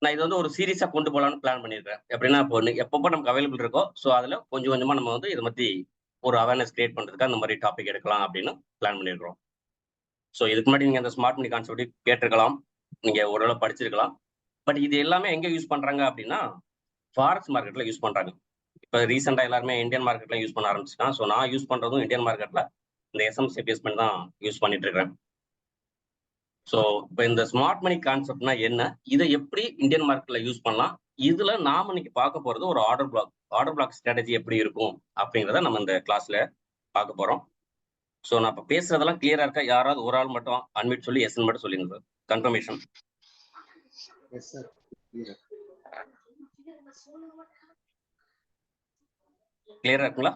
நான் இது வந்து ஒரு சீரிஸா கொண்டு போலான்னு பிளான் பண்ணியிருக்கேன். எப்படின்னா, இப்போ எப்பப்போ நமக்கு அவைலபிள் இருக்கோ, ஸோ அதுல கொஞ்சம் கொஞ்சமா நம்ம வந்து இத பத்தி ஒரு அவேர்னஸ் கிரியேட் பண்றதுக்கு அந்த மாரி டாபிக் எடுக்கலாம் அப்படின்னு பிளான் பண்ணியிருக்கிறோம். ஸோ இதுக்கு முன்னாடி நீங்க அந்த ஸ்மார்ட் மணி கான்செப்ட் கேட்டிருக்கலாம். நீங்க ஓரளவு படிச்சிருக்கலாம். பட் இது எல்லாமே எங்க யூஸ் பண்றாங்க அப்படின்னா, ஃபாரெக்ஸ் மார்க்கெட்ல யூஸ் பண்றாங்க. இப்ப ரீசென்ட்டா எல்லாருமே இந்தியன் மார்க்கெட்ல யூஸ் பண்ண ஆரம்பிச்சுட்டான். ஸோ நான் யூஸ் பண்றதும் இந்தியன் மார்க்கெட்ல இந்த எஸ்எம்சி பேஸ் பண்ணி தான் யூஸ் பண்ணிட்டு இருக்கிறேன். ஸோ இப்ப இந்த ஸ்மார்ட் மணி கான்செப்ட்னா என்ன? இத எப்படி இந்தியன் மார்க்கெட்ல யூஸ் பண்ணலாம்? இதுல நாம இன்னைக்கு பார்க்க போறது ஒரு order black. Order black strategy எப்படி இருக்கும்? அப்படிங்கிறத நம்ம இந்த கிளாஸ்ல பார்க்க போறோம். ஸோ நான் இப்ப பேசுறதெல்லாம் கிளியரா இருக்கா? யாராவது ஒரு ஆள் மட்டும் அன்மியூட் சொல்லி எஸ்ன்னு மட்டும் சொல்லுங்க சார். கன்ஃபர்மேஷன். Yes sir. கிளியரா இருக்குங்களா?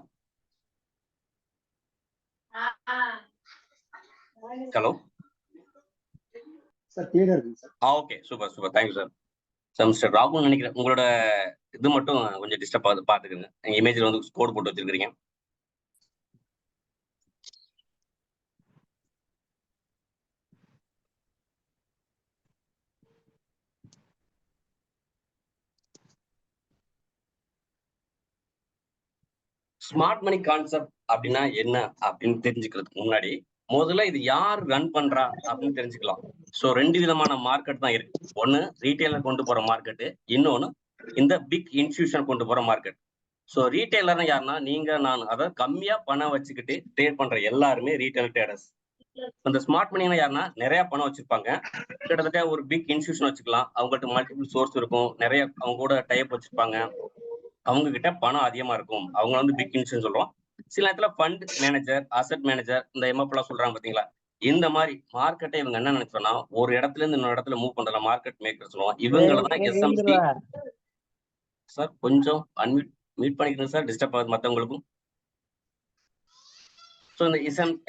ஹலோ. சார் கிளியரா இருக்குங்க sir. Okay. Super, super. Thank you sir. Sir mister ராகுல்னு நினைக்கிறேன். உங்களோட இது மட்டும் கொஞ்சம் டிஸ்டர்ப் ஆகுது பார்த்துக்கங்க. நீங்க இமேஜ்ல வந்து கோட் போட்டு வச்சிருக்கீங்க. ஸ்மார்ட் மணி கான்செப்ட் அப்படின்னா என்ன அப்படின்னு தெரிஞ்சுக்கிறதுக்கு முன்னாடி முதல்ல இது யார் ரன் பண்றா அப்படின்னு தெரிஞ்சுக்கலாம். ஸோ 2 விதமான மார்க்கெட் தான் இருக்கு. ஒன்னு ரீட்டைலர் கொண்டு போற மார்க்கெட், இன்னொன்னு இந்த பிக் இன்ஸ்டிடியூஷன் கொண்டு போற மார்க்கெட். ஸோ ரீட்டைலர்னா யாருன்னா நீங்க நான், அதாவது கம்மியா பணம் வச்சுக்கிட்டு ட்ரேட் பண்ற எல்லாருமே ரீட்டைல் ட்ரேடர்ஸ். இந்த ஸ்மார்ட் மணினா யாருன்னா நிறைய பணம் வச்சிருப்பாங்க. கிட்டத்தட்ட ஒரு பிக் இன்ஸ்டிடியூஷன் வச்சுக்கலாம். அவங்ககிட்ட மல்டிபிள் சோர்ஸ் இருக்கும். நிறைய அவங்க கூட டைப் வச்சிருப்பாங்க. அவங்க கிட்ட பணம் அதிகமா இருக்கும். அவங்க வந்து பிக் இன்ஸ்டியூஷன் சொல்றோம். சில நேரத்துல ஃபண்ட் மேனேஜர், அசெட் மேனேஜர், இந்த எம்எஃப்லாம் சொல்றாங்க பாத்தீங்களா? இந்த மாதிரி மார்க்கெட்டை இவங்க என்ன நினைச்சோம்னா, ஒரு இடத்துல இருந்து இன்னொரு இடத்துல மூவ் பண்றதுல மார்க்கெட் மேக்கர் சொல்லுவோம். இவங்கள தான் எஸ்எம்சி. சார் கொஞ்சம் அன்மியூட் மீட் பண்ணிக்கிறேன் சார், டிஸ்டர்ப் ஆகுது மத்தவங்களுக்கும். ஸோ இந்த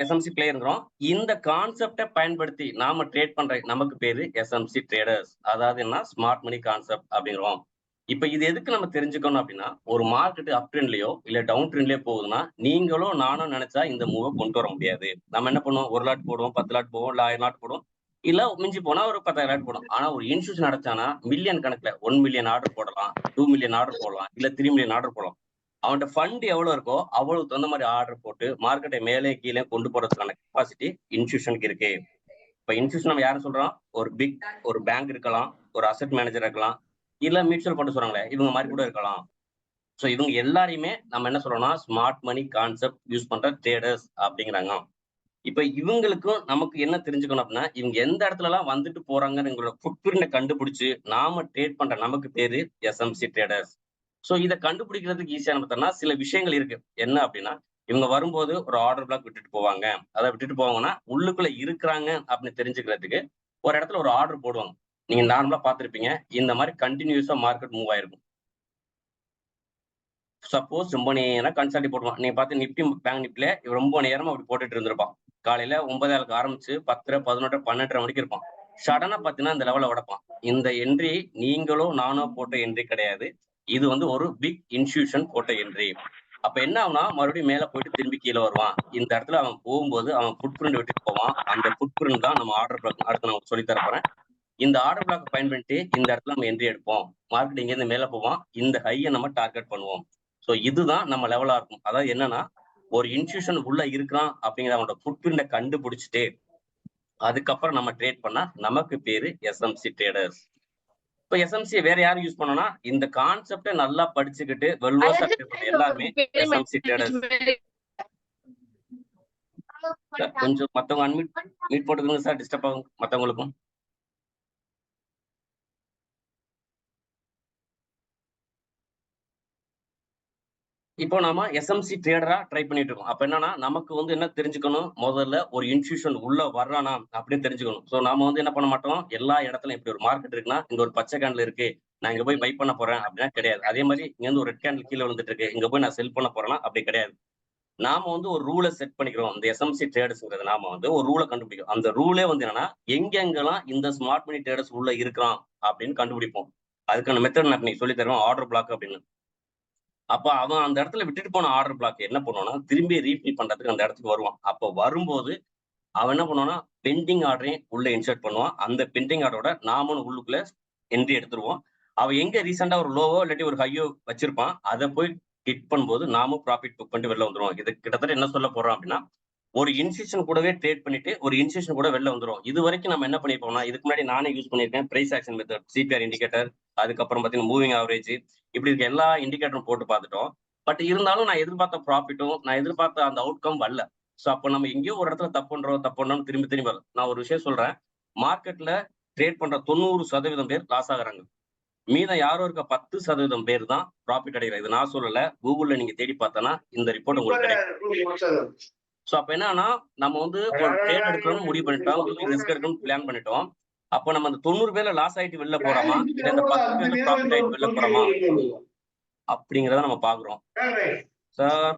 எஸ்எம்சி பிளேயருங்கிறோம். இந்த கான்செப்டை பயன்படுத்தி நாம ட்ரேட் பண்ற நமக்கு பேரு எஸ்எம்சி ட்ரேடர்ஸ். அதாவது என்ன, ஸ்மார்ட் மணி கான்செப்ட் அப்படிங்கிறோம். இப்ப இது எதுக்கு நம்ம தெரிஞ்சுக்கணும் அப்படின்னா, ஒரு மார்க்கெட் அப் ட்ரெண்ட்லயோ இல்ல டவுன் ட்ரெண்ட்லயோ போகுதுன்னா, நீங்களும் நானும் நினைச்சா இந்த மூவ கொண்டு வர முடியாது. நம்ம என்ன பண்ணுவோம், 1 லாட் போடுவோம், 10 லாட் போவோம், இல்ல 1000 லாட் போடுவோம், இல்ல மிஞ்சி போனா ஒரு 10,000 லாட் போடும். ஆனா ஒரு இன்ஸ்டியூஷன் அடைச்சானா மில்லியன் கணக்குல 1 மில்லியன் ஆர்டர் போடலாம், 2 மில்லியன் ஆர்டர் போடலாம், இல்ல 3 மில்லியன் ஆர்டர் போடலாம். அவன்கிட்ட ஃபண்ட் எவ்வளவு இருக்கோ அவ்வளவுக்கு தகுந்த மாதிரி ஆர்டர் போட்டு மார்க்கெட்டை மேலே கீழே கொண்டு போறதுக்கான கெப்பாசிட்டி இன்ஸ்டியூஷனுக்கு இருக்கு. இப்ப இன்ஸ்டியூஷன் நம்ம யாரும் சொல்றோம், ஒரு பேங்க் இருக்கலாம், ஒரு அசெட் மேனேஜர் இருக்கலாம், இல்ல மியூச்சுவல் ஃபண்ட் சொல்றாங்களே இவங்க மாதிரி கூட இருக்கலாம். சோ இவங்க எல்லாரையுமே நம்ம என்ன சொல்றோம்னா ஸ்மார்ட் மணி கான்செப்ட் யூஸ் பண்ற ட்ரேடர்ஸ் அப்படிங்கிறாங்க. இப்ப இவங்களுக்கும் நமக்கு என்ன தெரிஞ்சுக்கணும் அப்படின்னா, இவங்க எந்த இடத்துல எல்லாம் வந்துட்டு போறாங்கன்னு ஃபுட் பிரிண்ட கண்டுபிடிச்சு நாம ட்ரேட் பண்ற நமக்கு பேரு எஸ்எம்சி ட்ரேடர்ஸ். சோ இத கண்டுபிடிக்கிறதுக்கு ஈஸியான பார்த்தோம்னா சில விஷயங்கள் இருக்கு. என்ன அப்படின்னா, இவங்க வரும்போது ஒரு ஆர்டர் பிளாக் விட்டுட்டு போவாங்க. அதை விட்டுட்டு போவாங்கன்னா உள்ளுக்குள்ள இருக்கிறாங்க அப்படின்னு தெரிஞ்சுக்கிறதுக்கு ஒரு இடத்துல ஒரு ஆர்டர் போடுவாங்க. நீங்க நார்மலா பார்த்திருப்பீங்க. இந்த மாதிரி கண்டினியூஸா மார்க்கெட் மூவ் ஆயிருக்கும். சப்போஸ் ரொம்ப நேரம் கன்சல்டி போடுவான். நீங்க பார்த்து நிப்டி பேங்க் நிப்டில ரொம்ப நேரமா அப்படி போட்டுட்டு இருந்திருப்பான். காலையில 9:00 ஆரம்பிச்சு 10:30, 11:00, 12:30 மணிக்கு இருப்பான். சடனா பார்த்தீங்கன்னா இந்த லெவல்ல உடைப்பான். இந்த என்ட்ரி நீங்களோ நானோ போட்ட என்ட்ரி கிடையாது. இது வந்து ஒரு பிக் இன்ஸ்டிடியூஷன் போட்ட என்ட்ரி. அப்ப என்ன ஆகும்னா மறுபடியும் மேல போயிட்டு திரும்பி கீழே வருவான். இந்த இடத்துல அவன் போகும்போது அவன் ஃபுட் பிரிண்ட் விட்டுட்டு போவான். அந்த ஃபுட் பிரிண்ட் தான் நம்ம ஆர்டர் பிளாக். அடுத்து நான் சொல்லி தர போறேன். இந்த ஆர்டர் பிளாக் பயன்படுத்தி இந்த இடத்துல நம்ம என்ட்ரி எடுப்போம். மார்க்கெட் இங்க இருந்து மேல போவான். இந்த ஹையை நம்ம டார்கெட் பண்ணுவோம். சோ இதுதான் நம்ம லெவலா இருக்கும். அதாவது என்னன்னா, ஒரு இன்ஸ்டிடியூஷன் உள்ள இருக்கிறான் அப்படிங்கிற அவனோட ஃபுட் பிரிண்ட கண்டுபிடிச்சிட்டு அதுக்கப்புறம் நம்ம ட்ரேட் பண்ணா நமக்கு பேரு எஸ்எம்சி ட்ரேடர்ஸ். இப்ப எஸ்எம்சி வேற யாரும் யூஸ் பண்ணோம்னா, இந்த கான்செப்டை நல்லா படிச்சுக்கிட்டு வெல்வர்ஸா ட்ரேட் பண்ற எல்லாருமே எஸ்எம்சி ட்ரேடர்ஸ். சார் கொஞ்சம் மத்தவங்க மீட் போட்டுக்கோங்க சார், டிஸ்டர்ப் ஆகும் மத்தவங்களுக்கும். இப்போ நாம எஸ்எம்சி ட்ரேடரா ட்ரை பண்ணிட்டு இருக்கோம். அப்ப என்னன்னா நமக்கு வந்து என்ன தெரிஞ்சுக்கணும், முதல்ல ஒரு இன்ஸ்டிடியூஷன் உள்ள வர்றானா அப்படின்னு தெரிஞ்சுக்கணும். சோ நாம வந்து என்ன பண்ண மாட்டோம், எல்லா இடத்துலயும் இப்படி ஒரு மார்க்கெட் இருக்குன்னா இங்க ஒரு பச்சை கேண்டில் இருக்கு, நான் இங்க போய் பை பண்ண போறேன் அப்படின்னா கிடையாது. அதே மாதிரி இங்க வந்து ஒரு ரெட் கேண்டில் கீழே விழுந்துட்டு இருக்கு, இங்க போய் நான் செல் பண்ண போறேன்னா அப்படி கிடையாது. நாம வந்து ஒரு ரூலை செட் பண்ணிக்கிறோம். இந்த எஸ்எம்சி ட்ரேடர்ஸ்ங்கிறது நாம வந்து ஒரு ரூலை கண்டுபிடிக்கும். அந்த ரூலே வந்து என்னன்னா எங்கெங்கெல்லாம் இந்த ஸ்மார்ட் மணி ட்ரேடர்ஸ் உள்ள இருக்கிறான் அப்படின்னு கண்டுபிடிப்போம். அதுக்கான மெத்தட் நான் சொல்லி தருவேன், ஆர்டர் பிளாக் அப்படின்னு. அப்ப அவன் அந்த இடத்துல விட்டுட்டு போன ஆர்டர் பிளாக் என்ன பண்ணுவான்னா, திரும்பி ரீஃபில் பண்றதுக்கு அந்த இடத்துக்கு வருவான். அப்ப வரும்போது அவன் என்ன பண்ணுவான்னா, பெண்டிங் ஆர்டரையும் உள்ள இன்சர்ட் பண்ணுவான். அந்த பெண்டிங் ஆர்டரோட நாமளும் உள்ளுக்குள்ள என்ட்ரி எடுத்துருவோம். அவன் எங்க ரீசெண்டா ஒரு லோவோ இல்லாட்டி ஒரு ஹையோ வச்சிருப்பான், அதை போய் ஹிட் பண்ணும்போது நாமும் ப்ராஃபிட் புக் பண்ணிட்டு வெளில வந்துருவோம். இது கிட்டத்தட்ட என்ன சொல்ல போறோம் அப்படின்னா, ஒரு இன்ஸ்டிடியூஷன் கூடவே ட்ரேட் பண்ணிட்டு ஒரு இன்ஸ்டிடியூஷன் கூட வெளில வந்துரும். இது வரைக்கும் நம்ம என்ன பண்ணிருப்போம்னா, இதுக்கு முன்னாடி நானே யூஸ் பண்ணியிருக்கேன். Price action method, CPR indicator, அதுக்கப்புறம் பாத்தீங்கன்னா மூவிங் ஆவரேஜ், இப்படி இருக்க எல்லா இண்டிகேட்டரும் போட்டு பார்த்துட்டோம். பட் இருந்தாலும் நான் எதிர்பார்த்த ப்ராஃபிட்டும், நான் எதிர்பார்த்த அந்த அவுட்கம் வரல. சோ அப்ப நம்ம எங்கேயோ ஒரு இடத்துல தப்பு பண்றோம் திரும்பி திரும்பி வரும். நான் ஒரு விஷயம் சொல்றேன். மார்க்கெட்ல ட்ரேட் பண்ற 90% பேர் லாஸ் ஆகுறாங்க. மீதம் யாரோ இருக்க 10% பேர் தான் ப்ராஃபிட் அடைகிறாங்க. இது நான் சொல்லல. கூகுள்ல நீங்க தேடி பார்த்தனா இந்த ரிப்போர்ட் உங்களுக்கு கிடைக்கும். சோ அப்ப என்னன்னா, நம்ம வந்து ஒரு ட்ரேட் எடுக்கணும்னு முடிவு பண்ணிட்டோம். ரிஸ்க் எடுக்கணும்னு பிளான் பண்ணிட்டோம். அப்ப நம்ம அந்த 90 பேர்ல லாஸ் ஆயிட்டு வெளில போறோமா? இல்ல இந்த 10 பேர்ல ப்ராஃபிட் ஆயிட்டு வெளில போறோமா? அப்படிங்கிறத நம்ம பார்க்கிறோம். சார்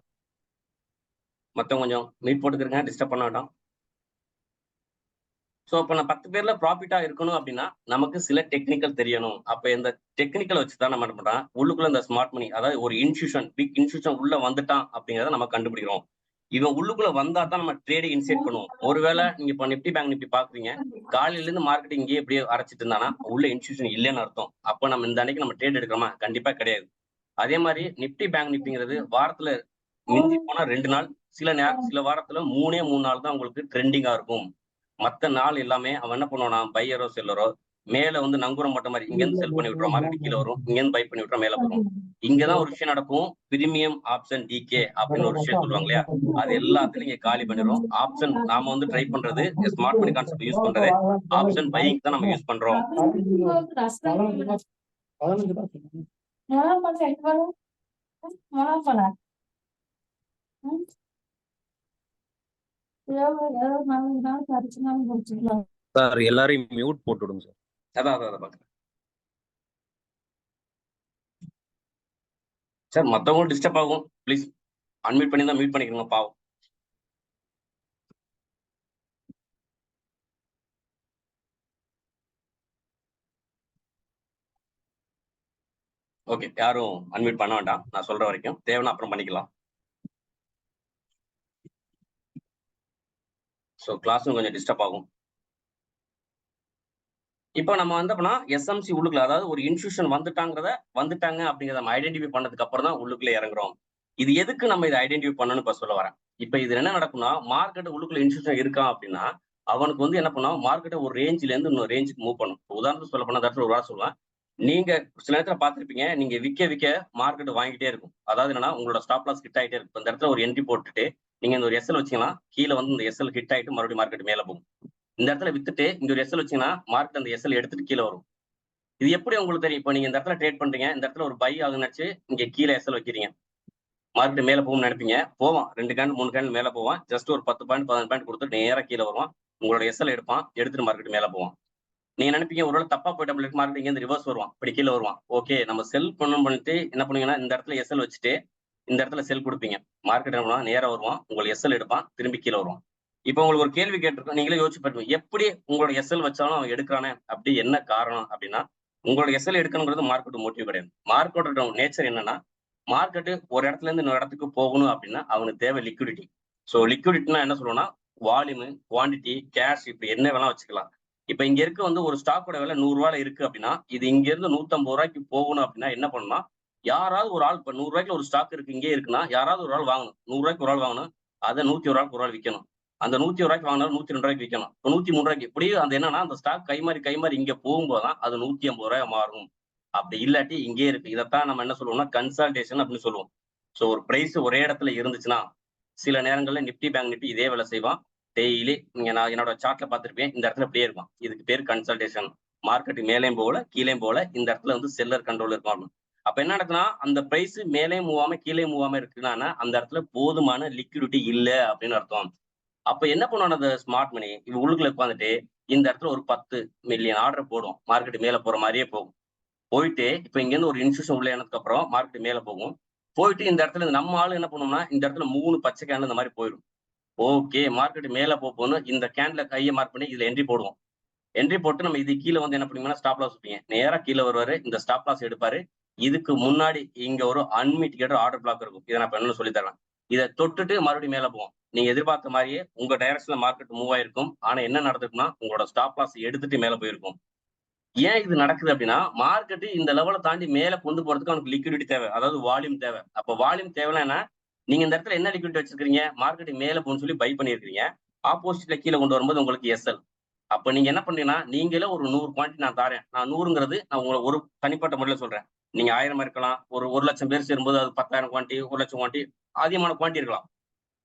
மத்தவங்க கொஞ்சம் மியூட் போட்டுக்கிறங்க. டிஸ்டர்ப் பண்ண வேண்டாம். சோ அப்ப நான் 10 பேர்ல ப்ராஃபிட்டா இருக்கணும் அப்படின்னா, நமக்கு சில டெக்னிக்கல் தெரியணும். அப்ப இந்த டெக்னிக்கல வச்சு தான் நம்ம என்ன பண்றோம், உள்ளுக்குள்ள இந்த ஸ்மார்ட் மணி, அதாவது ஒரு இன்ஸ்டிடியூஷன், பிக் இன்ஸ்டிடியூஷன் உள்ள வந்துட்டான் அப்படிங்கிறத நம்ம கண்டுபிடிக்கிறோம். இவன் உள்ளுக்குள்ள வந்தா தான் நம்ம ட்ரேட இனிஷியேட் பண்ணுவோம். ஒருவேளை நீங்க இப்ப நிப்டி பேங்க் நிப்டி பாக்குறீங்க, காலையில இருந்து மார்க்கெட் இங்கேயே இப்படியே அரைச்சிட்டு இருந்தானா, உள்ள இன்ஸ்டிடியூஷன் இல்லைன்னு அர்த்தம். அப்ப நம்ம இந்த அன்னைக்கு நம்ம ட்ரேட் எடுக்கிறோமா? கண்டிப்பா கிடையாது. அதே மாதிரி நிப்டி பேங்க் நிப்டிங்கிறது வாரத்துல மிஞ்சி போனா 2 நாள், சில வாரத்துல 3 நாள் தான் உங்களுக்கு ட்ரெண்டிங்கா இருக்கும். மத்த நாள் எல்லாமே அவன் என்ன பண்ணுவானா, பையரோ செல்லரோ மேல வந்து நங்கூரம் போட்ட மாதிரி இங்க இருந்து செல் பண்ணி விட்டுருவான், மார்க்கெட் கீழ வரும். இங்க இருந்து பை பண்ணி விட்டுறா மேல போகும். இங்கதான் ஒரு விஷயம் நடக்கும். பிரீமியம் ஆப்ஷன் டிகே அப்படின்னு ஒரு விஷயம் சொல்லுவாங்க இல்லையா? அது எல்லாத்துலயும் இங்க காலி பண்ணிரும். ஆப்ஷன் நாம வந்து ட்ரை பண்றது ஸ்மார்ட் மணி கான்செப்ட் யூஸ் பண்றது ஆப்ஷன் பையிங் தான் நம்ம யூஸ் பண்றோம். சார் எல்லாரையும் மியூட் போட்டு விடுங்க சார். அதான் பாக்குறேன் சார். மத்தவங்களும் டிஸ்டர்ப் ஆகும். ப்ளீஸ் அன்மியூட் பண்ணி தான் மியூட் பண்ணிக்கோங்க பாவம். ஓகே, யாரும் அன்மியூட் பண்ண வேண்டாம். நான் சொல்ற வரைக்கும் தேவைன்னா அப்புறம் பண்ணிக்கலாம். ஸோ கிளாஸும் கொஞ்சம் டிஸ்டர்ப் ஆகும். இப்போ நம்ம வந்து அப்படின்னா எஸ்எம்சி உள்ளுக்குள்ள, அதாவது ஒரு இன்ஸ்டிடியூஷன் வந்துட்டாங்க அப்படிங்கிறத நம்ம ஐடென்டிஃபை பண்ணதுக்கு அப்புறம் தான் உள்ளுக்குள்ள இறங்குறோம். இது எதுக்கு நம்ம இதை ஐடென்டிஃபை பண்ணணும்னு இப்ப சொல்ல வரேன். இப்ப இது என்ன நடக்கும்னா, மார்க்கெட் உள்ளுக்குள்ள இன்ஸ்டிடியூஷன் இருக்கான் அப்படின்னா, அவனுக்கு வந்து என்ன பண்ணும், மார்க்கெட்டை ஒரு ரேஞ்சில இருந்து இன்னொரு ரேஞ்சுக்கு மூவ் பண்ணும். உதாரணத்துக்கு சொல்ல போனா, அந்த இடத்துல ஒரு வாரம் சொல்லுவேன். நீங்க சில நேரத்துல பார்த்திருப்பீங்க, நீங்க விக்க விக்க மார்க்கெட் வாங்கிட்டே இருக்கும். அதாவது என்னன்னா, உங்களோட ஸ்டாப் லாஸ் ஹிட் ஆயிட்டே இருக்கும். இந்த இடத்துல ஒரு என்ட்ரி போட்டுட்டு நீங்க இந்த ஒரு எஸ்எல் வச்சீங்கன்னா, கீழே வந்து இந்த எஸ்எல் ஹிட் ஆயிட்டு மறுபடியும் மார்க்கெட் மேல போகும். இந்த இடத்துல வித்துட்டு இங்க ஒரு எஸ்எல் வச்சீங்கன்னா, மார்க்கெட் அந்த எஸ்எல் எடுத்துட்டு கீழே வரும். இது எப்படி உங்களுக்கு தெரியும்? இப்போ நீங்க இந்த இடத்துல ட்ரேட் பண்றீங்க, இந்த இடத்துல ஒரு பை ஆகுன்னு நினைச்சு இங்க கீழே எஸ்எல் வைக்கிறீங்க. மார்க்கெட் மேல போகும்னு நினைப்பீங்க. போவான் 2 கேண்டில் 3 கேண்டில் மேல போவான். ஜஸ்ட் ஒரு 10 பாயிண்ட் 15 பாயிண்ட் கொடுத்து நேரா கீழே வருவான். உங்களோட எஸ்எல் எடுப்பான், எடுத்துட்டு மார்க்கெட் மேல போவான். நீங்க நினைப்பீங்க ஒருவேளை தப்பா போயிட்ட மார்க்கெட் இங்க இருந்து ரிவர்ஸ் வருவான், இப்படி கீழே வருவான். ஓகே, நம்ம செல் பண்ணிட்டு என்ன பண்ணுவீங்கன்னா, இந்த இடத்துல எஸ்எல் வச்சுட்டு இந்த இடத்துல செல் கொடுப்பீங்க. மார்க்கெட் என்ன பண்ணுவான், நேரா வருவான், உங்களுக்கு எஸ்எல் எடுப்பான், திரும்பி கீழே வருவான். இப்போ உங்களுக்கு ஒரு கேள்வி கேட்டிருக்கோம், நீங்களே யோசிச்சு பாருங்க. எப்படி உங்களோட எஸ்எல் வச்சாலும் அவன் எடுக்கிறானே, அப்படி என்ன காரணம் அப்படின்னா, உங்களோட எஸ்எல் எடுக்கணுங்கிறது மார்க்கெட் மோட்டிவ் கிடையாது. மார்க்கெட்டோட நேச்சர் என்னன்னா, மார்க்கெட் ஒரு இடத்துல இருந்து இன்னொரு இடத்துக்கு போகணும் அப்படின்னா அவனுக்கு தேவை லிக்விடிட்டி. ஸோ லிக்விடிட்டினா என்ன சொல்லுவோம்னா, வால்யூம், குவான்டிட்டி, கேஷ், இப்படி என்ன வேணா வச்சுக்கலாம். இப்ப இங்க இருக்க வந்து ஒரு ஸ்டாக்கோட விலை 100 ரூபாயில இருக்கு அப்படின்னா, இது இங்க இருந்து 150 ரூபாய்க்கு போகணும் அப்படின்னா என்ன பண்ணணும்னா, யாராவது ஒரு ஆள், இப்ப 100 ரூபாய்க்கு ஒரு ஸ்டாக் இருக்கு, இங்கே இருக்குன்னா யாராவது ஒரு ஆள் வாங்கணும். 100 ரூபாய்க்கு ஒரு ஆள் வாங்கணும், அதை 101 ரூபாய்க்கு ஒரு ஆள் விற்கணும். அந்த 101 ரூபாய்க்கு வாங்கினாலும் 102 ரூபாய்க்கு விற்கணும். 103 ரூபாய்க்கு, இப்படியே அந்த என்னன்னா, அந்த ஸ்டாக் கை மாறி இங்க போகும்போதுதான் அது 150 ரூபாய் மாறும். அப்படி இல்லாட்டி இங்கே இருக்கு. இதைத்தான் நம்ம என்ன சொல்லுவோம்னா கன்சால்டேஷன் அப்படின்னு சொல்லுவோம். சோ ஒரு பிரைஸ் ஒரே இடத்துல இருந்துச்சுன்னா, சில நேரங்கள்ல நிப்டி பேங்க் நிப்டி இதே வேலை செய்வான். டெய்லி நான் என்னோட சார்ட்ல பார்த்திருப்பேன், இந்த இடத்துல இப்படியே இருக்கும். இதுக்கு பேர் கன்சல்டேஷன். மார்க்கெட் மேலேயும் போல கீழேயும் போல, இந்த இடத்துல வந்து செல்லர் கண்ட்ரோல் இருக்கும். அப்ப என்ன நடக்குன்னா, அந்த பிரைஸ் மேலே மூவாம கீழே மூவாம இருக்குன்னா, அந்த இடத்துல போதுமான லிக்விடிட்டி இல்ல அப்படின்னு அர்த்தம். அப்ப என்ன பண்ணுவான் அந்த ஸ்மார்ட் மணி, இது உள்ளுக்குள்ள உட்காந்துட்டு இந்த இடத்துல ஒரு 10 மில்லியன் ஆர்டர் போடும். மார்க்கெட் மேல போற மாதிரியே போகும். போயிட்டு இப்ப இங்க இருந்து ஒரு இன்ஸ்டியூஷன் உள்ள இனத்துக்கு அப்புறம் மார்க்கெட் மேல போகும். போயிட்டு இந்த இடத்துல நம்ம ஆளு என்ன பண்ணுவோம்னா, இந்த இடத்துல 3 பச்சை கேண்டில் இந்த மாதிரி போயிடும். ஓகே, மார்க்கெட் மேல போகணும். இந்த கேண்டில் கையை மார்க் பண்ணி இதுல என்ட்ரி போடுவோம். என்ட்ரி போட்டு நம்ம இது கீழே வந்து என்ன பண்ணுவீங்கன்னா, ஸ்டாப் லாஸ் வைப்பீங்க. நேரா கீழே வருவாரு, இந்த ஸ்டாப் லாஸ் எடுப்பாரு. இதுக்கு முன்னாடி இங்க ஒரு அன்மிட்டிகேட்டட் ஆர்டர் பிளாக் இருக்கும். இதை நான் இப்ப என்ன சொல்லி தரேன். இதை தொட்டுட்டு மறுபடியும் மேல போவோம். நீங்க எதிர்பார்த்த மாதிரியே உங்க டைரக்ஷன்ல மார்க்கெட் மூவ் ஆயிருக்கும். ஆனா என்ன நடந்திருக்குன்னா, உங்களோட ஸ்டாப் லாஸ் எடுத்துட்டு மேல போயிருக்கும். ஏன் இது நடக்குது அப்படின்னா மார்க்கெட் இந்த லெவலை தாண்டி மேல கொண்டு போறதுக்கு அவனுக்கு லிக்விடிட்டி தேவை, அதாவது வால்யூம் தேவை. அப்ப வால்யூம் தேவைன்னா நீங்க இந்த இடத்துல என்ன லிக்விடிட்டி வச்சிருக்கீங்க, மார்க்கெட் மேல போன்னு சொல்லி பை பண்ணிருக்கீங்க, ஆப்போசிட்ல கீழே கொண்டு வரும்போது உங்களுக்கு எஸ்எல். அப்ப நீங்க என்ன பண்றீங்கன்னா நீங்களே ஒரு 100 குவான்டிட்டி நான் தாரேன், நான் 100ங்கிறது நான் உங்களை ஒரு தனிப்பட்ட முறையில சொல்றேன். நீங்க 1000 இருக்கலாம், ஒரு 1,00,000 பேர் சேரும்போது அது 10,000 குவான்டிட்டி, 1,00,000 குவான்டிட்டி, அதிகமான குவான்டிட்டி இருக்கலாம்.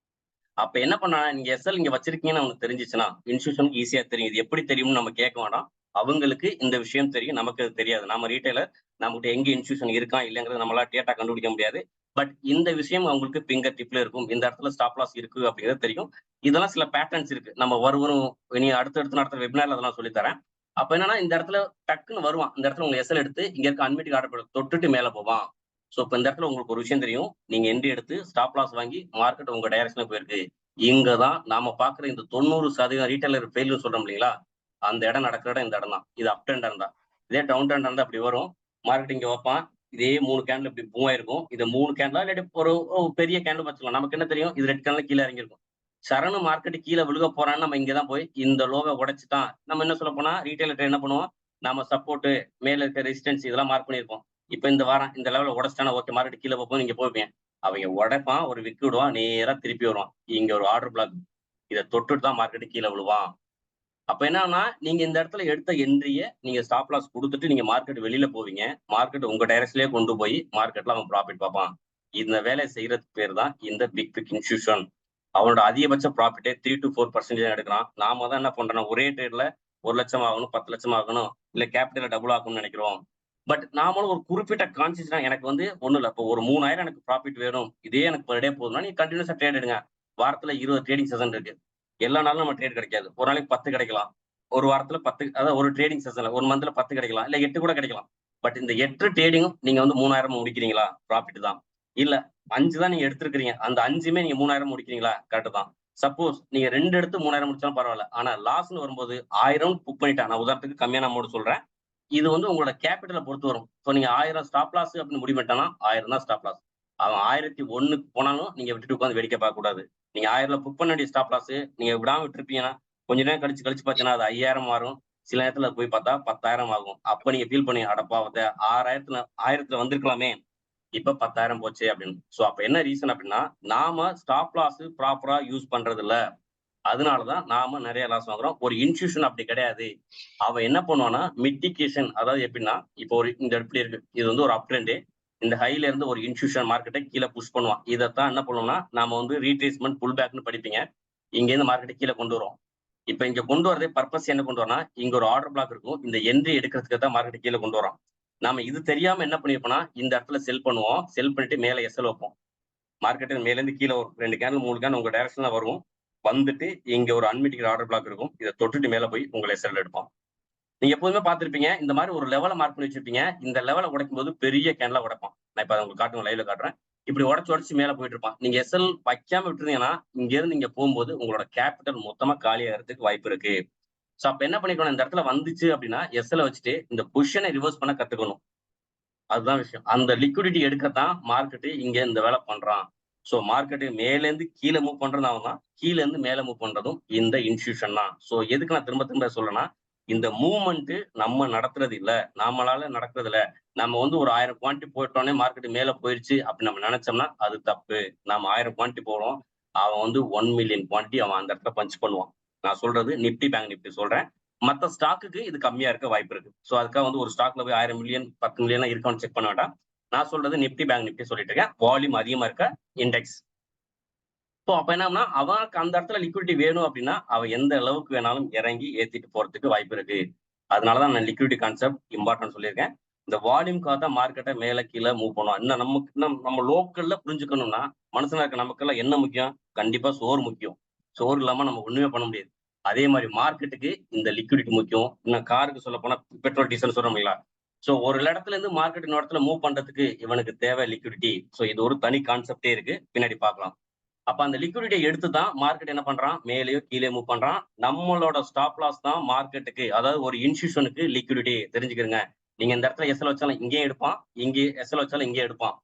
அப்ப என்ன பண்ணா நீங்க எஸ்எல் இங்க வச்சிருக்கீங்கன்னு அவனுக்கு தெரிஞ்சிச்சுன்னா இன்ஸ்டியூஷனுக்கு ஈஸியா தெரியும். இது எப்படி தெரியும்னு நம்ம கேட்க வேண்டாம். அவங்களுக்கு இந்த விஷயம் தெரியும், நமக்கு அது தெரியாது. நம்ம ரீட்டைலர் நம்மகிட்ட எங்க இன்ஸ்டியூஷன் இருக்கா இல்லைங்கிறது நம்மளால டேட்டா கண்டுபிடிக்க முடியாது. பட் இந்த விஷயம் அவங்களுக்கு பிங்கர் டிப்ல இருக்கும். இந்த இடத்துல ஸ்டாப் லாஸ் இருக்கு அப்படிங்கிறது தெரியும். இதெல்லாம் சில பேட்டர்ன்ஸ் இருக்கு. நம்ம வரும் நீ அடுத்தடுத்து நடத்துற வெபினார்ல அதெல்லாம் சொல்லி தரேன். அப்ப என்னன்னா இந்த இடத்துல டக்குன்னு வருவான். இந்த இடத்துல உங்க எஸ்எல் எடுத்து இங்க இருக்க அன்மிட்டிக் ஆர்டர் தொட்டுட்டு மேல போவான். சோ இப்ப இந்த இடத்துல உங்களுக்கு ஒரு விஷயம் தெரியும். நீங்க என்ட்ரி எடுத்து ஸ்டாப் லாஸ் வாங்கி மார்க்கெட் உங்க டைரக்ஷன்ல போயிருக்கு. இங்கதான் நாம பாக்குற இந்த 90% ரீட்டைலர் ஃபெயில்னு சொல்றோம் இல்லைங்களா, அந்த இடம் நடக்கிற இடம் இந்த இடம் தான். இது அப் ட்ரெண்ட் இருந்தா, இதே டவுன் ட்ரெண்ட் இருந்தா அப்படி வரும். மார்க்கெட் இங்க வைப்பான், இதே 3 கேண்டில் இப்படி மூவ் ஆயிருக்கும். இது 3 கேண்டிலா இல்லாட்டி ஒரு பெரிய கேண்டில் வச்சுக்கலாம். நமக்கு என்ன தெரியும், இது ரெட் கேண்டில் கீழே இறங்கிருக்கும். சரணு மார்க்கெட் கீழே விழுக போறான்னு நம்ம இங்கதான் போய் இந்த லோவை உடைச்சுட்டான். நம்ம என்ன சொல்ல போனா ரீட்டைலர் என்ன பண்ணுவோம், நம்ம சப்போர்ட் மேல இருக்க ரெசிஸ்டன்ஸ் இதெல்லாம் மார்க் பண்ணிருப்போம். இப்ப இந்த வாரம் இந்த லெவலில் உடைச்சிட்டானா ஓகே மார்க்கெட் கீழே போகும், நீங்க போவீங்க. அவங்க உடைப்பான், ஒரு விக்கு விடுவான், நேரா திருப்பி வருவான். இங்க ஒரு ஆர்டர் பிளாக், இதை தொட்டுட்டு தான் மார்க்கெட் கீழே விழுவான். அப்ப என்னன்னா நீங்க இந்த இடத்துல எடுத்த என்ட்ரிய நீங்க ஸ்டாப் லாஸ் கொடுத்துட்டு நீங்க மார்க்கெட் வெளியில போவீங்க. மார்க்கெட் உங்க டைரக்ஷன்லயே கொண்டு போய் மார்க்கெட்ல அவன் ப்ராஃபிட் பார்ப்பான். இந்த வேலையை செய்யறதுக்கு பேர் தான் இந்த பிக் பிக் இன்ஸ்டியூஷன். அவனோட அதிகபட்ச ப்ராஃபிட்டே 3 to 4% எடுக்கிறான். நாம தான் என்ன பண்றோம், ஒரே ட்ரேட்ல 1,00,000 ஆகணும், 10,00,000 ஆகணும், இல்ல கேபிட்டல டபுள் ஆகணும்னு நினைக்கிறோம். பட் நாமளும் ஒரு குறிப்பிட்ட கான்சியஸ் எனக்கு வந்து ஒண்ணும் இல்ல, இப்போ ஒரு 3,000 எனக்கு ப்ராஃபிட் வேணும், இதே எனக்கு பர் டே போதும்னா நீங்க கண்டினியூஸா ட்ரேட் எடுங்க. வாரத்துல 20 ட்ரேடிங் செஷன் இருக்கு. எல்லா நாளும் நம்ம ட்ரேட் கிடைக்காது. ஒரு நாளைக்கு 10 கிடைக்கலாம், ஒரு வாரத்துல 10, அதாவது ஒரு ட்ரேடிங் செஷன்ல ஒரு மந்த்ல 10 கிடைக்கலாம், இல்ல 8 கூட கிடைக்கலாம். பட் இந்த 8 ட்ரேடிங்கும் நீங்க வந்து 3,000 முடிக்கிறீங்களா, ப்ராஃபிட் தான். இல்ல 5 தான் நீங்க எடுத்திருக்கீங்க, அந்த 5மே நீங்க 3,000 முடிக்கிறீங்களா, கரெக்ட் தான். சப்போஸ் நீங்க 2 எடுத்து 3,000 முடிச்சாலும் பரவாயில்ல. ஆனா லாஸ்ன்னு வரும்போது 1000 புக் பண்ணிட்டேன். நான் உதாரணத்துக்கு கம்மியான அமௌண்ட் சொல்றேன். இது வந்து உங்களோட கேபிட்டலை பொறுத்து வரும். இப்போ நீங்க 1000 ஸ்டாப் லாஸ் அப்படின்னு முடிவு பண்ணிட்டானா 1000 தான் ஸ்டாப் லாஸ். அவன் 1001க்கு போனாலும் நீங்க விட்டுட்டு உட்காந்து வேடிக்கை பார்க்க கூடாது. நீங்க 1000 புக் பண்ண வேண்டிய ஸ்டாப் லாஸ் நீங்க விடாம விட்டுருப்பீங்கன்னா கொஞ்ச நேரம் கழிச்சு கழிச்சு பார்த்தீங்கன்னா அது 5000 மாறும். சில நேரத்துல போய் பார்த்தா 10,000 ஆகும். அப்ப நீங்க ஃபீல் பண்ணி அடப்பாவத்தை 1000த்துல வந்திருக்கலாமே, இப்ப 10,000 போச்சு அப்படின்னு. சோ அப்ப என்ன ரீசன் அப்படின்னா நாம ஸ்டாப் லாஸ் ப்ராப்பரா யூஸ் பண்றது இல்ல. அதனாலதான் நாம நிறைய லாஸ் வாங்குறோம். ஒரு இன்ஸ்டியூஷன் அப்படி கிடையாது. அவன் என்ன பண்ணுவான்னா மிட்டிகேஷன், அதாவது எப்படின்னா இப்போ ஒரு இந்த எப்படி இருக்கு, இது வந்து ஒரு அப் ட்ரெண்ட், இந்த ஹைல இருந்து ஒரு இன்ஸ்டியூஷன் மார்க்கெட்டை கீழே புஷ் பண்ணுவான். இதைத்தான் என்ன பண்ணுவோம்னா நாம வந்து ரீட்ரேஸ்மெண்ட் புல் பேக்னு படிப்பீங்க. இங்க இருந்து மார்க்கெட்டை கீழே கொண்டு வரும். இப்ப இங்க கொண்டு வரதே பர்பஸ் என்ன கொண்டு வரனா, இங்க ஒரு ஆர்டர் பிளாக் இருக்கும், இந்த என்ட்ரி எடுக்கிறதுக்கு தான் மார்க்கெட் கீழே கொண்டு வரோம். நாம இது தெரியாம என்ன பண்ணிருப்போம்னா இந்த இடத்துல செல் பண்ணுவோம், செல் பண்ணிட்டு மேல எஸ்எல் வைப்போம். மார்க்கெட் மேல இருந்து கீழே வரும், 2 கேண்டில் 3 கேண்டில் உங்க டைரக்ஷன்ல வரும். வந்துட்டு இங்க ஒரு அன்மிட்டிக் ஆர்டர் பிளாக் இருக்கும், இதை தொட்டுட்டு மேல போய் உங்களை எஸ்எல் எடுப்போம். நீங்க எப்போதுமே பார்த்திருப்பீங்க, இந்த மாதிரி ஒரு லெவலை மார்க் பண்ணி வச்சிருப்பீங்க. இந்த லெவலை உடைக்கும் போது பெரிய கேண்டிலா உடைப்பான். நான் இப்ப உங்களுக்கு காட்டுறேன், லைவ்ல காட்டுறேன். இப்படி உடைச்சு மேல போயிட்டு இருப்பான். நீங்க எஸ்எல் வைக்காம விட்டுருந்தீங்கன்னா இங்க இருந்து நீங்க போகும்போது உங்களோட கேபிட்டல் மொத்தமா காலியாகிறதுக்கு வாய்ப்பு இருக்கு. சோ அப்ப என்ன பண்ணிக்கணும், இந்த இடத்துல வந்துச்சு அப்படின்னா எஸ்எல் வச்சுட்டு இந்த பொசிஷனை ரிவர்ஸ் பண்ண கத்துக்கணும். அதுதான் விஷயம். அந்த லிக்விடிட்டி எடுக்கத்தான் மார்க்கெட் இங்க இந்த வேலை பண்றான். சோ மார்க்கெட் மேல இருந்து கீழே மூவ் பண்றதும் அவன் தான், கீழ இருந்து மேல மூவ் பண்றதும் இந்த இன்ஸ்டியூஷன் தான். சோ எதுக்கு நான் திரும்ப திரும்ப சொல்றேன்னா இந்த மூவ்மெண்ட் நம்ம நடத்துறது இல்ல, நம்மளால நடக்கிறது இல்ல. நம்ம வந்து ஒரு 1000 குவான்டிட்டி போயிட்டோன்னே மார்க்கெட் மேல போயிருச்சு அப்படின்னு நம்ம நினைச்சோம்னா அது தப்பு. நாம 1000 குவான்டிட்டி போறோம், அவன் வந்து 1 மில்லியன் குவான்டிட்டி அவன் அந்த இடத்துல பஞ்ச் பண்ணுவான். நான் சொல்றது நிப்டி பேங்க் நிப்டி சொல்றேன். மத்த ஸ்டாக்குக்கு இது கம்மியா இருக்க வாய்ப்பு இருக்கு. சோ அதுக்காக வந்து ஒரு ஸ்டாக்ல போய் 1000 மில்லியன் 10 மில்லியன் இருக்கான்னு செக் பண்ண வேண்டாம். நான் சொல்றது நிப்டி பேங்க் நிப்டி சொல்லிட்டு இருக்கேன், வால்யூம் அதிகமா இருக்க இண்டெக்ஸ். இப்போ அப்ப என்னன்னா அவனுக்கு அந்த இடத்துல லிக்விடிட்டி வேணும் அப்படின்னா அவன் எந்த அளவுக்கு வேணாலும் இறங்கி ஏத்திட்டு போறதுக்கு வாய்ப்பு இருக்கு. அதனாலதான் நான் லிக்விடிட்டி கான்செப்ட் இம்பார்ட்டன்ட் சொல்லியிருக்கேன். இந்த வால்யூம்காக தான் மார்க்கெட்டை மேல கீழே மூவ் பண்ணுவோம். இன்னும் நமக்கு நம்ம லோக்கல்ல புரிஞ்சுக்கணும்னா மனுஷனா இருக்க நமக்கெல்லாம் என்ன முக்கியம், கண்டிப்பா சோறு முக்கியம். சோறு இல்லாம நம்ம ஒண்ணுமே பண்ண முடியாது. அதே மாதிரி மார்க்கெட்டுக்கு இந்த லிக்விடிட்டி முக்கியம். இன்னும் காருக்கு சொல்ல போனா பெட்ரோல் டீசல் சொல்றோம்ல. சோ ஒரு இடத்துல இருந்து மார்க்கெட் இன்னொரு இடத்துல மூவ் பண்றதுக்கு இவனுக்கு தேவை லிக்விடிட்டி. சோ இது ஒரு தனி கான்செப்டே இருக்கு, பின்னாடி பார்க்கலாம். அப்ப அந்த லிக்விடிட்டியை எடுத்து தான் மார்க்கெட் என்ன பண்றான், மேலேயோ கீழே மூவ் பண்றான். நம்மளோட ஸ்டாப் லாஸ் தான் மார்க்கெட்டுக்கு, அதாவது ஒரு இன்ஸ்டியூஷனுக்கு லிக்விடிட்டி தெரிஞ்சுக்கிறங்க. நீங்க இந்த இடத்துல எஸ்எல் வச்சாலும் இங்கேயே எடுப்பான், இங்கே எஸ்எல் வச்சாலும் இங்கே எடுப்பான்.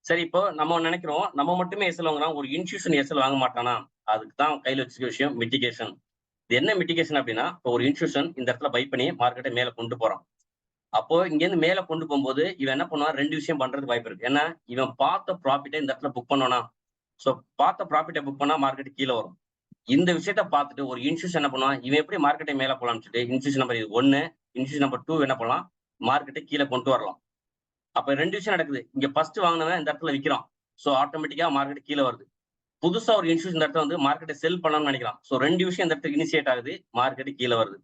சரி, இப்போ நம்ம நினைக்கிறோம் நம்ம மட்டுமே எஸ்எல் வாங்குறோம், ஒரு இன்ஸ்டியூஷன் எஸ்எல் வாங்க மாட்டானா? அதுக்கு தான் கையில் வச்சுக்க விஷயம் மிட்டிகேஷன். இது என்ன மிட்டிகேஷன் அப்படின்னா, இப்போ ஒரு இன்ஸ்டியூஷன் இந்த இடத்துல பை பண்ணி மார்க்கெட்டை மேல கொண்டு போறான். அப்போ இங்க இருந்து மேல கொண்டு போகும்போது இவன் என்ன பண்ணுவான், 2 விஷயம் பண்றதுக்கு வாய்ப்பு இருக்கு. ஏன்னா இவன் பார்த்த ப்ராஃபிட்டை இந்த இடத்துல புக் பண்ணோம்னா, சோ பார்த்த ப்ராஃபிட்டை புக் பண்ணா மார்க்கெட் கீழே வரும். இந்த விஷயத்த பார்த்துட்டு ஒரு இன்ஸ்டியூஷன் என்ன பண்ணுவான், இவன் எப்படி மார்க்கெட்டை மேல போலாம்னு சொல்லிட்டு இன்ஸ்டியூஷன் நம்பர் 1, இன்ஸ்டியூஷன் நம்பர் 2 என்ன பண்ணலாம், மார்க்கெட்டை கீழே கொண்டு வரலாம். அப்ப 2 விஷயம் நடக்குது. இங்க ஃபர்ஸ்ட் வாங்கினவன் இந்த இடத்துல விக்கிறான். சோ ஆட்டோமேட்டிக்கா மார்க்கெட் கீழே வருது. புதுசா ஒரு இன்ஸ்டியூஷன் இந்த இடத்துல வந்து மார்க்கெட்டை செல் பண்ணலாம்னு நினைக்கிறான். சோ 2 விஷயம் இந்த இடத்துல இனிஷியேட் ஆகுது, மார்க்கெட் கீழே வருது.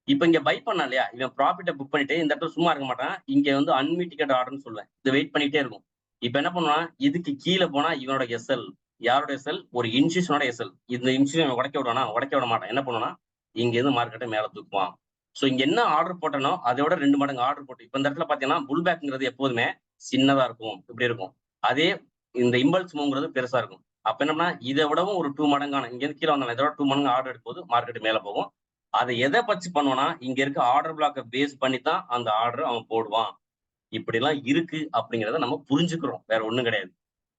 இப்ப இங்க பை பண்ணா இல்லையா, இவன் ப்ராஃபிட்டை புக் பண்ணிட்டு இந்த இடத்துல சும்மா இருக்க மாட்டான். இங்க வந்து அன்மிட்டிகேட் ஆர்டர்னு சொல்லுவேன். இது வெயிட் பண்ணிட்டே இருக்கும். இப்ப என்ன பண்ணுவான், இதுக்கு கீழே போனா இவனோட எஸ்எல், யாரோட எஸ்எல், ஒரு இன்ஸ்டியூஷனோட எஸ்எல். இந்த இன்ஸ்டியூஷன் உடைக்க விடுவானா, உடைக்க விட மாட்டான். என்ன பண்ணுவானா, இங்க இருந்து மார்க்கெட்டை மேல தூக்குவான். சோ இங்க என்ன ஆர்டர் போட்டனோ அதோட 2 மடங்கு ஆர்டர் போட்டு, இப்ப இந்த இடத்துல பாத்தீங்கன்னா புல் பேக்ங்கிறது எப்போதுமே சின்னதா இருக்கும், இப்படி இருக்கும். அதே இந்த இம்பல்ஸ் மூவ்ங்கிறது பெருசா இருக்கும். அப்ப என்னன்னா இதை விடவும் ஒரு 2 மடங்கான, இங்க இருந்து கீழே வந்தாலும் இதோட 2 மடங்கு ஆர்டர் எடுக்கும்போது மார்க்கெட் மேல போகும். அதை எதை பச்சு பண்ணுவானா, இங்க இருக்க ஆர்டர் பிளாக்கை பேஸ் பண்ணி தான் அந்த ஆர்டர் அவன் போடுவான். இப்படி எல்லாம் இருக்கு அப்படிங்கிறத நம்ம புரிஞ்சுக்கிறோம், வேற ஒண்ணும் கிடையாது.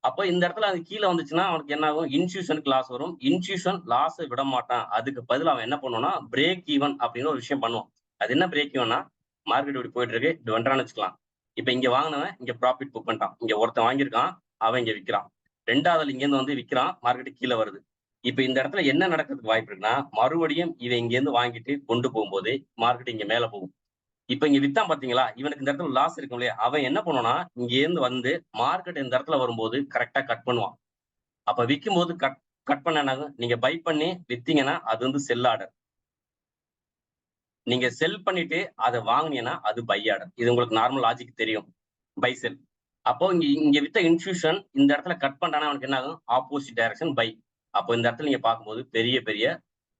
அப்ப இந்த இடத்துல அது கீழே வந்துச்சுன்னா அவனுக்கு என்ன ஆகும், இன்ஸ்டியூஷனுக்கு லாஸ் வரும். இன்ஸ்டியூஷன் லாஸை விட மாட்டான். அதுக்கு பதில் அவன் என்ன பண்ணுவானா, பிரேக் ஈவன் அப்படின்னு ஒரு விஷயம் பண்ணுவான். அது என்ன பிரேக் ஈவன்னா, மார்க்கெட் இப்படி போயிட்டு இருக்கு, இப்படி வந்துட்டான்னு வச்சுக்கலாம். இப்ப இங்க வாங்கினவன் இங்க ப்ராஃபிட் புக் பண்ணிட்டான். இங்க ஒருத்தன் வாங்கியிருக்கான், அவன் இங்க விற்கிறான். 2வது இங்க இருந்து வந்து விற்கிறான், மார்க்கெட் கீழே வருது. இப்ப இந்த இடத்துல என்ன நடக்கிறதுக்கு வாய்ப்பு இருக்குன்னா, மறுபடியும் இவன் இங்க இருந்து வாங்கிட்டு கொண்டு போகும்போது மார்க்கெட் இங்க மேல போகும். இப்ப இங்க வித்தான் பாத்தீங்களா, இவனுக்கு இந்த இடத்துல லாஸ் இருக்கும் இல்லையா, அவன் என்ன பண்ணுவானா, இங்க இருந்து வந்து மார்க்கெட் இந்த இடத்துல வரும்போது கரெக்டா கட் பண்ணுவான். அப்ப விற்கும் போது கட் கட் பண்ண, நீங்க பை பண்ணி வித்தீங்கன்னா அது வந்து செல் ஆர்டர். நீங்க செல் பண்ணிட்டு அதை வாங்கினீங்கன்னா அது பை ஆர்டர். இது உங்களுக்கு நார்மல் லாஜிக் தெரியும், பை செல். அப்போ இங்க இங்க வித்த இன்ஸ்டியூஷன் இந்த இடத்துல கட் பண்றானா அவனுக்கு என்ன ஆகும், ஆப்போசிட் டைரக்ஷன் பை. அப்போ இந்த இடத்துல நீங்க பார்க்கும்போது பெரிய பெரிய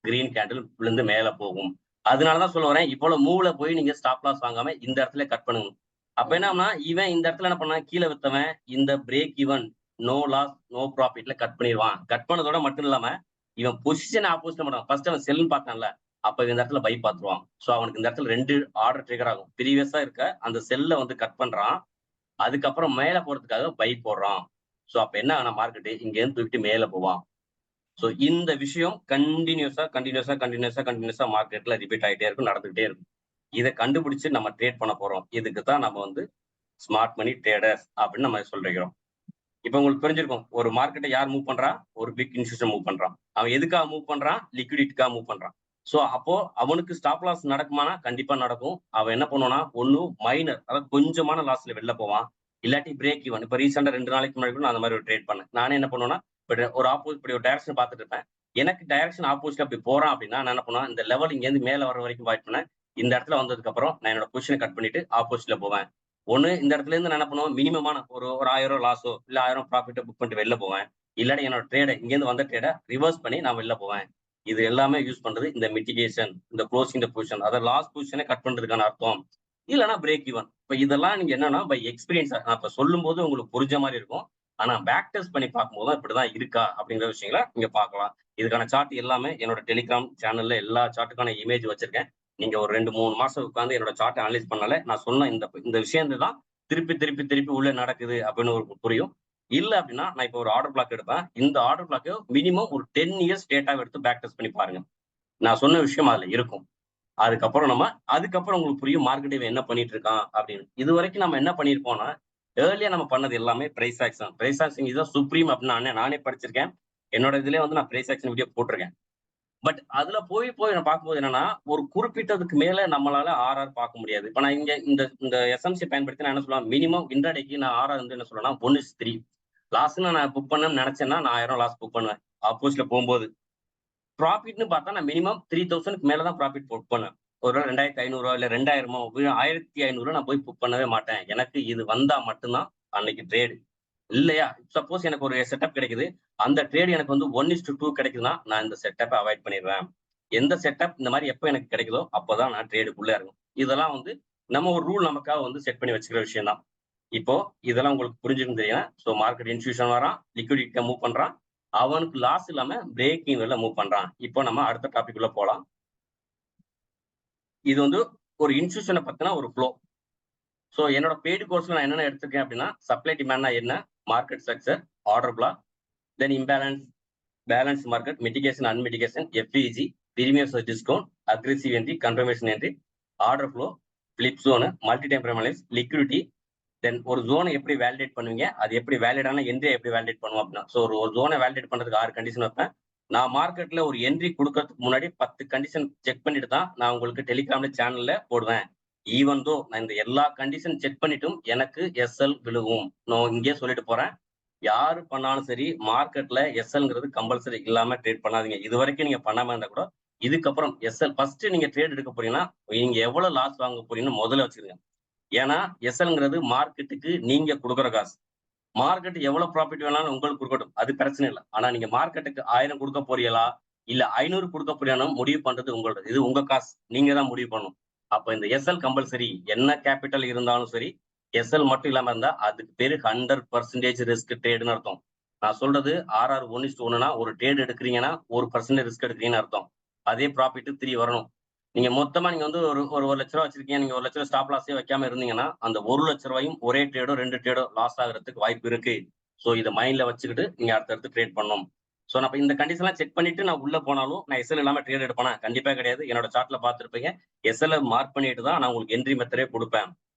கிரீன் கேண்டில் விழுந்து மேல போகும். அதனாலதான் சொல்ல வரேன், இவ்வளவு மூவ்ல போய் நீங்க ஸ்டாப் லாஸ் வாங்காம இந்த இடத்துல கட் பண்ணுங்க. அப்ப என்னன்னா இவன் இந்த இடத்துல என்ன பண்ணா, கீழே வித்தவன் இந்த break even, no loss no ப்ராஃபிட்ல கட் பண்ணிடுவான். கட் பண்ணதோட மட்டும் இல்லாம இவன் பொசிஷன் ஆப்போசிட் மாட்டான். ஃபர்ஸ்ட் அவன் செல்னு பார்த்தான்ல, அப்ப இந்த இடத்துல பை பார்த்துருவான். சோ அவனுக்கு இந்த இடத்துல 2 ஆர்டர் ட்ரிகர் ஆகும். ப்ரீவியஸா இருக்க அந்த செல்ல வந்து கட் பண்றான், அதுக்கப்புறம் மேல போறதுக்காக பை போடுறான். சோ அப்ப என்ன ஆனா மார்க்கெட் இங்க இருந்து தூக்கிட்டு மேல போவான். சோ இந்த விஷயம் கண்டினியூஸா மார்க்கெட்ல ரிப்பீட் ஆகிட்டே இருக்கும், நடந்துகிட்டே இருக்கும். இதை கண்டுபிடிச்சு நம்ம ட்ரேட் பண்ண போறோம். இதுக்கு தான் நம்ம வந்து ஸ்மார்ட் மணி ட்ரேடர்ஸ் அப்படின்னு நம்ம சொல்றோம். இப்ப உங்களுக்கு தெரிஞ்சிருக்கும், ஒரு மார்க்கெட்டை யார் மூவ் பண்றா, ஒரு பிக் இன்ஸ்டியூஷன் மூவ் பண்றான். அவன் எதுக்காக மூவ் பண்றான், லிக்விடிட்டிக்காக மூவ் பண்றான். சோ அப்போ அவனுக்கு ஸ்டாப் லாஸ் நடக்குமானா கண்டிப்பா நடக்கும். அவன் என்ன பண்ணுவானா, ஒன்னும் மைனர், அதாவது கொஞ்சமான லாஸ்ல வெளில போவான், இல்லாட்டி பிரேக் ஈவன். இப்ப ரீசெண்டா 2 நாளைக்கு முன்னாடி நான் அந்த மாதிரி ஒரு ட்ரேட் பண்ணேன். நானே என்ன பண்ணுவேன்னா, ஒரு ஆப்போசிட், இப்படி ஒரு டைரக்ஷன் பார்த்துட்டு இருப்பேன். எனக்கு டைரக்ஷன் ஆப்போசிட்ல அப்படி போறான் அப்படின்னா நான் என்ன பண்ணுவேன், இந்த லெவல் இங்க இருந்து மேல வர வரைக்கும் வாய்ட் பண்ணேன். இந்த இடத்துல வந்ததுக்கு அப்புறம் நான் என்னோட பொசிஷனை கட் பண்ணிட்டு ஆப்போசிட்ல போவேன். ஒண்ணு இந்த இடத்துல இருந்து நான் என்ன பண்ணுவேன், மினிமமான ஒரு 1000 லாஸோ இல்ல 1000 ப்ராஃபிட்டோ புக் பண்ணிட்டு வெளில போவேன். இல்லாட்டி என்னோட ட்ரேடை இங்க இருந்து வந்த ட்ரேடை ரிவர்ஸ் பண்ணி நான் வெளில போவேன். இது எல்லாமே யூஸ் பண்றது இந்த மிட்டிகேஷன், இந்த க்ளோசிங் த பொசிஷன், அதாவது லாஸ்ட் பொசிஷனை கட் பண்றதுக்கான அர்த்தம். இல்லைன்னா பிரேக் ஈவன். இப்ப இதெல்லாம் நீங்க என்னன்னா பை எக்ஸ்பீரியன்ஸ், நான் இப்ப சொல்லும் போது உங்களுக்கு புரிஞ்ச மாதிரி இருக்கும். ஆனா பேக் டெஸ்ட் பண்ணி பார்க்கும்போது இப்படிதான் இருக்கா அப்படிங்கிற விஷயங்களை நீங்க பார்க்கலாம். இதுக்கான சார்ட் எல்லாமே என்னோட டெலிகிராம் சேனல்ல எல்லா சார்ட்டுக்கான இமேஜ் வச்சிருக்கேன். நீங்க ஒரு 2-3 மாசம் உட்காந்து என்னோட சார்ட்டை அனலைஸ் பண்ணாலே நான் சொன்ன இந்த விஷயம் தான் திருப்பி திருப்பி திருப்பி உள்ள நடக்குது அப்படின்னு ஒரு புரியும். இல்ல அப்படின்னா நான் இப்ப ஒரு ஆர்டர் பிளாக் எடுப்பேன். இந்த ஆர்டர் பிளாக் மினிமம் ஒரு 10 இயர்ஸ் டேட்டா எடுத்து பேக் டெஸ்ட் பண்ணி பாருங்க. நான் சொன்ன விஷயம் அதுல இருக்கும். அதுக்கப்புறம் உங்களுக்கு புரியும் மார்க்கெட் இவன் என்ன பண்ணிட்டு இருக்கான் அப்படின்னு. இது வரைக்கும் நம்ம என்ன பண்ணிருப்போம்னா, ஏர்லியா நம்ம பண்ணது எல்லாமே பிரைஸ் ஆக்ஷன். பிரைஸ் ஆக்ஷன் இதுதான் சுப்ரீம் அப்படின்னு நானே படிச்சிருக்கேன். என்னோட இதுல வந்து நான் பிரைஸ் ஆக்ஷன் வீடியோ போட்டிருக்கேன். பட் அதுல போய் நான் பார்க்கும்போது என்னன்னா, ஒரு குறிப்பிட்டதுக்கு மேல நம்மளால ஆர்ஆர் பார்க்க முடியாது. இப்ப நான் இங்க இந்த எஸ்எம்சி பயன்படுத்தி நான் என்ன சொல்லுவேன், மினிமம் இன்ட்ராடேக்கு நான் ஆர்ஆர் வந்து என்ன சொல்லுவேன்னா 1:3. லாஸ்ட்னு நான் புக் பண்ணணும்னு நினைச்சேன்னா நான் 1000 லாஸ் புக் பண்ணுவேன் ஆப்போசிட்ல போகும்போது. ப்ராஃபிட்னு பார்த்தா நான் மினிமம் 3000க்கு மேலதான் ப்ராஃபிட் புக் பண்ணுவேன். ஒரு 2500 இல்ல 2000 1500 நான் போய் புக் பண்ணவே மாட்டேன். எனக்கு இது வந்தா மட்டும்தான் அன்னைக்கு ட்ரேடு. இல்லையா, சப்போஸ் எனக்கு ஒரு செட்டப் கிடைக்குது, அந்த ட்ரேட் எனக்கு வந்து 1:2 கிடைக்குதுன்னா நான் இந்த செட்டப்பை அவாய்ட் பண்ணிடுவேன். எந்த செட்டப் இந்த மாதிரி எப்போ எனக்கு கிடைக்குதோ அப்போதான் நான் ட்ரேடுக்குள்ள இறங்கும். இதெல்லாம் வந்து நம்ம ஒரு ரூல் நமக்காக வந்து செட் பண்ணி வச்சுக்கிற விஷயம் தான். இப்போ இதெல்லாம் உங்களுக்கு புரிஞ்சுன்னு தெரியும். ஸோ மார்க்கெட் இன்ஸ்டியூஷன் வரான், லிக்விடிட்டியை மூவ் பண்றான், அவனுக்கு லாஸ் இல்லாம பிரேக்கிங் வெளில மூவ் பண்றான். இப்போ நம்ம அடுத்த டாபிக் உள்ள போலாம். இது வந்து ஒரு இன்ஸ்டியூஷனை பத்தின ஒரு ஃப்ளோ. ஸோ என்னோட பெய்டு கோர்ஸ்ல நான் என்னென்ன எடுத்திருக்கேன் அப்படின்னா, சப்ளை டிமாண்ட்னா என்ன, market structure, order block, then imbalance, balance market, mitigation unmitigation, FEG, premium discount, aggressive entry, confirmation entry, order flow, flip ஜோனு, multi time prime liquidity, then ஒரு ஜோனை எப்படி வேலிடேட் பண்ணுவீங்க, அது எப்படி வேலிடான என்ட்ரியை எப்படி வேலிடேட் பண்ணுவோம் அப்படின்னா, ஸோ ஒரு ஜோனை வேலிடேட் பண்றதுக்கு 6 கண்டிஷன் வைப்பேன். நான் மார்க்கெட்ல ஒரு என்ட்ரி கொடுக்கறதுக்கு முன்னாடி 10 கண்டிஷன் செக் பண்ணிட்டு தான் நான் உங்களுக்கு டெலிகிராம்ல சேனல்ல போடுவேன். ஈவன் தோ நான் இந்த எல்லா கண்டிஷன் செக் பண்ணிட்டும் எனக்கு எஸ்எல் விழுகும். நான் இங்கே சொல்லிட்டு போறேன். யாரு பண்ணாலும் சரி மார்க்கெட்ல எஸ்எல்ங்கிறது கம்பல்சரி இல்லாம ட்ரேட் பண்ணாதீங்க. இது வரைக்கும் நீங்க பண்ணாம இருந்தா கூட இதுக்கப்புறம் எஸ்எல் ஃபர்ஸ்ட் நீங்க ட்ரேட் எடுக்க போறீங்கன்னா நீங்க எவ்வளவு லாஸ் வாங்க போறீங்கன்னு முதல்ல வச்சுக்கோங்க. ஏன்னா எஸ்எல்ங்கிறது மார்க்கெட்டுக்கு நீங்க கொடுக்குற காசு. மார்க்கெட் எவ்வளவு ப்ராஃபிட் வேணாலும் உங்களுக்கு கொடுக்கட்டும், அது பிரச்சனை இல்லை. ஆனா நீங்க மார்க்கெட்டுக்கு 1000 கொடுக்க போறீங்களா இல்ல 500 கொடுக்க போறீங்கன்னா முடிவு பண்றது உங்களோட, இது உங்க காசு, நீங்க தான் முடிவு பண்ணணும். அப்ப இந்த எஸ்எல் கம்பல்சரி, என்ன கேபிட்டல் இருந்தாலும் சரி எஸ்எல் மட்டும் இல்லாம இருந்தா அதுக்கு பேரு 100% ரிஸ்க் ட்ரேடுன்னு அர்த்தம். நான் சொல்றது RR 1:1னா ஒரு ட்ரேட் எடுக்கிறீங்கன்னா 1% ரிஸ்க் எடுக்கிறீங்கன்னு அர்த்தம். அதே ப்ராஃபிட் 3 வரணும். நீங்க மொத்தமா நீங்க வந்து ஒரு லட்ச ரூபா வச்சிருக்கீங்க, நீங்க 1 லட்ச ரூபா ஸ்டாப் லாஸே வைக்காம இருந்தீங்கன்னா அந்த 1 லட்ச ரூபாயும் ஒரே ட்ரேடோ 2 ட்ரேடோ லாஸ் ஆகிறதுக்கு வாய்ப்பு இருக்கு. ஸோ இதை மைண்ட்ல வச்சுக்கிட்டு நீங்க அடுத்தடுத்து ட்ரேட் பண்ணணும். ஸோ நான் இந்த கண்டிஷன்லாம் செக் பண்ணிட்டு நான் உள்ள போனாலும் நான் எஸ்எல் இல்லாம ட்ரேட் எடுப்பேனா? கண்டிப்பா கிடையாது. என்னோட சார்ட்ல பார்த்துருப்பீங்க, எஸ்எல் மார்க் பண்ணிட்டு தான் நான் உங்களுக்கு என்ட்ரி மெத்தடே கொடுப்பேன்.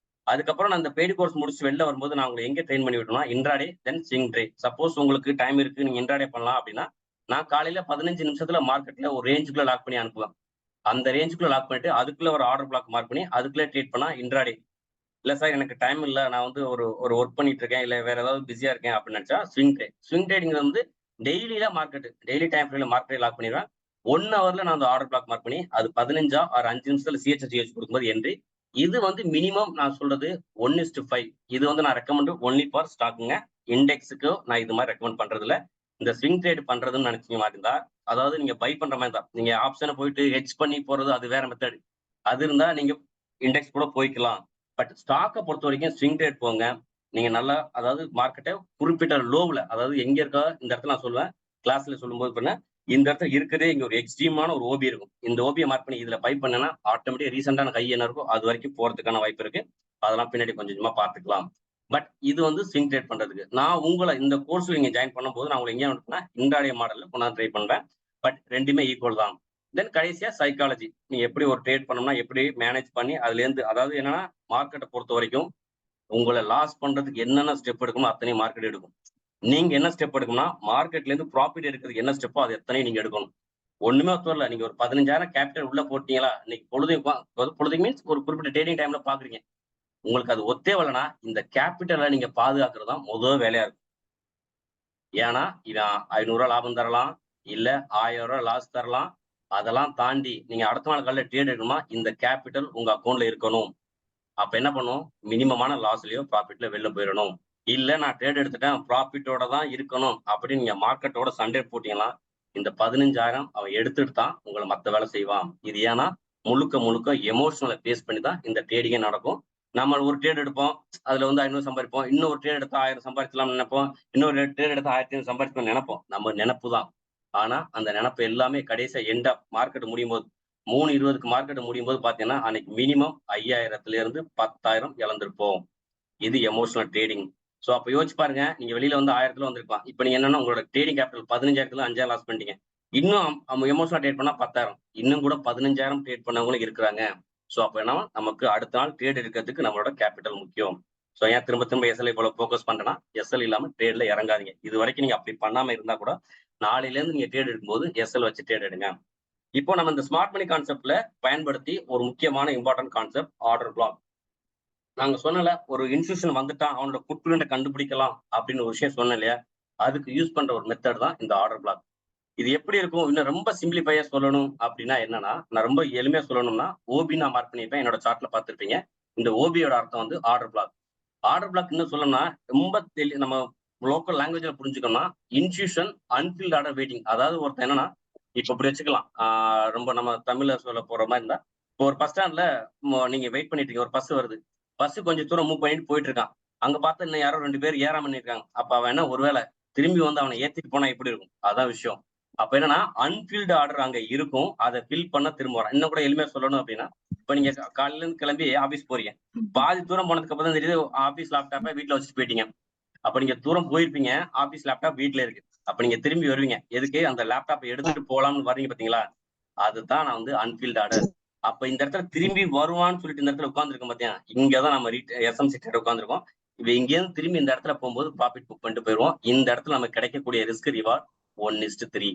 அதுக்கப்புறம் நான் இந்த பெய்டு கோர்ஸ் முடிச்சு வெளில வரும்போது நான் உங்களை எங்க ட்ரெயின் பண்ணி விட்டோம்னா இன்ட்ராடே தென் ஸ்விங் ட்ரேட். சப்போஸ் உங்களுக்கு டைம் இருக்கு, நீங்க இன்ட்ராடே பண்ணலாம் அப்படின்னா நான் காலையில 15 நிமிஷத்துல மார்க்கெட்ல ஒரு ரேஞ்சுக்குள்ள லாக் பண்ணி அனுப்புவேன். அந்த ரேஞ்சுக்குள்ள லாக் பண்ணிட்டு அதுக்குள்ள ஒரு ஆர்டர் பிளாக் மார்க் பண்ணி அதுக்குள்ளே ட்ரேட் பண்ணா இன்ட்ராடே. இல்ல சார் எனக்கு டைம் இல்ல, நான் வந்து ஒரு ஒர்க் பண்ணிட்டு இருக்கேன், இல்ல வேற ஏதாவது பிஸியா இருக்கேன் அப்படின்னு நினைச்சா ஸ்விங் ட்ரேட். ஸ்விங் ட்ரேடிங் வந்து டெய்லியில மார்க்கெட், டெய்லி டைம் ஃப்ரேம்ல மார்க்கெட் லாக் பண்ணிடுவேன். 1 ஹவர்ல நான் அந்த ஆர்டர் பிளாக் மார்க் பண்ணி அது 15 ஒரு 5 நிமிஷத்துல சிஹெச் கொடுக்கும்போது என்ட்ரி. இது வந்து மினிமம் நான் சொல்றது 1:5. இது வந்து நான் ரெக்கமெண்ட் ஒன்லி ஃபார் ஸ்டாக்குங்க. இண்டெக்ஸுக்கு நான் இது மாதிரி ரெக்கமெண்ட் பண்றது இல்ல. இந்த ஸ்விங் ட்ரேட் பண்றதுன்னு நினைச்சீங்க மாதிரி இருந்தா, அதாவது நீங்க பை பண்ற மாதிரி தான், நீங்க ஆப்ஷனை போயிட்டு ஹெட்ஜ் பண்ணி போறது அது வேற மெத்தட். அது இருந்தா நீங்க இண்டெக்ஸ் கூட போய்க்கலாம். பட் ஸ்டாக்கை பொறுத்த வரைக்கும் ஸ்விங் ட்ரேட் போங்க. நீங்க நல்லா, அதாவது மார்க்கெட்டை குறிப்பிட்ட லோவ்ல, அதாவது எங்க இருக்கா இந்த இடத்துல நான் சொல்லுவேன் கிளாஸ்ல சொல்லும்போது பண்ண, இந்த இடத்துல இருக்கிறதே இங்க ஒரு எக்ஸ்ட்ரீமான ஒரு ஓபி இருக்கும். இந்த ஓபியை மார்க் பண்ணி இதுல பை பண்ணனா ஆட்டோமேட்டிக் ரீசெண்டான கை என்ன இருக்கும் அது வரைக்கும் போறதுக்கான வாய்ப்பு இருக்கு. அதெல்லாம் பின்னாடி கொஞ்சம் கொஞ்சமா பார்த்துக்கலாம். பட் இது வந்து ஸ்விங் ட்ரேட் பண்றதுக்கு நான் உங்களை இந்த கோர்ஸ்ல நீங்க ஜாயின் பண்ணும்போது நான் உங்களை எங்கே அனுப்புனா இன்ட்ராடே மாடல்ல கொண்டாந்து ட்ரை பண்றேன். பட் ரெண்டுமே ஈக்குவல் தான். தென் கடைசியா சைக்காலஜி, நீங்க எப்படி ஒரு ட்ரேட் பண்ணணும்னா எப்படி மேனேஜ் பண்ணி அதுல இருந்து, அதாவது என்னன்னா மார்க்கெட்டை பொறுத்த வரைக்கும் உங்களை லாஸ் பண்றதுக்கு என்னென்ன ஸ்டெப் எடுக்கணும் அத்தனையும் மார்க்கெட் எடுக்கும். நீங்க என்ன ஸ்டெப் எடுக்கணும்னா மார்க்கெட்ல இருந்து ப்ராஃபிட் எடுக்கிறதுக்கு என்ன ஸ்டெப்போ அது எத்தனையும் நீங்க எடுக்கணும். ஒண்ணுமே வரல. நீங்க ஒரு 15,000 கேபிட்டல் உள்ள போட்டீங்களா, இன்னைக்கு பொழுது மீன்ஸ் ஒரு குறிப்பிட்ட ட்ரேடிங் டைம்ல பாக்குறீங்க, உங்களுக்கு அது ஒத்தே வரலனா இந்த கேபிட்டலை நீங்க பாதுகாக்கிறது தான் முதல் வேலையா இருக்கும். ஏன்னா இவன் 500 ரூபாய் லாபம் தரலாம், இல்ல 1000 ரூபாய் லாஸ் தரலாம். அதெல்லாம் தாண்டி நீங்க அடுத்த நாள் காலையில ட்ரேட் எடுக்கணுமா இந்த கேபிட்டல் உங்க அக்கௌண்ட்ல இருக்கணும். அப்ப என்ன பண்ணும், மினிமமான லாஸ்லயோ ப்ராஃபிட்ல வெளில போயிடணும். இல்ல நான் ட்ரேட் எடுத்துட்டேன் ப்ராஃபிட்டோட தான் இருக்கணும் அப்படின்னு நீங்க மார்க்கெட்டோட சண்டே போட்டீங்கன்னா இந்த 15,000 அவன் எடுத்துட்டு தான் உங்களை மத்த வேலை செய்வான். இது ஏன்னா முழுக்க முழுக்க எமோஷனலை பேஸ் பண்ணி தான் இந்த ட்ரேடிங்கே நடக்கும். நம்ம ஒரு ட்ரேட் எடுப்போம், அதுல வந்து 500 சம்பாதிப்போம், இன்னொரு ட்ரேட் எடுத்தா 1000 சம்பாதிக்கலாம்னு நினைப்போம், இன்னொரு ட்ரேட் எடுத்தா 1500 சம்பாதிக்கணும்னு நினைப்போம். நம்ம நினைப்பு தான். ஆனா அந்த நினைப்பு எல்லாமே கடைசியா எண்ட் ஆஃப் மார்க்கெட் முடியும் போது 3:20க்கு மார்க்கெட் முடியும் போது பாத்தீங்கன்னா அன்னைக்கு மினிமம் 5000ல இருந்து 10,000 இழந்திருப்போம். இது எமோஷனல் ட்ரேடிங். சோ அப்ப யோசிச்சு பாருங்க, நீங்க வெளியில வந்து 1000ல வந்திருக்கலாம். இப்ப நீங்க என்னன்னா உங்களோட ட்ரேடிங் கேபிட்டல் 15,000ல 5,000 லாஸ் பண்ணிட்டீங்க. இன்னும் எமோஷனல் ட்ரேட் பண்ணா 10,000, இன்னும் கூட 15,000 ட்ரேட் பண்ணவங்களும் இருக்கிறாங்க. சோ அப்ப என்ன, நமக்கு அடுத்த நாள் ட்ரேட் எடுக்கிறதுக்கு நம்மளோட கேபிட்டல் முக்கியம். சோ ஏன் திரும்ப திரும்ப எஸ்எல் இவ்வளவு போக்கஸ் பண்றேன்னா, எஸ்எல் இல்லாம ட்ரேட்ல இறங்காதீங்க. இது வரைக்கும் நீங்க அப்படி பண்ணாம இருந்தா கூட நாளையில இருந்து நீங்க ட்ரேட் எடுக்கும்போது எஸ்எல் வச்சு ட்ரேட் எடுங்க. இப்போ நம்ம இந்த ஸ்மார்ட் மணி கான்செப்ட்ல பயன்படுத்தி ஒரு முக்கியமான இம்பார்ட்டன்ட் கான்செப்ட் ஆர்டர் பிளாக். நாங்க சொன்னல, ஒரு இன்ஸ்டியூஷன் வந்துட்டான் அவனோட ஃபுட்பிரிண்ட கண்டுபிடிக்கலாம் அப்படின்னு ஒரு விஷயம் சொன்னேன் இல்லையா, அதுக்கு யூஸ் பண்ற ஒரு மெத்தட் தான் இந்த ஆர்டர் பிளாக். இது எப்படி இருக்கும், இன்னும் ரொம்ப சிம்பிளிஃபையா சொல்லணும் அப்படின்னா என்னன்னா, நான் ரொம்ப எளிமையா சொல்லணும்னா ஓபி நான் மார்க் பண்ணிருப்பேன், என்னோட சார்ட்ல பார்த்திருப்பீங்க. இந்த ஓபியோட அர்த்தம் வந்து ஆர்டர் பிளாக். ஆர்டர் பிளாக் இன்னும் சொல்லணும்னா ரொம்ப நம்ம லோக்கல் லாங்குவேஜ்ல புரிஞ்சுக்கணும்னா இன்ஸ்டியூஷன் அன்ஃபில்ட் ஆர்டர் வெயிட்டிங். அதாவது ஒருத்தன் என்னன்னா, இப்ப இப்படி வச்சுக்கலாம், ரொம்ப நம்ம தமிழ்ல சொல்ல போற மாதிரி இருந்தா, இப்போ ஒரு பஸ் ஸ்டாண்ட்ல நீங்க வெயிட் பண்ணிட்டு இருக்கீங்க, ஒரு பஸ் வருது, பஸ் கொஞ்சம் தூரம் மூவ் பண்ணிட்டு போயிட்டு இருக்கான். அங்க பார்த்தா இன்னும் யாரோ 2 பேர் ஏறாம பண்ணிருக்காங்க. அப்ப அவன் என்ன, ஒருவேளை திரும்பி வந்து அவனை ஏத்திட்டு போனா எப்படி இருக்கும், அதான் விஷயம். அப்ப என்னன்னா அன்ஃபில்டு ஆர்டர் அங்க இருக்கும், அதை ஃபில் பண்ண திரும்ப வரான். இன்னும் கூட எளிமையா சொல்லணும் அப்படின்னா, இப்ப நீங்க காலையில இருந்து கிளம்பி ஆபீஸ் போறீங்க, பாதி தூரம் போனதுக்கு அப்புறம் தான் தெரியுது ஆபீஸ் லேப்டாப்பை வீட்டுல வச்சுட்டு போயிட்டீங்க. அப்ப நீங்க தூரம் போயிருப்பீங்க, ஆபீஸ் லேப்டாப் வீட்டுல இருக்கு. அப்ப நீங்க திரும்பி வருவீங்க, எதுக்கு அந்த லேப்டாப் எடுத்துட்டு போலாம்னு வர்றீங்க பாத்தீங்களா, அதுதான் நான் வந்து அன்ஃபில்ட் ஆர்டர். அப்ப இந்த இடத்துல திரும்பி வருவான்னு சொல்லிட்டு இந்த இடத்துல உட்காந்துருக்கோம் பாத்தியா, இங்கதான் நம்ம எஸ்எம்சி ட்ரேட் உட்காந்துருக்கோம். இப்ப இங்க இருந்து திரும்பி இந்த இடத்துல போகும்போது ப்ராஃபிட் புக் பண்ணிட்டு போயிருவோம். இந்த இடத்துல நமக்கு கிடைக்கக்கூடிய ரிஸ்க் ரிவார்ட் 1:3.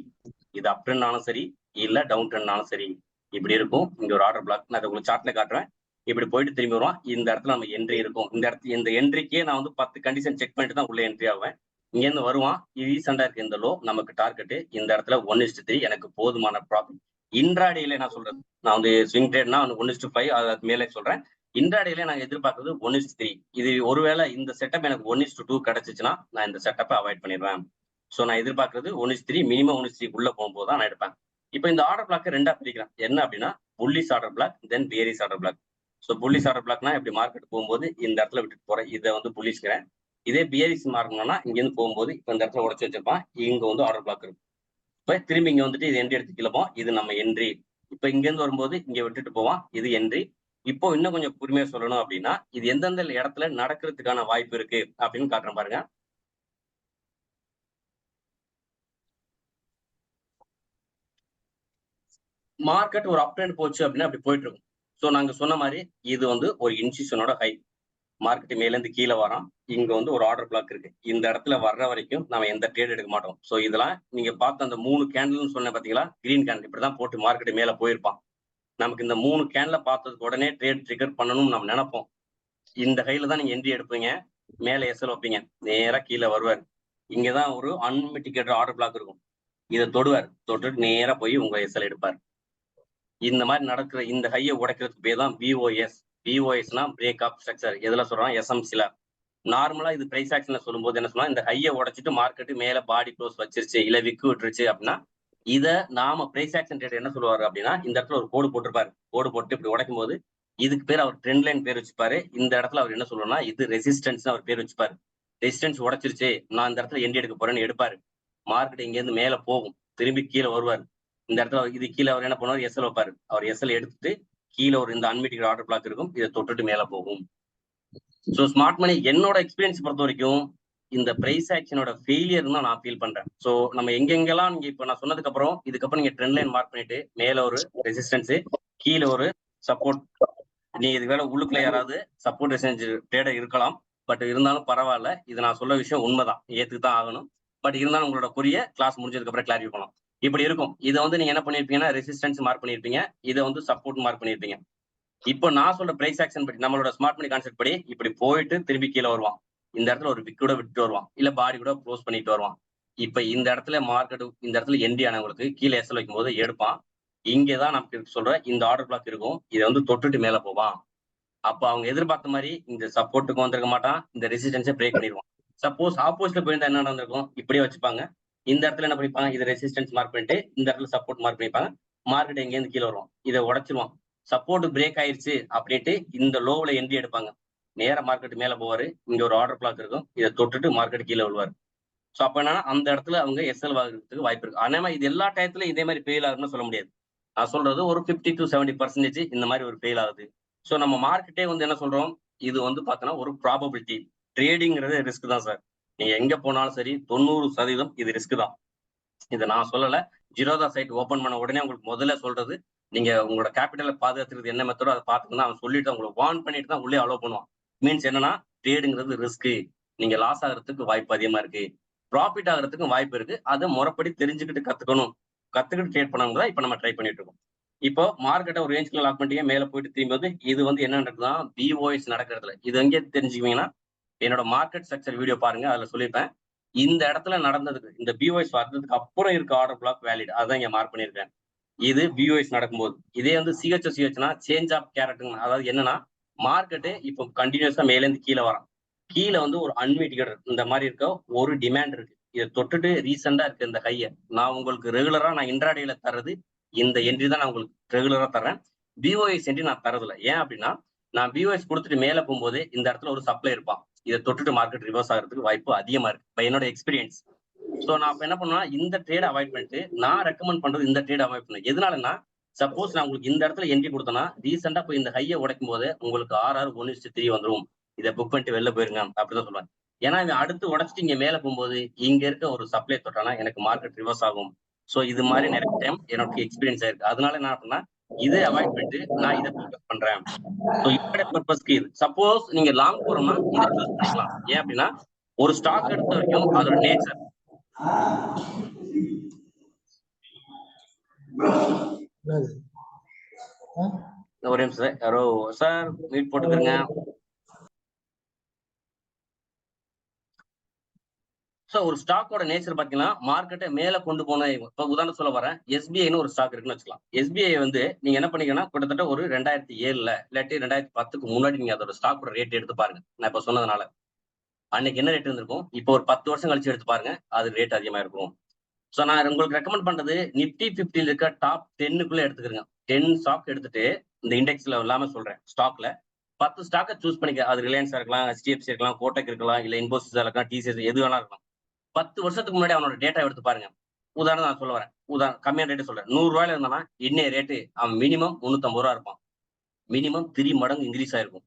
இது அப் ட்ரெண்ட்னாலும் சரி இல்ல டவுன் ட்ரெண்ட்னாலும் சரி இப்படி இருக்கும். இங்க ஒரு ஆர்டர் பிளாக் நான் உங்களுக்கு சார்ட்ல காட்டுறேன். இப்படி போயிட்டு திரும்பி வருவோம். இந்த இடத்துல நம்ம என்ட்ரி இருக்கும். இந்த என்ட்ரிக்கே நான் வந்து 10 கண்டிஷன் செக் பண்ணிட்டு தான் உள்ள என்ட்ரி ஆவேன். இங்க இருந்து வருவான். ரீசெண்டா இருக்க இந்த லோ நமக்கு டார்கெட். இந்த இடத்துல 1:3 எனக்கு போதுமான ப்ராஃபிட். இன்ட்ராடேல நான் சொல்றேன், நான் வந்து ஸ்விங் ட்ரேட்னா 1:5 அதுக்கு மேலே சொல்றேன். இன்ட்ராடேல நான் எதிர்பார்க்கறது 1:3. இது ஒருவேளை இந்த செட்டப் எனக்கு 1:2 கிடைச்சிச்சுன்னா நான் இந்த செட்டப்பை அவாய்ட் பண்ணிடுவேன். சோ நான் எதிர்பார்க்கறது 1:3 மினிமம் 1:3 உள்ள போகும்போது தான் நான் எடுப்பேன். இப்போ இந்த ஆர்டர் பிளாக் ரெண்டா பிரிக்கிறேன். என்ன அப்படின்னா bullish order block then bearish order block. So bullish order பிளாக்னா இப்படி மார்க்கெட் போகும்போது இந்த இடத்துல விட்டுட்டு போறேன், இதை வந்து புல்லிஷ்கிறேன். இதே பியரிஷ் மார்க்கெட்னா இங்க இருந்து போகும்போது இப்ப இந்த இடத்துல உடச்சு வச்சிருப்பான், இங்க வந்து ஆர்டர் பிளாக் இருக்கும். இப்ப திரும்பி இங்க வந்துட்டு இது என்ட்ரி எடுத்து கிளப்போம், இது நம்ம என்ட்ரி. இப்ப இங்க இருந்து வரும்போது இங்க விட்டுட்டு போவான், இது என்ட்ரி. இப்போ இன்னும் கொஞ்சம் பொறுமையா சொல்லணும் அப்படின்னா இது எந்தெந்த இடத்துல நடக்கிறதுக்கான வாய்ப்பு இருக்கு அப்படின்னு காட்டுறேன் பாருங்க. மார்க்கெட் ஒரு அப் ட்ரெண்ட் போச்சு அப்படின்னா அப்படி போயிட்டு இருக்கும். ஸோ நாங்க சொன்ன மாதிரி இது வந்து ஒரு இன்ஸ்டியூஷனோட ஹை. மார்க்கெட் மேல இருந்து கீழே வரோம், இங்க வந்து ஒரு ஆர்டர் பிளாக் இருக்கு. இந்த இடத்துல வர்ற வரைக்கும் நம்ம எந்த ட்ரேட் எடுக்க மாட்டோம். ஸோ இதெல்லாம் நீங்க பார்த்த அந்த 3 கேண்டில்னு சொன்ன பாத்தீங்களா, கிரீன் கேண்டில் இப்படிதான் போட்டு மார்க்கெட் மேல போயிருப்பான். நமக்கு இந்த 3 கேன்ல பார்த்ததுக்கு உடனே ட்ரேட் ட்ரிகர் பண்ணணும்னு நம்ம நினைப்போம். இந்த கையில தான் நீங்க என்ட்ரி எடுப்பீங்க, மேல எஸ்எல் வைப்பீங்க, நேரா கீழே வருவார். இங்கதான் ஒரு அன்மிட்டிகேட்டட் ஆர்டர் பிளாக் இருக்கும். இதை தொடுவார், தொட்டுட்டு நேரா போய் உங்க எஸ்எல் எடுப்பார். இந்த மாதிரி நடக்கிற இந்த ஹையை உடைக்கிறதுக்கு பேர் தான் பிஓஎஸ். பிஓஎஸ்னா பிரேக் ஆஃப் ஸ்ட்ரக்சர். எதுல சொல்றோம், எஸ்எம்சில. நார்மலா இது பிரைஸ் ஆக்ஷன்ல சொல்லும்போது என்ன சொன்னா, இந்த ஹையை உடைச்சிட்டு மார்க்கெட் மேல பாடி க்ளோஸ் வச்சிருச்சு இல்ல விக்கு விட்டுருச்சு அப்படின்னா இத நாம பிரைஸ் ஆக்ஷன் ட்ரேட் என்ன சொல்லுவாரு அப்படின்னா, இந்த இடத்துல ஒரு கோடு போட்டிருப்பாரு. கோடு போட்டு இப்படி உடைக்கும் போது இதுக்கு பேர் அவர் ட்ரெண்ட் லைன் பேர் வச்சுப்பாரு. இந்த இடத்துல அவர் என்ன சொல்லுவாருன்னா இது ரெசிஸ்டன்ஸ் அவர் பேர் வச்சுப்பாரு. ரெசிஸ்டன்ஸ் உடைச்சிருச்சு, நான் இந்த இடத்துல என்ட்ரி எடுக்க போறேன்னு எடுப்பாரு. மார்க்கெட் இங்க இருந்து மேல போகும், திரும்பி கீழே வருவார். இந்த இடத்துல இது கீழே அவர் என்ன பண்ணுவார், எஸ்எல் வைப்பாரு. அவர் எஸ்எல் எடுத்துட்டு கீழே ஒரு இந்த அன்மிட்டிகேட் ஆர்டர் பிளாக் இருக்கும், இதை தொட்டுட்டு மேல போகும். ஸோ ஸ்மார்ட் மணி என்னோட எக்ஸ்பீரியன்ஸ் பொறுத்த வரைக்கும் இந்த பிரைஸ் ஆக்ஷனோட ஃபெயிலியர் தான் நான் ஃபீல் பண்றேன். ஸோ நம்ம எங்கெங்கெல்லாம் நீங்க இப்ப நான் சொன்னதுக்கு அப்புறம் இதுக்கப்புறம் நீங்க ட்ரெண்ட் லைன் மார்க் பண்ணிட்டு மேல ஒரு ரெசிஸ்டன்ஸ் கீழே ஒரு சப்போர்ட், நீங்க இதுக்கு வேலை உள்ளுக்குள்ள யாராவது சப்போர்ட் ரெசிஸ்டன்ஸ் ட்ரேடர் இருக்கலாம். பட் இருந்தாலும் பரவாயில்ல, இது நான் சொல்ல விஷயம் உண்மைதான், ஏத்துக்கு தான் ஆகணும். பட் இருந்தாலும் உங்களோட புரிய கிளாஸ் முடிஞ்சதுக்கு அப்புறம் கிளாரிஃபை பண்ணலாம். இப்படி இருக்கும். இதை வந்து நீங்க என்ன பண்ணிருப்பீங்கன்னா ரெசிஸ்டன்ஸ் மார்க் பண்ணிருப்பீங்க, இதை வந்து சப்போர்ட் மார்க் பண்ணிருப்பீங்க. இப்போ நான் சொல்ற பிரைஸ் ஆக்ஷன் படி நம்மளோட ஸ்மார்ட் மணி கான்செப்ட் படி இப்படி போயிட்டு திரும்பி கீழே வருவான். இந்த இடத்துல ஒரு விக் கூட விட்டு வருவான், இல்ல பாடி கூட க்ளோஸ் பண்ணிட்டு வருவான். இப்ப இந்த இடத்துல மார்க்கெட் இந்த இடத்துல என்ட்ரி ஆனவங்களுக்கு கீழே எஸ்எல் வைக்கும் போது எடுப்பான். இங்கதான் நமக்கு சொல்ற இந்த ஆர்டர் பிளாக் இருக்கும், இதை வந்து தொட்டுட்டு மேல போவான். அப்ப அவங்க எதிர்பார்த்த மாதிரி இந்த சப்போர்ட்டுக்கு வந்திருக்க மாட்டான், இந்த ரெசிஸ்டன்ஸை பிரேக் பண்ணிடுவான். சப்போஸ் ஆப்போசிட்ல போயிருந்தா என்ன நடந்திருக்கும், இப்படியே வச்சுப்பாங்க. இந்த இடத்துல என்ன பண்ணிப்பாங்க, இது ரெசிஸ்டன்ஸ் மார்க் பண்ணிட்டு இந்த இடத்துல சப்போர்ட் மார்க் பண்ணிப்பாங்க. மார்க்கெட் எங்க இருந்து கீழே வருவான், இதை உடைச்சிருவான். சப்போர்ட் பிரேக் ஆயிருச்சு அப்படின்ட்டு இந்த லோவுல என்ட்ரி எடுப்பாங்க. நேர மார்க்கெட் மேல போவாரு, இங்க ஒரு ஆர்டர் பிளாக் இருக்கும், இதை தொட்டுட்டு மார்க்கெட் கீழே விழுவாரு. ஸோ அப்ப என்னன்னா அந்த இடத்துல அவங்க எஸ்எல் வாங்குறதுக்கு வாய்ப்பு இருக்கு. அதே மாதிரி இது எல்லா டயத்துலயும் இதே மாதிரி ஃபெயில் ஆகுதுன்னு சொல்ல முடியாது. நான் சொல்றது ஒரு 50 to 70% இந்த மாதிரி ஒரு ஃபெயில் ஆகுது. ஸோ நம்ம மார்க்கெட்டே வந்து என்ன சொல்றோம், இது வந்து பார்த்தோன்னா ஒரு ப்ராபபிலிட்டி. ட்ரேடிங்கிறது ரிஸ்க் தான் சார். நீங்க எங்க போனாலும் சரி 90% இது ரிஸ்க் தான். இதை நான் சொல்லல. ஜிரோதா சைட் ஓபன் பண்ண உடனே உங்களுக்கு முதல்ல சொல்றது, நீங்க உங்களோட கேபிட்டலை பாதுகாத்துறது என்ன மெத்தடோ அதை பார்த்துக்கணும். அவன் சொல்லிட்டு உங்களை வார்ன் பண்ணிட்டு தான் உள்ளே அலோவ் பண்ணுவான். மீன்ஸ் என்னன்னா ட்ரேடுங்கிறது ரிஸ்க், நீங்க லாஸ் ஆகிறதுக்கு வாய்ப்பு அதிகமா இருக்கு, ப்ராஃபிட் ஆகிறதுக்கும் வாய்ப்பு இருக்கு. அதை முறைப்படி தெரிஞ்சுக்கிட்டு கத்துக்கணும். கத்துக்கிட்டு ட்ரேட் பண்ணவங்க தான் இப்ப நம்ம ட்ரை பண்ணிட்டு இருக்கோம். இப்போ மார்க்கெட்டை ஒரு ரேஞ்சுக்குள்ள லாக் பண்ணிட்டீங்க, மேல போயிட்டு திரும்பி இது வந்து என்ன நடக்குதுன்னா பிஓஎஸ் நடக்கிறதுல இது எங்கே தெரிஞ்சுக்குவீங்கன்னா என்னோட மார்க்கெட் ஸ்ட்ரக்சர் வீடியோ பாருங்க, அதுல சொல்லியிருப்பேன். இந்த இடத்துல நடந்ததுக்கு இந்த பிஓஎஸ் வர்றதுக்கு அப்புறம் இருக்க ஆர்டர் பிளாக் வேலிட், அதான் இங்க மார்க் பண்ணியிருக்கேன். இது பிஓஎஸ் நடக்கும்போது. இதே வந்து சிஹெச்னா சேஞ்ச் ஆஃப் கேரக்டர். அதாவது என்னன்னா மார்க்கெட்டு இப்போ கண்டினியூஸா மேல இருந்து கீழே வரான். கீழே வந்து ஒரு அன்மிட்டிகேட்டட் இந்த மாதிரி இருக்க ஒரு டிமாண்ட் இருக்கு. இதை தொட்டுட்டு ரீசெண்டா இருக்கு இந்த ஹையை நான் உங்களுக்கு ரெகுலரா நான் இன்ட்ராடேல தர்றது இந்த என்ட்ரி தான் நான் உங்களுக்கு ரெகுலரா தரேன். பிஓஎஸ் என்ட்ரி நான் தரதில்லை. ஏன் அப்படின்னா நான் பிஓஎஸ் கொடுத்துட்டு மேல போகும்போது இந்த இடத்துல ஒரு சப்ளை இருப்பான், இதை தொட்டுட்டு மார்க்கெட் ரிவர்ஸ் ஆகிறதுக்கு வாய்ப்பு அதிகமா இருக்கு இப்போ என்னோட எக்ஸ்பீரியன்ஸ். ஸோ நான் அப்ப என்ன பண்ணுவேன், இந்த ட்ரேட் அவாய்ட் பண்ணிட்டு நான் ரெக்கமெண்ட் பண்றது இந்த ட்ரேட் அவாய்ட் பண்ணேன். எதனாலன்னா சப்போஸ் நான் உங்களுக்கு இந்த இடத்துல என்ட்ரி கொடுத்தேன்னா ரீசெண்டா போய் இந்த ஹையை உடைக்கும் போது உங்களுக்கு 6-1:3 வந்துடும், இதை புக் பண்ணிட்டு வெளில போயிருங்க அப்படிதான் சொல்லுவேன். ஏன்னா இவன் அடுத்து உடைச்சிட்டு இங்க மேல போகும்போது இங்க இருக்க ஒரு சப்ளை தொட்டானா எனக்கு மார்க்கெட் ரிவர்ஸ் ஆகும். ஸோ இது மாதிரி நிறைய டைம் எனக்கு எக்ஸ்பீரியன்ஸ் ஆயிருக்கு. அதனால என்ன பண்ணா இதை அவாய்ட் பண்ணிட்டு நான் இதை ஃபோக்கஸ் பண்றேன். ஸோ இன்ட்ராடே பர்பஸ்க்கு இது. சப்போஸ் நீங்க லாங் போறோம்னா இதை சூஸ் பண்ணிக்கலாம். ஏன் அப்படின்னா ஒரு ஸ்டாக் எடுத்த வரைக்கும் அதோட நேச்சர். ஒரே நிமிஷம் சார், யாரோ சார் மீட் போட்டுக்கிறேங்க. ஸோ ஒரு ஸ்டாக்கோட நேச்சர் பாத்தீங்கன்னா மார்க்கெட்டை மேல கொண்டு போன, இப்போ உதாரணம் சொல்ல வரேன், எஸ்பிஐன்னு ஒரு ஸ்டாக் இருக்குன்னு வச்சுக்கலாம். எஸ்பிஐ வந்து நீங்க என்ன பண்ணீங்கன்னா கிட்டத்தட்ட ஒரு 2007 இல்லாட்டி 2010க்கு முன்னாடி நீங்க அதோட ஸ்டாக்கோட ரேட் எடுத்து பாருங்க. நான் இப்ப சொன்னதுனால அன்னைக்கு என்ன ரேட் இருந்திருக்கும், இப்போ ஒரு 10 வருஷம் கழிச்சு எடுத்து பாருங்க, அது ரேட் அதிகமா இருக்கும். ஸோ நான் உங்களுக்கு ரெக்கமெண்ட் பண்றது நிப்டி 50 இருக்க டாப் 10க்குள்ள எடுத்துக்கிறேங்க. 10 ஸ்டாக் எடுத்துட்டு இந்த இண்டெக்ஸ்ல இல்லாம சொல்றேன், ஸ்டாக்ல 10 ஸ்டாக்கை சூஸ் பண்ணிக்க. அது ரிலையன்ஸா இருக்கலாம், HDFC இருக்கலாம், கோட்டக் இருக்கலாம், இல்ல இன்போசிஸ் இருக்கலாம், டிசிஎஸ் எது வேணா இருக்கலாம். 10 வருஷத்துக்கு முன்னாடி அவனோட டேட்டா எடுத்து பாருங்க. உதாரணம் நான் சொல்ல வரேன், கம்மியான ரேட்டு சொல்றேன். 100 ரூபாயில இருந்தானா இன்னைய ரேட்டு அவன் மினிமம் 350 ரூபா இருப்பான். மினிமம் 3 மடங்கு இன்க்ரீஸ் ஆயிருக்கும்.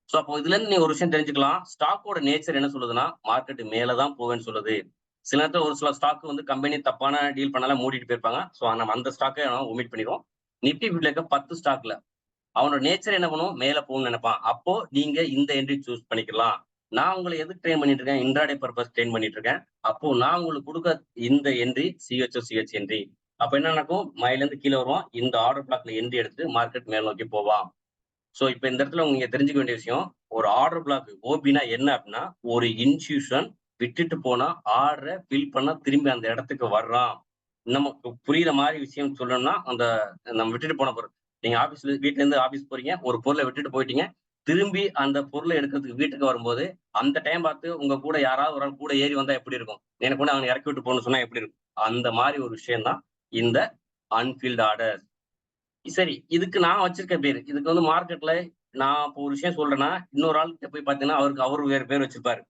ஸோ அப்போ இதுல இருந்து நீங்க ஒரு விஷயம் தெரிஞ்சுக்கலாம், ஸ்டாக்கோட நேச்சர் என்ன சொல்லுதுன்னா மார்க்கெட் மேலதான் போவேன்னு சொல்லுது. சில நேரத்தில் ஒரு சில ஸ்டாக் வந்து கம்பெனி தப்பான டீல் பண்ணாலும் மூடிட்டு போயிருப்பாங்க. ஸோ நம்ம அந்த ஸ்டாக்கை ஒமிட் பண்ணிடுவோம். நிப்டி 50 இருக்க 10 ஸ்டாக்ல அவனோட நேச்சர் என்ன பண்ணும், மேல போகணும்னு நினைப்பான். அப்போ நீங்க இந்த என்ட்ரி சூஸ் பண்ணிக்கலாம். நான் உங்களை எதுக்கு ட்ரெயின் பண்ணிட்டு இருக்கேன், இன்ட்ராடே பர்பஸ் ட்ரெயின் பண்ணிட்டு இருக்கேன். அப்போ நான் உங்களுக்கு கொடுக்க இந்த என்ட்ரி சிஹெச் என்ட்ரி. அப்ப என்ன நடக்கும், மேல இருந்து கீழே வருவோம், இந்த ஆர்டர் பிளாக்ல என்ட்ரி எடுத்து மார்க்கெட் மேல் நோக்கி போவான். சோ இப்ப இந்த இடத்துல நீங்க தெரிஞ்சுக்க வேண்டிய விஷயம், ஒரு ஆர்டர் பிளாக் ஓபினா என்ன அப்படின்னா, ஒரு இன்ஸ்டியூஷன் விட்டுட்டு போனா ஆர்டரை ஃபில் பண்ண திரும்பி அந்த இடத்துக்கு வர்றான். நமக்கு புரியுற மாதிரி விஷயம் சொல்லணும்னா, அந்த நம்ம விட்டுட்டு போன பொருள், நீங்க வீட்டுல இருந்து ஆபீஸ் போறீங்க, ஒரு பொருளை விட்டுட்டு போயிட்டீங்க, திரும்பி அந்த பொருளை எடுக்கிறதுக்கு வீட்டுக்கு வரும்போது அந்த டைம் பார்த்து உங்க கூட யாராவது ஒரு ஆள் கூட ஏறி வந்தா எப்படி இருக்கும், எனக்கு கூட அவங்க இறக்கி விட்டு போகணும்னு சொன்னா எப்படி இருக்கும், அந்த மாதிரி ஒரு விஷயம் தான் இந்த அன்ஃபில்ட் ஆர்டர். சரி, இதுக்கு நான் வச்சிருக்க பேரு, இதுக்கு வந்து மார்க்கெட்ல நான் இப்போ ஒரு விஷயம் சொல்றேன்னா, இன்னொரு ஆள்கிட்ட போய் பாத்தீங்கன்னா அவரு வேற பேர் வச்சிருப்பாரு.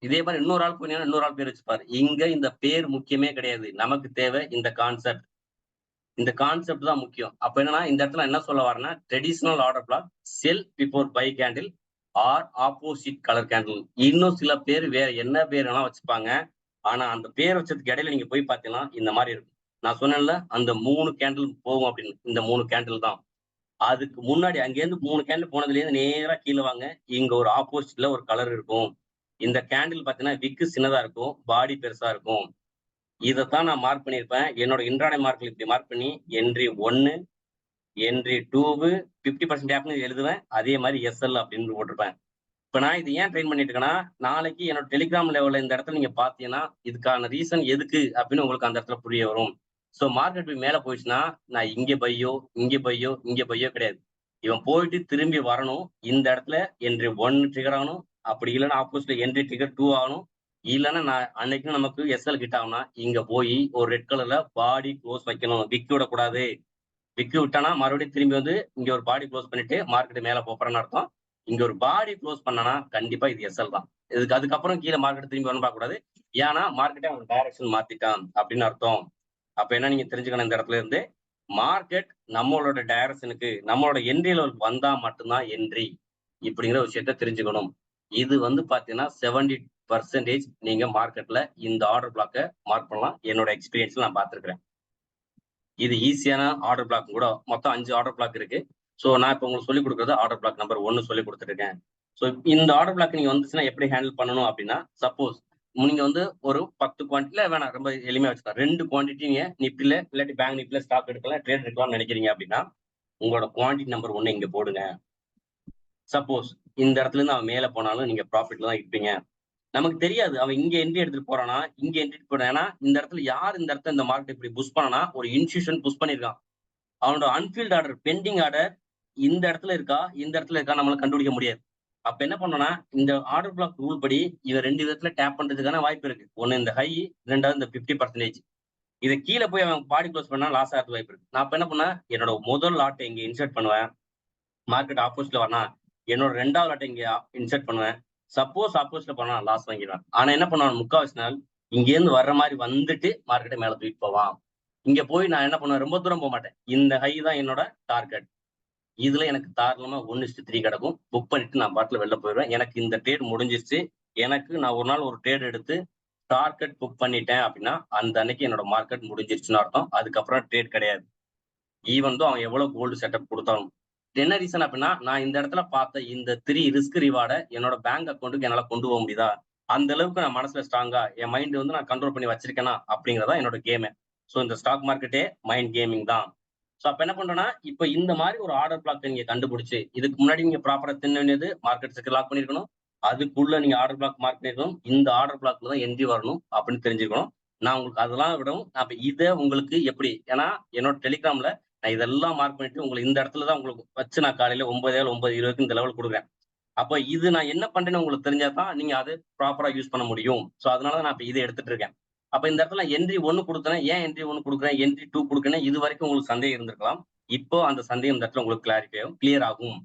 இதே மாதிரி இன்னொரு ஆள் போனீங்கன்னா இன்னொரு ஆள் பேர் வச்சிருப்பாரு. இங்க இந்த பேர் முக்கியமே கிடையாது. நமக்கு தேவை இந்த கான்செப்ட். இந்த கான்செப்ட் தான் முக்கியம். அப்ப என்னன்னா இந்த இடத்துல என்ன சொல்ல வரேன்னா, traditional order block, sell before buy candle or opposite colour candle. இன்னும் சில பேர் வேற என்ன பேர் வேணா வச்சுப்பாங்க. ஆனா அந்த பேர் வச்சதுக்கு இடையில நீங்க போய் பாத்தீங்கன்னா இந்த மாதிரி இருக்கும். நான் சொன்னேன்ல அந்த 3 கேண்டில் போகும் அப்படின்னு, இந்த 3 கேண்டில் தான். அதுக்கு முன்னாடி அங்கேருந்து 3 கேண்டில் போனதுல இருந்து நேரா கீழே வாங்க, இங்க ஒரு ஆப்போசிட்ல ஒரு கலர் இருக்கும். இந்த கேண்டில் பாத்தீங்கன்னா விக்கு சின்னதா இருக்கும், பாடி பெருசா இருக்கும். இதைத்தான் நான் மார்க் பண்ணியிருப்பேன். என்னோட இன்ட்ராடே மார்க்ல இப்படி மார்க் பண்ணி என்ட்ரி 1, என்ட்ரி 2 50% கேப்னு எழுதுவேன். அதே மாதிரி எஸ்எல் அப்படின்னு போட்டிருப்பேன். இப்ப நான் இது ஏன் ட்ரெயின் பண்ணிட்டு இருக்கேன்னா, நாளைக்கு என்னோட டெலிகிராம் லெவல்ல இந்த இடத்துல நீங்க பாத்தீங்கன்னா இதுக்கான ரீசன் எதுக்கு அப்படின்னு உங்களுக்கு அந்த இடத்துல புரிய வரும். சோ மார்க்கெட் மேல போயிடுச்சுன்னா நான் இங்க பையோ இங்க பையோ கிடையாது. இவன் போயிட்டு திரும்பி வரணும், இந்த இடத்துல என்ட்ரி 1 ட்ரிகர் ஆகணும், அப்படி இல்லைன்னா ஆப்போசிட்ல என்ட்ரி ட்ரிகர் 2 ஆகணும். இல்லைன்னா நான் அன்னைக்கு நமக்கு எஸ்எல் கிட்ட ஆகும்னா இங்க போய் ஒரு ரெட் கலர்ல பாடி க்ளோஸ் வைக்கணும், விக்கி விடக்கூடாது. விக்கி விட்டானா மறுபடியும் திரும்பி வந்து இங்க ஒரு பாடி க்ளோஸ் பண்ணிட்டு மார்க்கெட் மேல போறேன்னு அர்த்தம். இங்க ஒரு பாடி க்ளோஸ் பண்ணனா கண்டிப்பா இது எஸ்எல் தான். இதுக்கு அதுக்கப்புறம் கீழே மார்க்கெட் திரும்பி வரணும் பார்க்க கூடாது. ஏன்னா மார்க்கெட்டை அவன் டைரக்ஷன் மாத்திட்டான் அப்படின்னு அர்த்தம். அப்ப என்ன நீங்க தெரிஞ்சுக்கணும், இந்த இடத்துல இருந்து மார்க்கெட் நம்மளோட டைரக்ஷனுக்கு நம்மளோட என்ட்ரி லெவலுக்கு வந்தா மட்டும்தான் என்ட்ரி இப்படிங்கிற விஷயத்த தெரிஞ்சுக்கணும். இது வந்து பாத்தீங்கன்னா 70% நீங்க மார்க்கெட்ல இந்த ஆர்டர் பிளாக்க மார்க் பண்ணலாம். என்னோட எக்ஸ்பீரியன்ஸ்ல நான் பார்த்திருக்கிறேன். இது ஈஸியான ஆர்டர் பிளாக் கூட. மொத்தம் 5 ஆர்டர் பிளாக் இருக்கு. சோ நான் இப்ப உங்களுக்கு சொல்லிக் கொடுக்குறது ஆர்டர் பிளாக் நம்பர் 1 சொல்லி கொடுத்துருக்கேன். சோ இந்த ஆர்டர் பிளாக் நீங்க வந்துச்சுன்னா எப்படி ஹேண்டில் பண்ணணும் அப்படின்னா, சப்போஸ் நீங்க வந்து ஒரு 10 குவான்டிட்டில வேணாம், ரொம்ப எளிமையா வச்சுக்கலாம். 2 குவான்டிட்டி நீங்க நிப்டில இல்லாட்டி பேங்க் நிப்டில ஸ்டாக் எடுக்கலாம், ட்ரேட் எடுக்கலாம்னு நினைக்கிறீங்க அப்படின்னா உங்களோட குவான்டிட்டி நம்பர் 1 இங்க போடுங்க. சப்போஸ் இந்த இடத்துல இருந்து அவன் மேல போனாலும் நீங்க ப்ராஃபிட்ல தான் இருப்பீங்க. நமக்கு தெரியாது அவன் இங்க என்ட்ரி எடுத்துட்டு போறானா இங்க என்ட்ரி போறான். ஏன்னா இந்த இடத்துல யார் இந்த இடத்துல இந்த மார்க்கெட் இப்படி புஷ் பண்ணனா, ஒரு இன்ஸ்டியூஷன் புஷ் பண்ணிருக்கான். அவனோட அன்ஃபீல்ட் ஆர்டர், பெண்டிங் ஆர்டர் இந்த இடத்துல இருக்கா இந்த இடத்துல இருக்கா நம்மளால கண்டுபிடிக்க முடியாது. அப்ப என்ன பண்ணோம்னா இந்த ஆர்டர் பிளாக் ரூல் படி இவன் 2 விதத்துல டேப் பண்றதுக்கான வாய்ப்பு இருக்கு. ஒண்ணு இந்த ஹை, ரெண்டாவது இந்த 50%. இதை கீழே போய் அவன் பாடி க்ளோஸ் பண்ணா லாஸ் ஆகிறது வாய்ப்பு இருக்கு. நான் இப்ப என்ன பண்ணேன், என்னோட முதல் லாட்டை இங்க இன்சர்ட் பண்ணுவேன். மார்க்கெட் ஆப்போசிட்ல வரனா என்னோட 2வது லாட்டை இங்க இன்சர்ட் பண்ணுவேன். சப்போஸ் ஆப்போசிட்ல போனா லாஸ் வாங்கிடுவேன். ஆனா என்ன பண்ணுவான், முக்காவாசி நாள் இங்க இருந்து வர்ற மாதிரி வந்துட்டு மார்க்கெட்டை மேல தூக்கிட்டு போவான். இங்க போய் நான் என்ன பண்ணுவேன், ரொம்ப தூரம் போக மாட்டேன். இந்த ஹை தான் என்னோட டார்கெட். இதுல எனக்கு தாராளமா 1:3 கிடக்கும். புக் பண்ணிட்டு நான் பாட்டில் வெளில போயிடுவேன். எனக்கு இந்த ட்ரேட் முடிஞ்சிருச்சு. எனக்கு நான் ஒரு நாள் ஒரு ட்ரேட் எடுத்து டார்கெட் புக் பண்ணிட்டேன் அப்படின்னா அந்த அன்னைக்கு என்னோட மார்க்கெட் முடிஞ்சிருச்சுன்னு அர்த்தம். அதுக்கப்புறம் ட்ரேட் கிடையாது. ஈவன் தான் அவன் எவ்வளவு கோல்டு செட்டப் கொடுத்தாலும். என்ன ரீசன் அப்படின்னா, நான் இந்த இடத்துல பார்த்த இந்த 3 ரிஸ்க் ரிவார்ட என்னோட பேங்க் அக்கௌண்ட்டுக்கு என்னால கொண்டு போக முடியுதா? அந்த அளவுக்கு நான் மனசுல ஸ்ட்ராங்கா என் மைண்ட் வந்து நான் கண்ட்ரோல் பண்ணி வச்சிருக்கேனா அப்படிங்கிறதா என்னோட கேமே. சோ இந்த ஸ்டாக் மார்க்கெட்டே மைண்ட் கேமிங் தான். சோ அப்ப என்ன பண்றேன்னா, இப்ப இந்த மாதிரி ஒரு ஆர்டர் பிளாக் நீங்க கண்டுபிடிச்சு, இதுக்கு முன்னாடி நீங்க ப்ராப்பரா தின்ன வேண்டியது மார்க்கெட் செக்டர் லாக் பண்ணிருக்கணும். அதுக்குள்ள நீங்க ஆர்டர் பிளாக் மார்க் பண்ணிருக்கணும். இந்த ஆர்டர் பிளாக்ல தான் என்ட்ரி வரணும் அப்படின்னு தெரிஞ்சுக்கணும். நான் உங்களுக்கு அதெல்லாம் விடவும், நான் இப்ப இத உங்களுக்கு எப்படி ஏன்னா என்னோட டெலிகிராம்ல நான் இதெல்லாம் மார்க் பண்ணிட்டு உங்களுக்கு இந்த இடத்துல தான் உங்களுக்கு வச்சு நான் காலையில 9:00 9:20 இந்த லெவல் கொடுக்குறேன். அப்ப இது நான் என்ன பண்றேன்னு உங்களுக்கு தெரிஞ்சா தான் நீங்க அதை ப்ராப்பரா யூஸ் பண்ண முடியும். சோ அதனால தான் நான் இப்ப இதை எடுத்துட்டு இருக்கேன். அப்ப இந்த இடத்துல என்ட்ரி 1 கொடுத்தேன். ஏன் என்ட்ரி 1 கொடுக்குறேன், என்ட்ரி 2 கொடுக்குறேன், இது வரைக்கும் உங்களுக்கு சந்தேகம் இருந்திருக்கலாம். இப்போ அந்த சந்தேகம் இந்த இடத்துல உங்களுக்கு கிளியர் ஆகும்.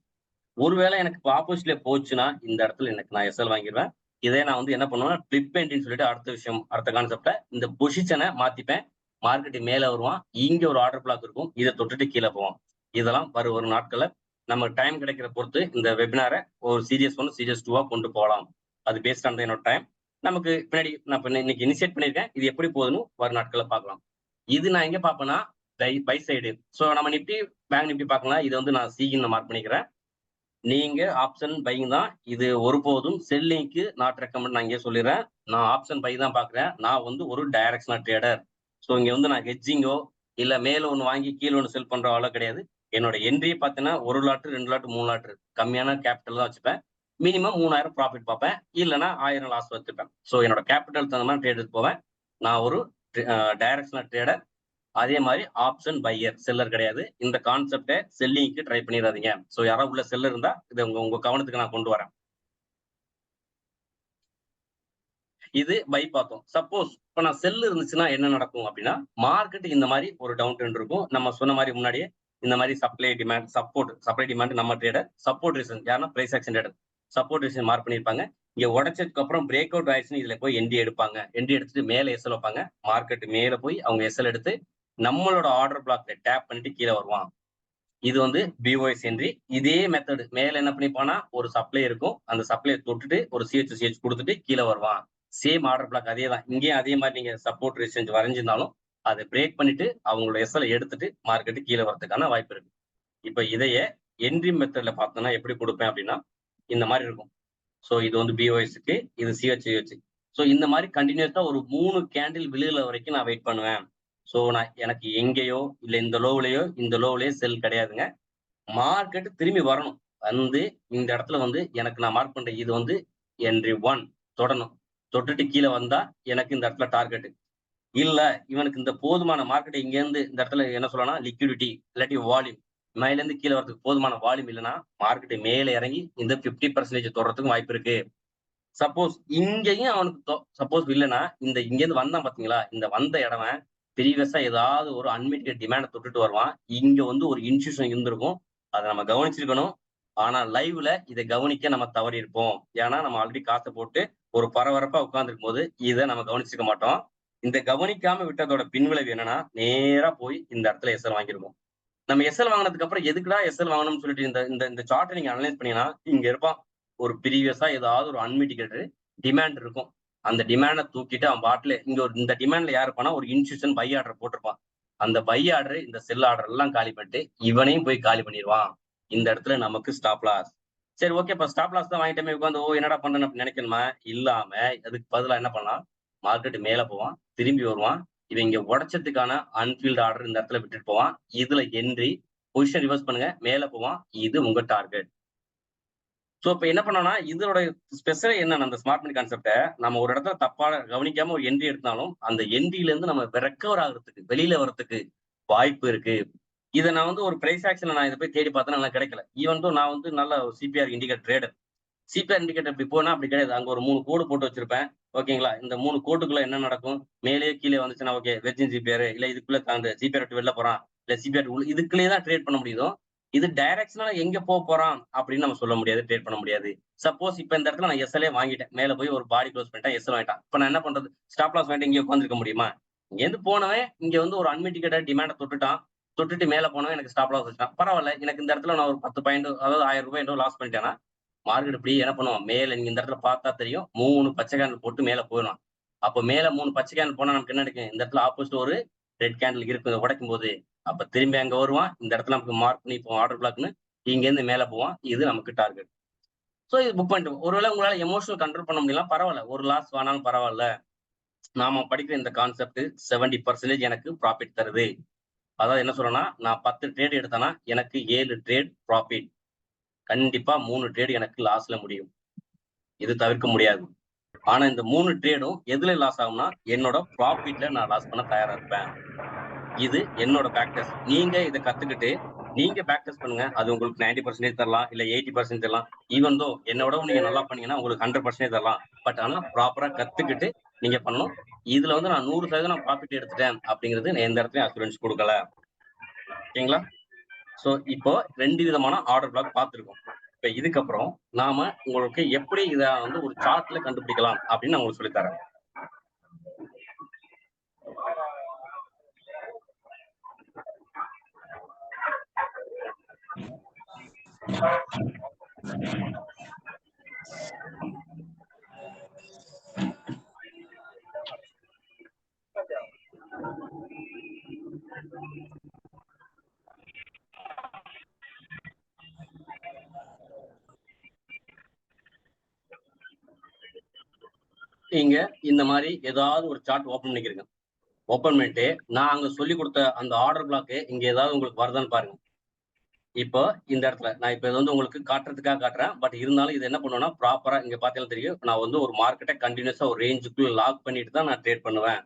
ஒருவேளை எனக்கு இப்போ ஆப்போசிட்ல போச்சுன்னா இந்த இடத்துல எனக்கு நான் எஸ்எல் வாங்கிடுவேன். இதே நான் வந்து என்ன பண்ணுவேன், ஃபிளிப் என்ட்ரின்னு சொல்லிட்டு அடுத்த விஷயம், அடுத்த கான்செப்ட்ல இந்த பொசிஷனை மாத்திப்பேன். மார்க்கெட் மேல வருவான். இங்க ஒரு ஆர்டர் பிளாக் இருக்கும். இதை தொட்டுட்டு கீழே போவான். இதெல்லாம் வரும் நாட்கள்ல நம்ம டைம் கிடைக்கிற பொறுத்து இந்த வெபினாரை ஒரு சீரியஸ் 1 சீரியஸ் 2 கொண்டு போகலாம். அது பேஸ்ட் ஆன் என்னோட டைம். நமக்கு பின்னாடி நான் இன்னைக்கு இனிஷியேட் பண்ணிருக்கேன். இது எப்படி போகுதுன்னு வரும் நாட்கள்ல பார்க்கலாம். இது நான் எங்க பார்ப்பேன்னா பை சைடு. ஸோ நம்ம நிப்டி பேங்க் நிப்டி பார்க்கலாம். இதை வந்து நான் சின்னு மார்க் பண்ணிக்கிறேன். நீங்க ஆப்ஷன் பையிங் தான். இது ஒருபோதும் செல்லிங்க்கு நாட் ரெக்கமெண்ட். நான் இங்கே சொல்லிடுறேன். நான் ஆப்ஷன் பை தான் பார்க்குறேன். நான் வந்து ஒரு டைரக்ஷனல் ட்ரேடர். ஸோ இங்க வந்து நான் ஹெட்ஜிங்கோ இல்ல மேல ஒன்று வாங்கி கீழே ஒன்று செல் பண்ற அளவு கிடையாது. என்னோட என்ட்ரி பார்த்தீங்கன்னா 1 லாட்டு 2 லாட்டு 3 லாட்டு கம்மியான கேபிட்டல் தான் வச்சுப்பேன். மினிமம் 3000 ப்ராஃபிட் பார்ப்பேன். இல்லைன்னா 1000 லாஸ் வச்சுப்பேன். ஸோ என்னோட கேபிட்டல் தகுந்த மாதிரி ட்ரேட் போவேன். நான் ஒரு டைரக்ஷனல் ட்ரேடர். அதே மாதிரி ஆப்ஷன் பையர், செல்லர் கிடையாது. இந்த கான்செப்டை செல்லிங்க்கு ட்ரை பண்ணிடாதீங்க. சோ யாராவது உள்ள செல்லர் இருந்தா இதை உங்க கவனத்துக்கு நான் கொண்டு வரேன். இது பை பார்த்தோம். சப்போஸ் இப்ப நான் செல் இருந்துச்சுன்னா என்ன நடக்கும் அப்படின்னா, மார்க்கெட் இந்த மாதிரி ஒரு டவுன் ட்ரெண்ட் இருக்கும். நம்ம சொன்ன மாதிரி முன்னாடியே இந்த மாதிரி சப்ளை டிமாண்ட் சப்ளை டிமாண்ட் நம்ம ட்ரேடர், சப்போர்ட் ரீசன் யாருன்னா price action trader support reason mark பண்ணிருப்பாங்க. இங்க உடைச்சதுக்கு அப்புறம் பிரேக் அவுட் ஆயிடுச்சுன்னு இதுல போய் என்ட்ரி எடுப்பாங்க. என்ட்ரி எடுத்துட்டு மேல எஸ்எல் வைப்பாங்க. மார்க்கெட் மேல போய் அவங்க எஸ்எல் எடுத்து நம்மளோட ஆர்டர் பிளாக்ல டேப் பண்ணிட்டு கீழே வருவான். இது வந்து பிஓஎஸ் என்ட்ரி. இதே மெத்தட் மேல என்ன பண்ணிப்பானா, ஒரு சப்ளை இருக்கும். அந்த சப்ளையை தொட்டுட்டு ஒரு சிஹெச் கொடுத்துட்டு கீழே வருவான். சேம் ஆர்டர் பிளாக் அதே தான். இங்கேயும் அதே மாதிரி நீங்க சப்போர்ட் ரெசிஸ்டன்ஸ் வரைஞ்சிருந்தாலும் அதை பிரேக் பண்ணிட்டு அவங்களோட எஸ்எல் எடுத்துட்டு மார்க்கெட்டு கீழே வரதுக்கான வாய்ப்பு இருக்கு. இப்ப இதையே என்ட்ரி மெத்தட்ல பார்த்தோம்னா எப்படி கொடுப்பேன் அப்படின்னா, இந்த மாதிரி இருக்கும். ஸோ இது வந்து பிஓஎஸ்க்கு, இது சிஹெச். ஸோ இந்த மாதிரி கண்டினியூஸா ஒரு 3 கேண்டில் விழுகிற வரைக்கும் நான் வெயிட் பண்ணுவேன். ஸோ நான் எனக்கு எங்கேயோ இல்ல இந்த லோவிலேயோ செல் கிடையாதுங்க. மார்க்கெட் திரும்பி வரணும். வந்து இந்த இடத்துல வந்து எனக்கு நான் மார்க் பண்ற இது வந்து என்ட்ரி 1 தொடணும். தொட்டுட்டு கீழே வந்தா எனக்கு இந்த இடத்துல டார்கெட். இல்ல இவனுக்கு இந்த போதுமான மார்க்கெட் இங்க இருந்து இந்த இடத்துல என்ன சொல்லலாம், லிக்விடிட்டி இல்லாட்டி வால்யூம் மேல இருந்து கீழே வரதுக்கு போதுமான வால்யூம் இல்லைன்னா மார்க்கெட் மேல இறங்கி இந்த 50% தொடறதுக்கும் வாய்ப்பு இருக்கு. சப்போஸ் இங்கேயும் அவனுக்கு சப்போஸ் இல்லைன்னா இந்த இங்க இருந்து வந்தான் பாத்தீங்களா, இந்த வந்த இடமே ப்ரீவியஸா ஏதாவது ஒரு அன்மிட்டிகேட் டிமாண்ட் தொட்டுட்டு வருவான். இங்க வந்து ஒரு இன்ஸ்டியூஷன் இருந்திருக்கும். அதை நம்ம கவனிச்சிருக்கணும். ஆனா லைவ்ல இதை கவனிக்க நம்ம தவறி இருப்போம். ஏன்னா நம்ம ஆல்ரெடி காசை போட்டு ஒரு பரபரப்பா உட்கார்ந்துருக்கும் போது இதை நம்ம கவனிச்சிருக்க மாட்டோம். இந்த கவனிக்காம விட்டதோட பின்விளைவு என்னன்னா, நேரா போய் இந்த இடத்துல எஸ்எல் வாங்கிருக்கும். நம்ம எஸ்எல் வாங்கினதுக்கு அப்புறம் எதுக்குடா எஸ்எல் வாங்கணும்னு சொல்லிட்டு இந்த இந்த இந்த சார்ட்டை நீங்க அனலைஸ் பண்ணீங்கன்னா, இங்க இருப்பான் ஒரு ப்ரீவியஸா ஏதாவது ஒரு அன்மிட்டிகேட்டட் டிமாண்ட் இருக்கும். அந்த டிமாண்டை தூக்கிட்டு அவன் பாட்டில இங்க ஒரு இந்த டிமாண்ட்ல யாரு இருப்பானா, ஒரு இன்ஸ்டியூஷன் பை ஆர்டர் போட்டிருப்பான். அந்த பை ஆர்டர் இந்த செல் ஆர்டர் எல்லாம் காலி பண்ணிட்டு இவனையும் போய் காலி பண்ணிடுவான். இந்த இடத்துல நமக்கு ஸ்டாப் லாஸ். சரி ஓகே, இப்ப ஸ்டாப் லாஸ் தான் வாங்கிட்டமே உட்காந்து என்னடா பண்றேன்னு நினைக்கணுமா? இல்லாம அதுக்கு பதிலா என்ன பண்ணலாம், மார்க்கெட் மேல போவான், திரும்பி வருவான். இவன் இங்க உடைச்சதுக்கான அன்ஃபீல்டு ஆர்டர் இந்த இடத்துல விட்டுட்டு போவான். இதுல என்ட்ரி பொசிஷன் ரிவர்ஸ் பண்ணுங்க, மேல போவான். இது உங்க டார்கெட். சோ இப்ப என்ன பண்ணோம்னா, இதோட ஸ்பெஷல் என்ன, அந்த ஸ்மார்ட் மணி கான்செப்ட நம்ம ஒரு இடத்துல தப்பா கவனிக்காம ஒரு என்ட்ரி எடுத்தாலும் அந்த என்ட்ரில இருந்து நம்ம ரெக்கவர் ஆகுறதுக்கு வெளியில வரதுக்கு வாய்ப்பு இருக்கு. இதை நான் வந்து ஒரு பிரைஸ் ஆக்ஷன்ல நான் இதை போய் தேடி பார்த்தேன்னா நல்லா கிடைக்கல. ஈவன் தோ நான் வந்து நல்ல CPR indicator trader. CPR indicator இப்படி போனா அப்படி கிடையாது. அங்க ஒரு 3 கோடு போட்டு வச்சிருப்பேன். ஓகேங்களா, இந்த 3 கோட்டுக்குள்ள என்ன நடக்கும், மேலே கீழே வந்துச்சுன்னா ஓகே வெர்ஜின் சிபிஆர், இல்ல இதுக்குள்ள அந்த சிபிஆர் விட்டு வெளில போறான், இல்ல சிபிஆர் இதுக்குள்ளேயே தான் ட்ரேட் பண்ண முடியுதோ. இது டைரக்ஷனலா எங்க போறான் அப்படின்னு நம்ம சொல்ல முடியாது, ட்ரேட் பண்ண முடியாது. சப்போஸ் இப்ப இந்த இடத்துல நான் எஸ்எல்ஏ வாங்கிட்டேன், மேல போய் ஒரு பாடி க்ளோஸ் பண்ணிட்டேன், எஸ்எல் வாங்கிட்டான். இப்ப நான் என்ன பண்றது, ஸ்டாப் லாஸ் வாங்கிட்டு இங்கே உட்காந்துருக்க முடியுமா? இங்க இருந்து போனவன் இங்க வந்து ஒரு அன்மிட்டிகேட்டட் டிமாண்டை தொட்டுட்டு மேல போனவன் எனக்கு ஸ்டாப் லாஸ் வச்சுட்டான். பரவாயில்ல, எனக்கு இந்த இடத்துல நான் ஒரு 10 பாயிண்ட் அதாவது 1000 ரூபாய் லாஸ் பண்ணிட்டேன்னா மார்க்கெட் இப்படி என்ன பண்ணுவோம், மேல நீங்க இந்த இடத்துல பார்த்தா தெரியும் 3 பச்சை கேண்டில் போட்டு மேல போயிடும். அப்ப மேல 3 பச்சை கேண்டில் போனா நமக்கு என்ன கிடைக்கும், இந்த இடத்துல ஆப்போசிட் ஒரு ரெட் கேண்டில் இருக்கு இதை உடைக்கும் போது, அப்ப திரும்பி அங்க வருவான். இந்த இடத்துல நமக்கு மார்க் பண்ணி இப்போ ஆர்டர் பிளாக்னு இங்க இருந்து மேல போவான். இது நமக்கு டார்கெட். சோ இது புக் பண்ணிட்டு ஒருவேளை உங்களால எமோஷனல் கண்ட்ரோல் பண்ண முடியலாம், பரவாயில்ல. ஒரு லாஸ் ஆனாலும் பரவாயில்ல. நாம படிக்கிற இந்த கான்செப்ட் 70% எனக்கு ப்ராஃபிட் தருது. அதாவது என்ன சொல்றேன்னா, நான் 10 ட்ரேட் எடுத்தேன்னா எனக்கு 7 ட்ரேட் ப்ராஃபிட். கண்டிப்பா 3 ட்ரேட் எனக்கு லாஸ்ல முடியும். இது தவிர்க்க முடியாது. ஆனா இந்த 3 ட்ரேடும் எதுல லாஸ் ஆகும்னா, என்னோட ப்ராஃபிட்ல நான் லாஸ் பண்ண தயாரா இருப்பேன். இது என்னோட பேக் டெஸ்ட். நீங்க இதை கத்துக்கிட்டு நீங்க பேக் டெஸ்ட் பண்ணுங்க. அது உங்களுக்கு 90% தரலாம், இல்ல 80% தரலாம். ஈவன் தோ என்னோட நீங்க நல்லா பண்ணீங்கன்னா உங்களுக்கு 100% தரலாம். பட் ஆனா ப்ராப்பரா கத்துக்கிட்டு நீங்க பண்ணணும். இதுல வந்து நான் 100% நான் ப்ராஃபிட் எடுத்துட்டேன் அப்படிங்கிறது எந்த இடத்துலயும் அசூரன்ஸ் கொடுக்கல. ஓகேங்களா? சோ இப்போ 2 விதமான ஆர்டர் பிளாக் பார்த்திருக்கோம். இப்ப இதுக்கப்புறம் நாம உங்களுக்கு எப்படி இத வந்து ஒரு சார்ட்ல கண்டுபிடிக்கலாம் அப்படின்னு நான் உங்களுக்கு சொல்லித் தரேன். நீங்க இந்த மாதிரி ஏதாவது ஒரு சார்ட் ஓபன் பண்ணிக்கிறீங்க. ஓபன் பண்ணிட்டு நான் அங்க சொல்லி கொடுத்த அந்த ஆர்டர் பிளாக் இங்க ஏதாவது உங்களுக்கு வருதான்னு பாருங்க. இப்போ இந்த இடத்துல நான் இப்ப இது வந்து உங்களுக்கு காட்டுறதுக்காக காட்டுறேன். பட் இருந்தாலும் இது என்ன பண்ணுவேன்னா ப்ராப்பரா இங்க பார்த்தீங்கன்னா தெரியும். நான் வந்து ஒரு மார்க்கெட்டை கண்டினியூஸா ஒரு ரேஞ்சுக்குள்ள லாக் பண்ணிட்டு தான் நான் ட்ரேட் பண்ணுவேன்.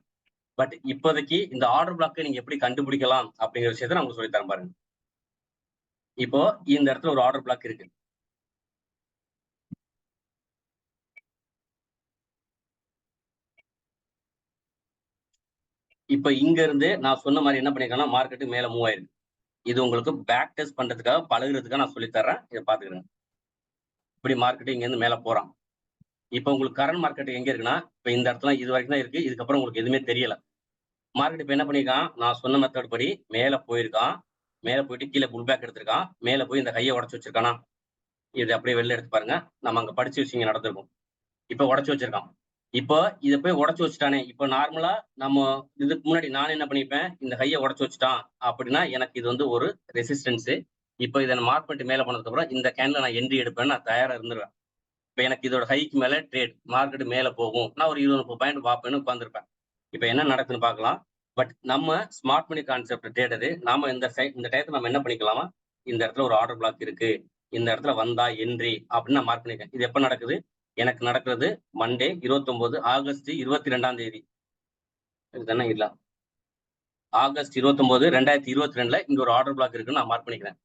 பட் இப்போதைக்கு இந்த ஆர்டர் பிளாக்கை நீங்க எப்படி கண்டுபிடிக்கலாம் அப்படிங்கிற விஷயத்தை நான் உங்களுக்கு சொல்லி தரேன் பாருங்க. இப்போ இந்த இடத்துல ஒரு ஆர்டர் பிளாக் இருக்கு. இப்ப இங்க இருந்து நான் சொன்ன மாதிரி என்ன பண்ணிருக்கேன்னா மார்க்கெட்டு மேல மூவ் ஆயிருக்கு. இது உங்களுக்கு பேக் டெஸ்ட் பண்றதுக்காக பழகுறதுக்காக நான் சொல்லி தர்றேன். இதை பாத்துக்கிறேன். இப்படி மார்க்கெட்டு இங்க இருந்து மேல போறான். இப்ப உங்களுக்கு கரண்ட் மார்க்கெட் எங்க இருக்குன்னா இப்ப இந்த இடத்துல இது வரைக்கும் தான் இருக்கு. இதுக்கப்புறம் உங்களுக்கு எதுவுமே தெரியல. மார்க்கெட் இப்ப என்ன பண்ணிருக்கான், நான் சொன்ன மெத்தட் படி மேல போயிருக்கான். மேல போயிட்டு கீழே புல் பேக் எடுத்திருக்கான். மேல போய் இந்த கையை உடச்சு வச்சிருக்கானா, இது அப்படியே வெளில எடுத்து பாருங்க. நம்ம அங்க படிச்ச விஷயம் நடந்திருக்கும். இப்ப உடச்சு வச்சிருக்கான். இப்போ இதை போய் உடச்சு வச்சுட்டானே. இப்ப நார்மலா நம்ம இதுக்கு முன்னாடி நான் என்ன பண்ணிப்பேன், இந்த கையை உடச்சு வச்சுட்டான் அப்படின்னா எனக்கு இது வந்து ஒரு ரெசிஸ்டன்ஸ். இப்போ இதை மார்க் பண்ணிட்டு மேல போனதுக்கு அப்புறம் இந்த கேன்ல நான் என்ட்ரி எடுப்பேன், நான் தயாரா இருந்துருவேன். இப்ப எனக்கு இதோட ஹைக்கு மேல ட்ரேட் மார்க்கெட் மேல போகும், நான் ஒரு 20-30 பாயிண்ட் பார்ப்பேன்னு உட்காந்துருப்பேன். இப்ப என்ன நடக்குதுன்னு பார்க்கலாம். பட் நம்ம ஸ்மார்ட் மணி கான்செப்ட் ட்ரேடரு நாம இந்த டயத்துல நம்ம என்ன பண்ணிக்கலாமா, இந்த இடத்துல ஒரு ஆர்டர் பிளாக் இருக்கு, இந்த இடத்துல வந்தா என்ட்ரி அப்படின்னு நான் மார்க் பண்ணிருக்கேன். இது எப்ப நடக்குது, எனக்கு நடக்கிறது மண்டே 29 ஆகஸ்ட் 22ஆம் தேதி. இதுதானே இல்ல, ஆகஸ்ட் 29 2022ல இங்க ஒரு ஆர்டர் பிளாக் இருக்குன்னு நான் மார்க் பண்ணிக்கிறேன்.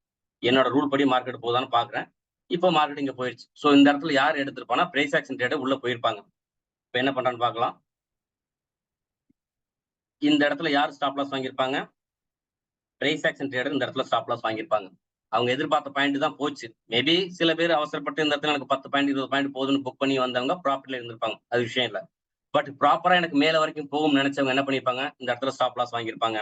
என்னோட ரூல் படி மார்க்கெட் போதான்னு பாக்குறேன். இப்போ மார்க்கெட் இங்க போயிடுச்சு. சோ இந்த இடத்துல யார் எடுத்திருப்பானா பிரைஸ் ஆக்ஷன் ட்ரேடர் உள்ள போயிருப்பாங்க. இப்ப என்ன பண்றான்னு பார்க்கலாம். இந்த இடத்துல யார் ஸ்டாப் லாஸ் வாங்கியிருப்பாங்க, பிரைஸ் ஆக்ஷன் ட்ரேடர் இந்த இடத்துல ஸ்டாப் லாஸ் வாங்கியிருப்பாங்க. அவங்க எதிர்பார்த்த பாயிண்ட் தான் போச்சு. மேபி சில பேர் அவசரப்பட்டு இந்த இடத்துல எனக்கு 10 பாயிண்ட் 20 பாயிண்ட் போதுன்னு புக் பண்ணி வந்தவங்க ப்ராஃபிட்ல இருந்திருப்பாங்க, அது விஷயம் இல்லை. பட் ப்ராப்பரா எனக்கு மேல வரைக்கும் போகும்னு நினைச்சவங்க என்ன பண்ணிருப்பாங்க, இந்த இடத்துல ஸ்டாப் லாஸ் வாங்கியிருப்பாங்க.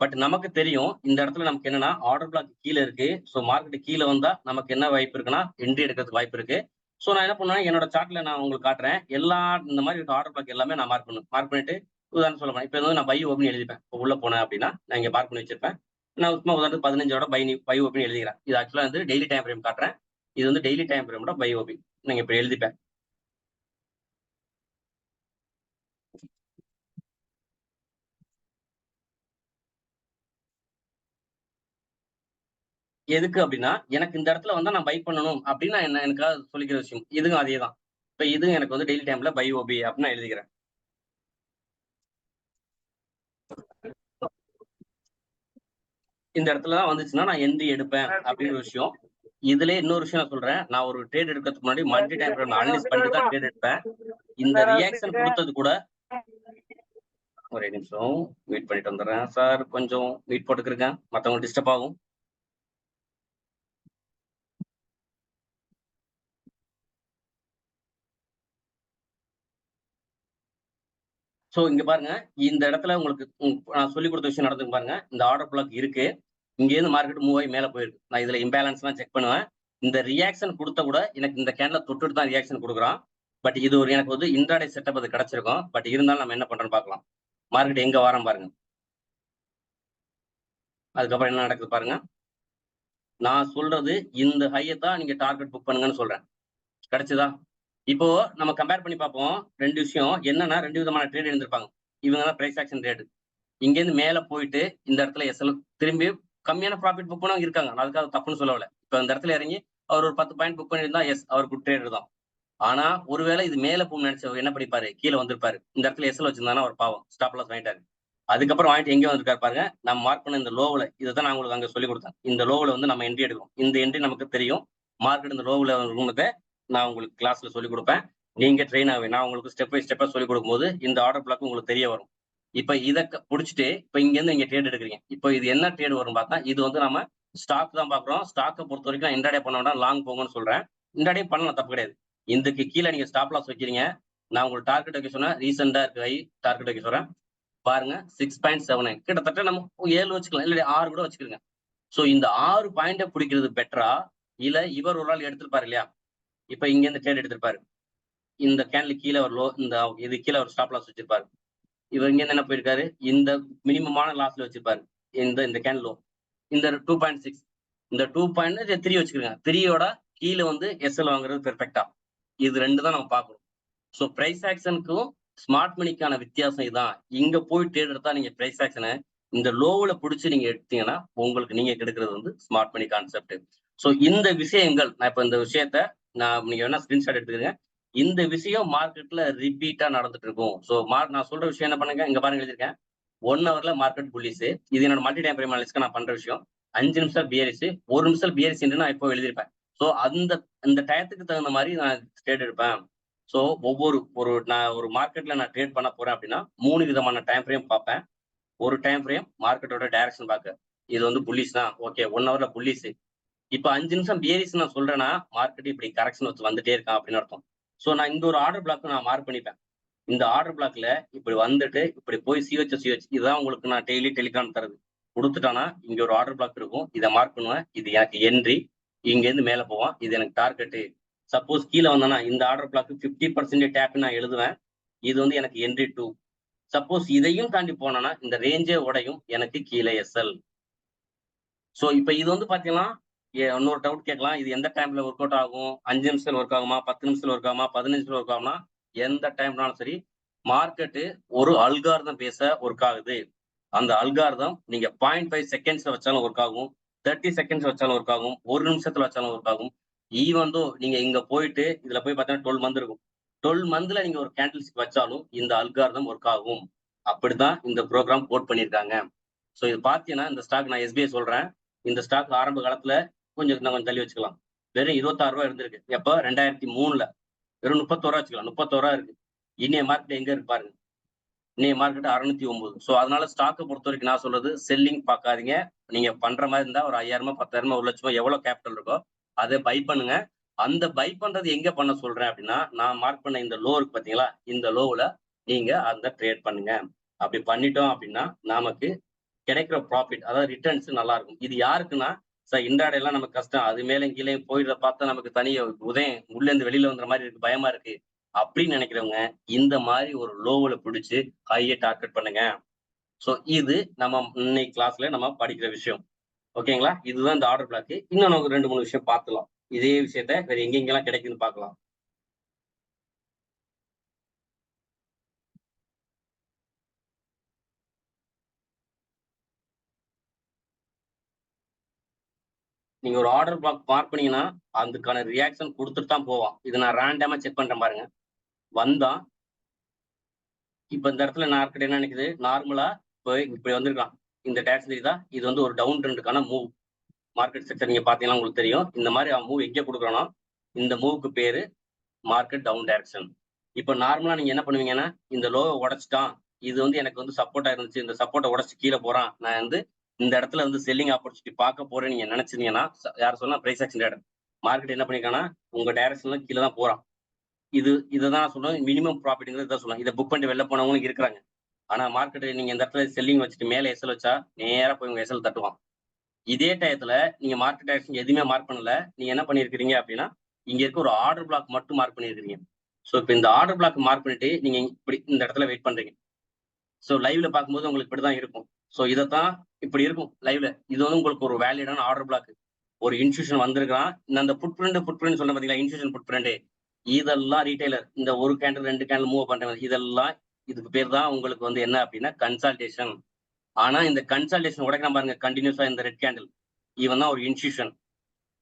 பட் நமக்கு தெரியும் இந்த இடத்துல நமக்கு என்னன்னா ஆர்டர் பிளாக் கீழே இருக்கு. ஸோ மார்க்கெட் கீழே வந்தா நமக்கு என்ன வாய்ப்பு இருக்குன்னா என்ட்ரி எடுக்கிறதுக்கு வாய்ப்பு இருக்கு. ஸோ நான் என்ன பண்ணுவேன், என்னோட சார்ட்ல நான் உங்களுக்கு காட்டுறேன். எல்லா இந்த மாதிரி இருக்க ஆர்டர் பிளாக் எல்லாமே நான் மார்க் பண்ணிட்டு உதாரணம் சொல்ல போறேன். இப்போ வந்து நான் பை ஓப்பன் எழுதிப்பேன். இப்போ உள்ள போனேன் அப்படின்னா நான் இங்க மார்க் பண்ணி வச்சிருப்பேன். நான் சும்மா உதாரணத்துக்கு 15ஓட பை ஓப்பன் எழுதிக்கிறேன். இது ஆக்சுவலா வந்து டெய்லி டைம் ஃப்ரேம் காட்டுறேன். இது வந்து டெய்லி டைம் ஃப்ரேமோட பை ஓப்பன் நீங்க இப்ப எழுதிப்பேன். எதுக்கு அப்படின்னா எனக்கு இந்த இடத்துல வந்து நான் பை பண்ணணும் அப்படின்னு நான் என்ன எனக்காக சொல்லிக்கிற விஷயம். இதுவும் அதே தான். இப்ப இதுவும் எனக்கு வந்து டெய்லி டைம்ல பை ஓபி அப்படின்னு நான் எழுதிக்கிறேன். இந்த இடத்துல தான் வந்துச்சுன்னா நான் என்ட்ரி எடுப்பேன் அப்படிங்கிற விஷயம். இதுல இன்னொரு விஷயம் நான் சொல்றேன். நான் ஒரு ட்ரேட் எடுக்கிறதுக்கு முன்னாடி மல்டி டைம் ஃப்ரேம் அனலைஸ் பண்ணிட்டு தான் ட்ரேட் எடுப்பேன். இந்த ரியாக்ஷன் கொடுத்தது கூட ஒரே நிமிஷம் வெயிட் பண்ணிட்டு வந்துடுறேன் சார். கொஞ்சம் வெயிட் போட்டுக்கிறேங்க, மற்றவங்க டிஸ்டர்ப் ஆகும். சோ இங்க பாருங்க, இந்த இடத்துல உங்களுக்கு நான் சொல்லி கொடுத்த விஷயம் நடந்துக்கு பாருங்க. இந்த ஆர்டர் பிளாக் இருக்கு, இங்க இருந்து மார்க்கெட் மூவ் ஆகி மேல போயிருக்கு. நான் இதுல இம்பேலன்ஸ் எல்லாம் செக் பண்ணுவேன். இந்த ரியாக்ஷன் கொடுத்த கூட எனக்கு இந்த கேன்ல தொட்டுட்டு தான் ரியாக்ஷன் கொடுக்குறான். பட் இது ஒரு எனக்கு வந்து இன்ட்ராடே செட்டப் அது கிடைச்சிருக்கும். பட் இருந்தாலும் நம்ம என்ன பண்றோம்னு பார்க்கலாம். மார்க்கெட் எங்க வரோம் பாருங்க. அதுக்கப்புறம் என்ன நடக்குது பாருங்க. நான் சொல்றது இந்த ஹையை தான் நீங்க டார்கெட் புக் பண்ணுங்கன்னு சொல்றேன். கிடைச்சதா? இப்போ நம்ம கம்பேர் பண்ணி பார்ப்போம். 2 விஷயம் என்னன்னா 2 விதமான ட்ரேட் இருந்திருப்பாங்க. இவங்க தான் பிரைஸ் ஆக்ஷன் ட்ரேட். இங்கேருந்து மேல போயிட்டு இந்த இடத்துல எஸ்எல் திரும்பி கம்மியான ப்ராஃபிட் புக் பண்ணவங்க இருக்காங்க. நான் அதுக்காக தப்புன்னு சொல்லல. இப்ப இந்த இடத்துல இறங்கி அவர் ஒரு 10 பாயிண்ட் புக் பண்ணியிருந்தா எஸ் அவர் குட் ட்ரேடர் தான். ஆனா ஒருவேளை இது மேல போகும் நினைச்சவர் என்ன பண்ணிப்பாரு, கீழே வந்திருப்பாரு. இந்த இடத்துல எஸ்எல் வச்சிருந்தானா ஒரு பாவம் ஸ்டாப் லாஸ் வாங்கிட்டாரு. அதுக்கப்புறம் வாங்கிட்டு எங்க வந்திருக்காரு பாருங்க. நம்ம மார்க் பண்ண இந்த லோவில் இதை நான் உங்களுக்கு அங்க சொல்லி கொடுத்தேன். இந்த லோவில் வந்து நம்ம என்ட்ரி எடுக்கும். இந்த என்ட்ரி நமக்கு தெரியும். மார்க்கெட் இந்த லோவில் இருக்கும்னதை நான் உங்களுக்கு கிளாஸ்ல சொல்லி கொடுப்பேன். நீங்க ட்ரெயின் ஆகும். நான் உங்களுக்கு ஸ்டெப் பை ஸ்டெப்பா சொல்லி கொடுக்கும்போது இந்த ஆர்டர் பிளாக் உங்களுக்கு தெரிய வரும். இப்ப இதை புடிச்சிட்டு இப்ப இங்க இருந்து நீங்க ட்ரேட் எடுக்கிறீங்க. இப்போ இது என்ன ட்ரேட் வரும் பார்த்தா இது வந்து நம்ம ஸ்டாக் தான் பாக்குறோம். ஸ்டாக்கை பொறுத்த வரைக்கும் நான் இன்ட்ராடே பண்ண வேண்டாம், லாங் போங்கன்னு சொல்றேன். இன்ட்ராடே பண்ணலாம், தப்பு கிடையாது. இதுக்கு கீழே நீங்க ஸ்டாப் லாஸ் வைக்கிறீங்க. நான் உங்களுக்கு டார்கெட் வைக்க சொன்னேன். ரீசெண்டா இருக்கு ஹை டார்கெட் வைக்க சொல்றேன் பாருங்க. 6.79 கிட்டத்தட்ட நம்ம 7 வச்சுக்கலாம், இல்ல 6 கூட வச்சுக்கிறோங்க. சோ இந்த 6 பாயிண்ட பிடிக்கிறது பெட்டரா, இல்ல இவர் ஒரு ஆள் எடுத்திருப்பாரு இல்லையா? இப்ப இங்க இருந்து ட்ரேட் எடுத்திருப்பாரு. இந்த கேன்ல கீழே ஒரு லோ, இந்த இது கீழே ஒரு ஸ்டாப் லாஸ் வச்சிருப்பாரு. இவர் இங்க என்ன போயிருக்காரு, இந்த மினிமமான லாஸ்ல வச்சிருப்பாரு. இந்த கேன் லோ இந்த 2.6, இந்த 2.3 வச்சுக்கிறேங்க. 3யோட கீழே வந்து எஸ்எல் வாங்குறது பெர்ஃபெக்டா. இது 2 தான் நம்ம பார்க்கணும். ஸோ பிரைஸ் ஆக்ஷனுக்கும் ஸ்மார்ட் மணிக்கான வித்தியாசம் இதுதான். இங்க போய் ட்ரேட் எடுத்தா நீங்க பிரைஸ் ஆக்ஷனை இந்த லோவில் பிடிச்சி நீங்க எடுத்தீங்கன்னா உங்களுக்கு நீங்க கெடுக்கிறது வந்து ஸ்மார்ட் மணி கான்செப்ட். ஸோ இந்த விஷயங்கள் நான் இப்ப இந்த விஷயத்த நீங்க வேணா ஸ்கிரீன்ஷாட் எடுத்துக்கங்க. இந்த விஷயம் மார்க்கெட்ல ரிப்பீட்டா நடந்துட்டு இருக்கும். ஸோ நான் சொல்ற விஷயம் என்ன பண்ணுங்க, இங்க பாருங்க எழுதியிருக்கேன். 1 ஹவர்ல மார்க்கெட் புல்லிஸ். இது என்னோட மல்டி டைம் ஃப்ரேம் அனாலிசிஸ்க்கு நான் பண்ற விஷயம். 5 நிமிஷம் பியரிஸ், 1 நிமிஷம் பியரிஸ் நான் இப்போ எழுதியிருப்பேன். ஸோ அந்த டயத்துக்கு தகுந்த மாதிரி நான் ட்ரேட் எடுப்பேன். ஸோ நான் ஒரு மார்க்கெட்ல நான் ட்ரேட் பண்ண போறேன் அப்படின்னா 3 விதமான டைம் ஃப்ரேம் பார்ப்பேன். ஒரு டைம் ஃப்ரேம் மார்க்கெட்டோட டைரக்ஷன் பார்க்க, இது வந்து புல்லிஸ் தான், ஓகே 1 ஹவர்ல புல்லிஸ். இப்ப 5 நிமிஷம் பியரிஸ் நான் சொல்றேன்னா மார்க்கெட் இப்படி கரெக்ஷன் வச்சு வந்துட்டே இருக்கான் அப்படின்னு அர்த்தம். ஸோ நான் இந்த ஒரு ஆர்டர் பிளாக் நான் மார்க் பண்ணிப்பேன். இந்த ஆர்டர் பிளாக்ல இப்படி வந்துட்டு இப்படி போய் சிஹெச் இதுதான் உங்களுக்கு நான் டெய்லி டெலிகிராம் தருது. கொடுத்துட்டானா இங்க ஒரு ஆர்டர் பிளாக் இருக்கும், இதை மார்க் பண்ணுவேன். இது எனக்கு என்ட்ரி, இங்க இருந்து மேல போவான், இது எனக்கு டார்கெட்டு. சப்போஸ் கீழே வந்தேன்னா இந்த ஆர்டர் பிளாக் 50% டேப் நான் எழுதுவேன். இது வந்து எனக்கு என்ட்ரி 2. சப்போஸ் இதையும் தாண்டி போனா இந்த ரேஞ்சே உடையும், எனக்கு கீழே எஸ்எல். ஸோ இப்ப இது வந்து பாத்தீங்கன்னா இன்னொரு டவுட் கேட்கலாம், இது எந்த டைம்ல ஒர்க் அவுட் ஆகும்? 5 நிமிஷத்துல ஒர்க் ஆகுமா, 10 நிமிஷத்துல ஒர்க் ஆகுமா, 15 நிமிஷத்துல ஒர்க் ஆகும்னா எந்த டைம்னாலும் சரி. மார்க்கெட்டு ஒரு அல்காரிதம் பேச ஒர்க் ஆகுது. அந்த அல்காரிதம் நீங்க 0.5 செகண்ட்ஸ்ல வச்சாலும் ஒர்க் ஆகும், 30 செகண்ட்ஸ் வச்சாலும் ஒர்க் ஆகும், 1 நிமிஷத்துல வச்சாலும் ஒர்க் ஆகும். ஈவன் தோ நீங்க இங்க போயிட்டு இதுல போய் பார்த்தீங்கன்னா 12 மந்த் இருக்கும். 12 மந்த்ல நீங்க ஒரு கேண்டில்ஸ்டிக் வச்சாலும் இந்த அல்காரிதம் ஒர்க் ஆகும். அப்படிதான் இந்த ப்ரோக்ராம் கோட் பண்ணியிருக்காங்க. ஸோ இது பார்த்தீங்கன்னா இந்த ஸ்டாக் நான் எஸ்பிஐ சொல்றேன். இந்த ஸ்டாக் ஆரம்ப காலத்துல கொஞ்சம் தள்ளி வச்சுக்கலாம். வெறும் 26 ரூபாய் இருந்திருக்கு. எப்ப 2003ல வெறும் 31 ரூபா வச்சுக்கலாம். 31 ரூபா இருக்கு. இன்னைய மார்க்கெட் எங்க இருக்கு பாருங்க. இன்னைய மார்க்கெட் 609. ஸோ அதனால ஸ்டாக்கை பொறுத்த வரைக்கும் நான் சொல்றது செல்லிங் பார்க்காதீங்க. நீங்க பண்ற மாதிரி இருந்தா ஒரு 5000 10,000 1 லட்சம் எவ்வளவு கேபிட்டல் இருக்கோ அதை பை பண்ணுங்க. அந்த பை பண்றது எங்க பண்ண சொல்றேன் அப்படின்னா, நான் மார்க் பண்ண இந்த லோ இருக்கு பாத்தீங்களா, இந்த லோவுல நீங்க அந்த ட்ரேட் பண்ணுங்க. அப்படி பண்ணிட்டோம் அப்படின்னா நமக்கு கிடைக்கிற ப்ராஃபிட், அதாவது ரிட்டர்ன்ஸ் நல்லா இருக்கும். இது யாருக்குன்னா, சார் இன்ட்ராடே எல்லாம் நமக்கு கஷ்டம், அது மேலே கீழே போயிடுற பார்த்தா நமக்கு தனியா உதயம் உள்ள இருந்து வெளியில வந்துற மாதிரி இருக்கு, பயமா இருக்கு அப்படின்னு நினைக்கிறவங்க இந்த மாதிரி ஒரு லோவுல பிடிச்சு ஹையை டார்கெட் பண்ணுங்க. ஸோ இது நம்ம இன்னைக்கு கிளாஸ்ல நம்ம படிக்கிற விஷயம். ஓகேங்களா? இதுதான் இந்த ஆர்டர் பிளாக். இன்னும் நமக்கு 2-3 விஷயம் பார்த்துலாம். இதே விஷயத்த வேற எங்கெங்கெல்லாம் கிடைக்குதுன்னு பார்க்கலாம். நீங்க ஒரு ஆர்டர் பிளாக் மார்க் பண்ணீங்கன்னா அதுக்கான ரியாக்ஷன் கொடுத்துட்டு தான் போவான். இது நான் ரேண்டமா செக் பண்றேன் பாருங்க. வந்தா இப்ப இந்த இடத்துல மார்க்கெட் என்ன நினைக்குது, நார்மலா இப்போ இப்படி வந்திருக்கான். இந்த டைரக்ஷன் தெரியுதா, இது வந்து ஒரு டவுன் ட்ரெண்டுக்கான மூவ். மார்க்கெட் செக்டர் நீங்க பாத்தீங்கன்னா உங்களுக்கு தெரியும். இந்த மாதிரி மூவ் எங்கே கொடுக்குறோம்னா இந்த மூவுக்கு பேரு மார்க்கெட் டவுன் டைரக்ஷன். இப்போ நார்மலா நீங்க என்ன பண்ணுவீங்கன்னா, இந்த லோவை உடைச்சிட்டான், இது வந்து எனக்கு வந்து சப்போர்ட்டா இருந்துச்சு, இந்த சப்போர்ட்டை உடச்சு கீழே போறான், நான் வந்து இந்த இடத்துல வந்து செல்லிங் ஆப்பர்ச்சுனிட்டி பார்க்க போறேன்னு நீங்க நினைச்சீங்கன்னா, யார் சொன்னா பிரைஸ் ஆக்ஷன் ட்ரேடர். மார்க்கெட் என்ன பண்ணிருக்காங்கன்னா உங்க டைரக்ஷன்ல கீழே தான் போறான். இதைதான் சொல்லுவேன், மினிமம் ப்ராஃபிட்ங்கிறது இதான் சொல்லுவேன். இதை புக் பண்ணிட்டு வெளில போனவங்களும் இருக்கிறாங்க. ஆனா மார்க்கெட் நீங்க இந்த இடத்துல செல்லிங் வச்சுட்டு மேலே எஸ்எல் வச்சா நேரா போய் உங்க எஸ்எல் தட்டுவான். இதே டயத்துல நீங்க மார்க்கெட் டைரக்ஷன் எதுவுமே மார்க் பண்ணல, நீங்க என்ன பண்ணிருக்கீங்க அப்படின்னா இங்க இருக்க ஒரு ஆர்டர் பிளாக் மட்டும் மார்க் பண்ணிருக்கீங்க. ஸோ இப்போ இந்த ஆர்டர் பிளாக் மார்க் பண்ணிட்டு நீங்க இப்படி இந்த இடத்துல வெயிட் பண்றீங்க. ஸோ லைவ்ல பார்க்கும்போது உங்களுக்கு இப்படிதான் இருக்கும். ஸோ இதைத்தான் இப்படி இருக்கும் லைவ்ல. இது வந்து உங்களுக்கு ஒரு வேலிடான ஆர்டர் பிளாக். ஒரு இன்ஸ்டியூஷன் வந்திருக்கான், இந்த ஃபுட் பிரிண்ட் சொன்ன பாத்தீங்களா, இன்ஸ்டியூஷன் ஃபுட் பிரிண்ட், இதெல்லாம் ரீட்டைலர் இந்த ஒரு கேண்டில் 2 கேண்டில் மூவ் பண்றது, இதெல்லாம் இதுக்கு பேர் தான் உங்களுக்கு வந்து என்ன அப்படின்னா கன்சல்டேஷன். ஆனா இந்த கன்சல்டேஷன் உடைக்கலாம் பாருங்க, கண்டினியூஸா இந்த ரெட் கேண்டில், இவன் தான் ஒரு இன்ஸ்டியூஷன்.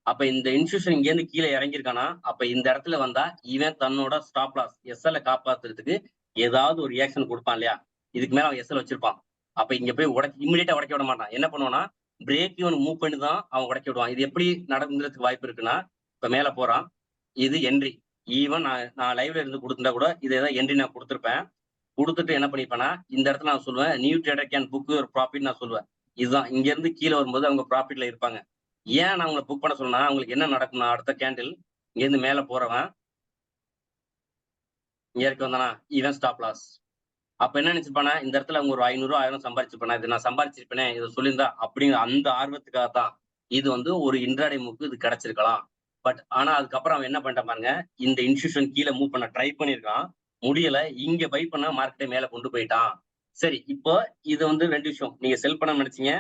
அப்ப இந்த இன்ஸ்டியூஷன் இங்க இருந்து கீழே இறங்கியிருக்கானா, அப்ப இந்த இடத்துல வந்தா இவன் தன்னோட ஸ்டாப் லாஸ் எஸ்எல்ல காப்பாத்துறதுக்கு ஏதாவது ஒரு ரியாக்ஷன் கொடுப்பான் இல்லையா, இதுக்கு மேல அவன் எஸ்எல் வச்சிருப்பான். அப்ப இங்க போய் இம்மிடியா உடைக்க விட மாட்டான். என்ன பண்ணுவான்னா பிரேக் ஈவன் மூவ் பண்ணி தான் அவன் உடைக்க விடுவான். இது எப்படி நடந்துறதுக்கு வாய்ப்பு இருக்குன்னா, இப்ப மேல போறான், இது என்ட்ரி. ஈவன் நான் லைவ்ல இருந்து கொடுத்துட்டா கூட இதேதான் என்ட்ரி நான் கொடுத்துருப்பேன். கொடுத்துட்டு என்ன பண்ணிப்பேன்னா, இந்த இடத்துல நான் சொல்லுவேன் நியூ ட்ரேடர் கேன் புக் ஒரு ப்ராஃபிட் நான் சொல்லுவேன். இதுதான் இங்க இருந்து கீழே வரும்போது அவங்க ப்ராஃபிட்ல இருப்பாங்க. ஏன் நான் உங்களை புக் பண்ண சொன்னா, அவங்களுக்கு என்ன நடக்கும்னா, அடுத்த கேண்டில் இங்க இருந்து மேல போறவன் இங்க இருக்க வந்தானா இவன் ஸ்டாப் லாஸ். அப்ப என்ன நினைச்சிருப்பானா, இந்த இடத்துல அவங்க ஒரு 500 1000 சம்பாரிச்சிருப்பானா, இது நான் சம்பாரிச்சிருப்பேனே இதை சொல்லியிருந்தா அப்படிங்கிற அந்த ஆர்வத்துக்காகத்தான் இது வந்து ஒரு இன்ட்ராடே மூவ்க்கு இது கிடைச்சிருக்கலாம். பட் ஆனா அதுக்கப்புறம் அவன் என்ன பண்ணிட்டான் பாருங்க, இந்த இன்ஸ்டியூஷன் கீழே மூவ் பண்ண ட்ரை பண்ணிருக்கான், முடியல, இங்க பை பண்ண மார்க்கெட்டை மேல கொண்டு போயிட்டான். சரி, இப்போ இது வந்து 2 விஷயம். நீங்க செல் பண்ண நினைச்சீங்க,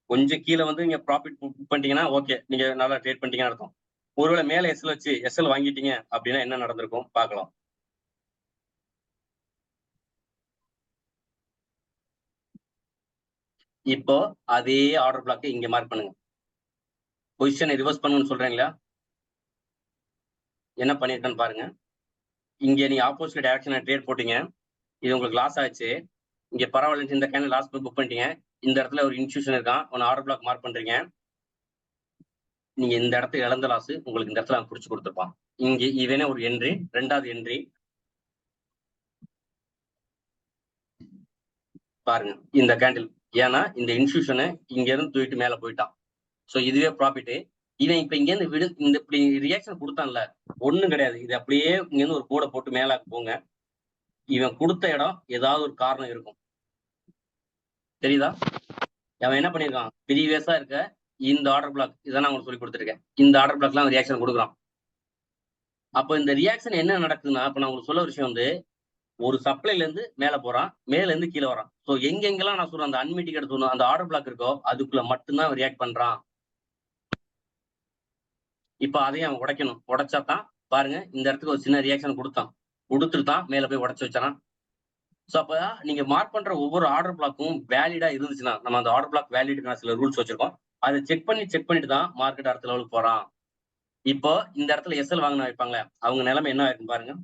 கொஞ்சம் கீழே வந்து நீங்க ப்ராஃபிட் புக் பண்ணிட்டீங்கன்னா ஓகே, நீங்க நல்லா ட்ரேட் பண்ணிட்டீங்கன்னு அர்த்தம். ஒருவேளை மேல எஸ்எல் வச்சு எஸ்எல் வாங்கிட்டீங்க அப்படின்னா என்ன நடந்திருக்கும் பார்க்கலாம். இப்போ அதே ஆர்டர் பிளாக் இங்க மார்க் பண்ணுங்க, பொசிஷனை ரிவர்ஸ் பண்ணுன்னு சொல்றீங்களா, என்ன பண்ணிருக்கேன்னு பாருங்க. இங்க நீங்க ஆப்போசிட் டைரக்ஷன் ட்ரேட் போட்டீங்க, இது உங்களுக்கு லாஸ் ஆச்சு. இங்க பரவாயில்ல, இந்த கேண்டில் லாஸ் புக் பண்ணிட்டீங்க. இந்த இடத்துல ஒரு இன்ஸ்டியூஷன் இருக்கான், ஒன்னு ஆர்டர் பிளாக் மார்க் பண்றீங்க. நீங்க இந்த இடத்துல இழந்த லாஸ் உங்களுக்கு இந்த இடத்துல புடிச்சு கொடுத்துருப்பான். இங்க இவனே ஒரு என்ட்ரி, 2வது என்ட்ரி பாருங்க இந்த கேண்டில். ஏன்னா இந்த இன்ஸ்டியூஷனை இங்க இருந்து தூக்கிட்டு மேல போயிட்டான். சோ இதுவே ப்ராஃபிட். இவன் இப்ப இங்க இருந்து இந்த இப்படி ரியாக்ஷன் கொடுத்தான்ல, ஒண்ணும் கிடையாது. இது அப்படியே இங்க இருந்து ஒரு கோடை போட்டு மேல போங்க. இவன் கொடுத்த இடம் ஏதாவது ஒரு காரணம் இருக்கும், தெரியுதா? அவன் என்ன பண்ணிருக்கான், ப்ரீவியஸா இருக்க இந்த ஆர்டர் பிளாக் இதை நான் உங்களுக்கு சொல்லி கொடுத்துருக்கேன், இந்த ஆர்டர் பிளாக்லாம் ரியாக்ஷன் கொடுக்குறான். அப்ப இந்த ரியாக்ஷன் என்ன நடக்குதுன்னா, இப்ப நான் உங்களுக்கு சொல்ல விஷயம் வந்து, ஒரு சப்ளைல இருந்து மேல போறான், மேல இருந்து கீழே வரான். சோ எங்கெங்கெல்லாம் நான் சொல்றேன் அந்த அன்மிட்டிகேட் சொன்ன அந்த ஆர்டர் பிளாக் இருக்கோ அதுக்குள்ள மட்டும்தான் ரியாக்ட் பண்றான். இப்ப அதையும் அவன் உடைக்கணும். உடைச்சாதான் பாருங்க, இந்த இடத்துக்கு ஒரு சின்ன ரியாக்ஷன் கொடுத்தான், கொடுத்துட்டு மேல போய் உடைச்சு வச்சான். சோ அப்ப நீங்க மார்க் பண்ற ஒவ்வொரு ஆர்டர் பிளாக்கும் வேலிடா இருந்துச்சுன்னா, நம்ம அந்த ஆர்டர் பிளாக் வேலிடுக்கான சில ரூல்ஸ் வச்சிருக்கோம், அதை செக் பண்ணிட்டு தான் மார்க்கெட் அடுத்த லெவலுக்கு போறான். இப்போ இந்த இடத்துல எஸ்எல் வாங்கின வைப்பாங்களே, அவங்க நிலைமை என்ன ஆயிருக்கும் பாருங்க.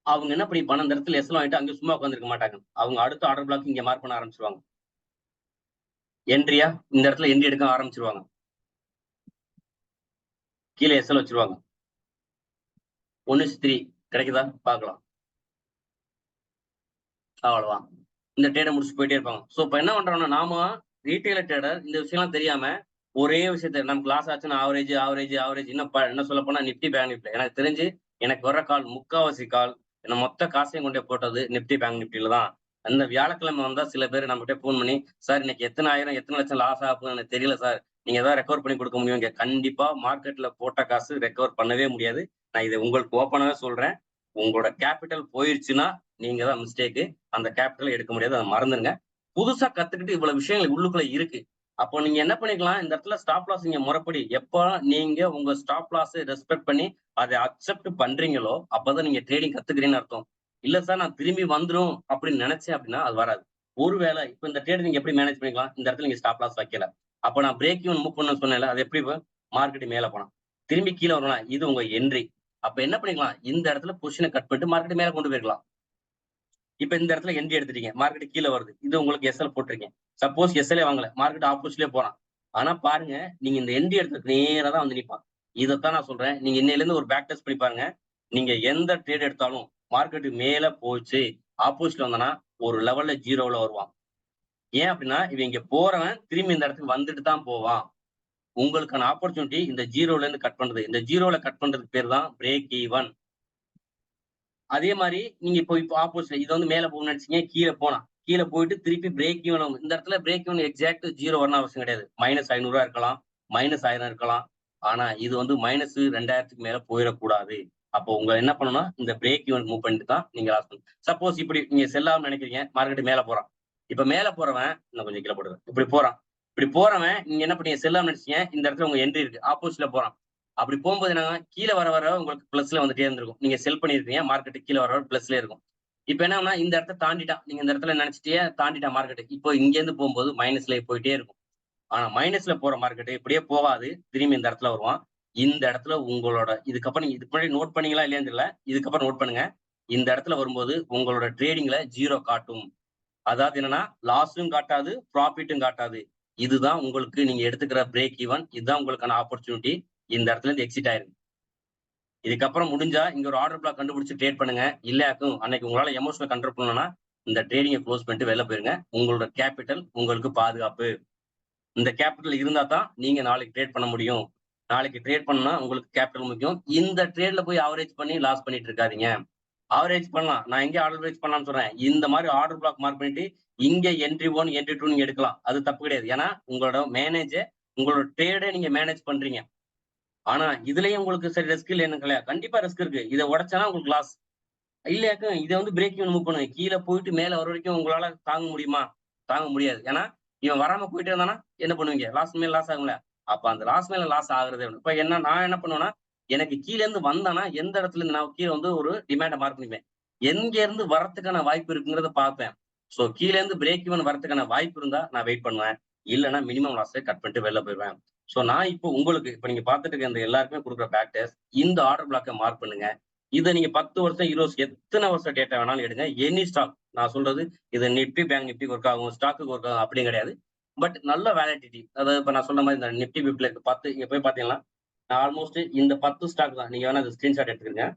அவங்க என்ன பண்ணி இந்த இடத்துல எஸ்எல் வாங்கிட்டு அங்க சும்மா உட்காந்துருக்க மாட்டாங்க. அவங்க அடுத்த ஆர்டர் பிளாக் இங்க மார்க் பண்ண ஆரம்பிச்சிருவாங்க. என்ட்ரியா இந்த இடத்துல என்ட்ரி எடுக்க ஆரம்பிச்சிருவாங்க, கீழே எஸ்எல் வச்சிருவாங்க. 1:3 கிடைக்குதா பார்க்கலாம், அவ்வளவுதான். இந்த ட்ரேடை முடிச்சு போயிட்டே இருப்பாங்க. சோ இப்ப என்ன பண்றோம்னா, நாம ரீட்டைலர் ட்ரேடர் இந்த விஷயம்லாம் தெரியாம ஒரே விஷயத்த நமக்கு லாஸ் ஆச்சுன்னா ஆவரேஜ் என்ன சொல்ல போனா நிப்டி பேங்க் நிப்டி. எனக்கு தெரிஞ்சு எனக்கு வர்ற கால் முக்காவாசி கால் என்ன மொத்த காசையும் கொண்டே போட்டது நிப்டி பேங்க் நிப்டியில தான். அந்த வியாழக்கிழமை வந்தா சில பேர் நம்ம கிட்ட போன் பண்ணி, சார் இன்னைக்கு எத்தனை ஆயிரம் எத்தனை லட்சம் லாஸ் ஆகும்னு எனக்கு தெரியல சார், நீங்க ஏதாவது ரெக்கவர் பண்ணி கொடுக்க முடியும். கண்டிப்பா மார்க்கெட்ல போட்ட காசு ரெக்கவர் பண்ணவே முடியாது. நான் இதை உங்களுக்கு ஓப்பனாவே சொல்றேன். உங்களோட கேபிட்டல் போயிருச்சுன்னா நீங்க தான் மிஸ்டேக்கு, அந்த கேபிட்டல் எடுக்க முடியாது, அதை மறந்துருங்க. புதுசா கத்துக்கிட்டு இவ்வளவு விஷயங்கள் உள்ளுக்குள்ள இருக்கு. அப்போ நீங்க என்ன பண்ணிக்கலாம், இந்த இடத்துல ஸ்டாப் லாஸ் நீங்க முறைப்படி எப்ப நீங்க உங்க ஸ்டாப் லாஸ் ரெஸ்பெக்ட் பண்ணி அதை அக்செப்ட் பண்றீங்களோ அப்பதான் நீங்க ட்ரேடிங் கத்துக்கிறீங்கன்னு அர்த்தம். இல்ல சார் நான் திரும்பி வந்துரும் அப்படின்னு நினைச்சேன் அப்படின்னா அது வராது. ஒருவேளை இப்ப இந்த ட்ரேட் நீங்க எப்படி மேனேஜ் பண்ணிக்கலாம், இந்த இடத்துல நீங்க ஸ்டாப் லாஸ் வைக்கல, அப்ப நான் பிரேக் ஈவன் மூவ் பண்ண சொன்னேன்ல, அது எப்படி மார்க்கெட் மேல போனா திரும்பி கீழே வரலாம், இது உங்க என்ட்ரி. அப்ப என்ன பண்ணிக்கலாம், இந்த இடத்துல பொசிஷனை கட் பண்ணிட்டு மார்க்கெட் மேல கொண்டு போயிருக்கலாம். இப்ப இந்த இடத்துல என்ட்ரி எடுத்துட்டீங்க, மார்க்கெட் கீழே வருது, இது உங்களுக்கு எஸ்எல் போட்டிருக்கீங்க. சப்போஸ் எஸ்எல்ஏ வாங்கல, மார்க்கெட் ஆப்போசிட்லயே போறான். ஆனா பாருங்க, நீங்க இந்த என்ட்ரி எடுத்து நேரா தான் வந்து நிப்பான். இதைத்தான் நான் சொல்றேன், நீங்க இன்னையில இருந்து ஒரு பேக் டெஸ்ட் பண்ணி பாருங்க. நீங்க எந்த ட்ரேட் எடுத்தாலும் மார்க்கெட் மேல போச்சு ஆப்போசிட்ல வந்தனா ஒரு லெவல்ல ஜீரோல வருவான். ஏன் அப்படின்னா இவன் இங்க போறவன் திரும்பி இந்த இடத்துக்கு வந்துட்டு தான் போவான். உங்களுக்கான ஆப்பர்ச்சுனிட்டி இந்த ஜீரோல இருந்து கட் பண்றது, இந்த ஜீரோல கட் பண்றதுக்கு பேர் தான் பிரேக் ஈவன். அதே மாதிரி நீங்க இப்போ ஆப்போசிட் இதை வந்து மேல போகணும்னு நினைச்சீங்க, கீழே போயிட்டு திருப்பி பிரேக் ஈவன். இந்த இடத்துல பிரேக் ஈவன் எக்ஸாக்ட் ஜீரோ வரணும் அவசியம் கிடையாது. -500 இருக்கலாம், -1000 இருக்கலாம். ஆனா இது வந்து -2000க்கு மேல போயிடக்கூடாது. அப்போ உங்க என்ன பண்ணணும், இந்த பிரேக் ஈவன் மூவ் பண்ணிட்டு தான் நீங்க லாஸ் பண்ணணும். சப்போஸ் இப்படி நீங்க செல்லாம நினைக்கிறீங்க, மார்க்கெட் மேல போறான். இப்ப மேல போறவன் இன்னும் கொஞ்சம் கீழே போடுறேன். இப்படி போறான். இப்படி போறவன் நீங்க என்ன பண்ணீங்க, செல்லாம நினைச்சீங்க, இந்த இடத்துல உங்க என்ட்ரி இருக்கு. ஆப்போசிட்ல போறான். அப்படி போகும்போது என்ன கீழே வர வர உங்களுக்கு பிளஸ்ல வந்துட்டே இருந்திருக்கும். நீங்க செல் பண்ணிருக்கீங்க, மார்க்கெட் கீழே வர வர பிளஸ்ல இருக்கும். இப்ப என்னன்னா இந்த இடத்த தாண்டிட்டான். நீங்க இந்த இடத்துல நினைச்சிட்டே தாண்டிட்டான் மார்க்கெட். இப்போ இங்க இருந்து போகும்போது மைனஸ்ல போயிட்டே இருக்கும். ஆனா மைனஸ்ல போற மார்க்கெட் இப்படியே போகாது. திரும்பி இந்த இடத்துல வருவான். இந்த இடத்துல உங்களோட இதுக்கப்புறம் நீங்க இதுக்கு முன்னாடி நோட் பண்ணீங்களா இல்லையான்னு தெரியல. இதுக்கப்புறம் நோட் பண்ணுங்க. இந்த இடத்துல வரும்போது உங்களோட ட்ரேடிங்ல 0 காட்டும். அதாவது என்னன்னா லாஸும் காட்டாது, ப்ராஃபிட்டும் காட்டாது. இதுதான் உங்களுக்கு நீங்க எடுத்துக்கிற பிரேக் ஈவன். இதுதான் உங்களுக்கான ஆப்பர்ச்சுனிட்டி. இந்த இடத்துல இருந்து எக்ஸிட் ஆயிருங்க. இதுக்கப்புறம் முடிஞ்சா இங்க ஒரு ஆர்டர் பிளாக் கண்டுபிடிச்சு ட்ரேட் பண்ணுங்க. இல்லையாக்கும் அன்னைக்கு உங்களால எமோஷனல் கண்ட்ரோல் பண்ணணும்னா இந்த ட்ரேடிங்கை க்ளோஸ் பண்ணிட்டு வெளில போயிருங்க. உங்களோட கேபிட்டல் உங்களுக்கு பாதுகாப்பு. இந்த கேபிட்டல் இருந்தா தான் நீங்க நாளைக்கு ட்ரேட் பண்ண முடியும். நாளைக்கு ட்ரேட் பண்ணா உங்களுக்கு கேபிட்டல் முக்கியம். இந்த ட்ரேட்ல போய் ஆவரேஜ் பண்ணி லாஸ் பண்ணிட்டு இருக்காதீங்க. ஆவரேஜ் பண்ணலாம். நான் எங்கே ஆவரேஜ் பண்ணலாம்னு சொல்றேன். இந்த மாதிரி ஆர்டர் பிளாக் மார்க் பண்ணிட்டு இங்க என்ட்ரி 1 என்ட்ரி 2 நீங்க எடுக்கலாம். அது தப்பு கிடையாது. ஏன்னா உங்களோட உங்களோட ட்ரேடை நீங்க மேனேஜ் பண்றீங்க. ஆனா இதுலயும் உங்களுக்கு சரி ரிஸ்க் இல்லைன்னு கண்டிப்பா ரிஸ்க் இருக்கு. இதை உடைச்சானா உங்களுக்கு லாஸ். இல்லையாக்க இதை வந்து பிரேக் ஈவன் மூவ் பண்ணுங்க. கீழே போயிட்டு மேல வர வரைக்கும் உங்களால தாங்க முடியுமா? தாங்க முடியாது. ஏன்னா இவன் வராம போயிட்டே இருந்தானா என்ன பண்ணுவீங்க? லாஸ் மேல லாஸ் ஆகும்ல. அப்ப அந்த லாஸ் மேல லாஸ் ஆகுறது. இப்ப என்ன நான் என்ன பண்ணுவேன்னா, எனக்கு கீழ இருந்து வந்தானா எந்த இடத்துல இருந்து நான் கீழே வந்து ஒரு டிமாண்டை மார்க் பண்ணிப்பேன். எங்க இருந்து வரத்துக்கான வாய்ப்பு இருக்குங்கிறத பார்ப்பேன். சோ கீழ இருந்து பிரேக் ஈவன் வரதுக்கான வாய்ப்பு இருந்தா நான் வெயிட் பண்ணுவேன். இல்லைன்னா மினிமம் லாஸை கட் பண்ணிட்டு வெளில போயிடுவேன். சோ நான் இப்போ உங்களுக்கு இப்ப நீங்க பார்த்துட்டு இருக்க இந்த எல்லாருக்குமே கொடுக்குற பேக் டெஸ்ட் இந்த ஆர்டர் பிளாக்கை மார்க் பண்ணுங்க. இதை நீங்க 10 வருஷம் 20 வருஷம் எத்தனை வருஷம் டேட்டா வேணாலும் எடுங்க. எனி ஸ்டாக் நான் சொல்றது இது நிப்டி பேங்க் நிப்டி ஒர்க் ஆகும், ஸ்டாக்கு ஒர்க் ஆகும் அப்படியும் கிடையாது. பட் நல்ல வேலிடிட்டி. அதாவது இப்ப நான் சொன்ன மாதிரி இந்த நிப்டி பிப்ல இருக்கு 10 இங்க போய் பாத்தீங்கன்னா நான் ஆல்மோஸ்ட் இந்த 10 ஸ்டாக் தான். நீங்க வேணா இந்த ஸ்கிரீன்ஷாட் எடுத்துக்கங்க.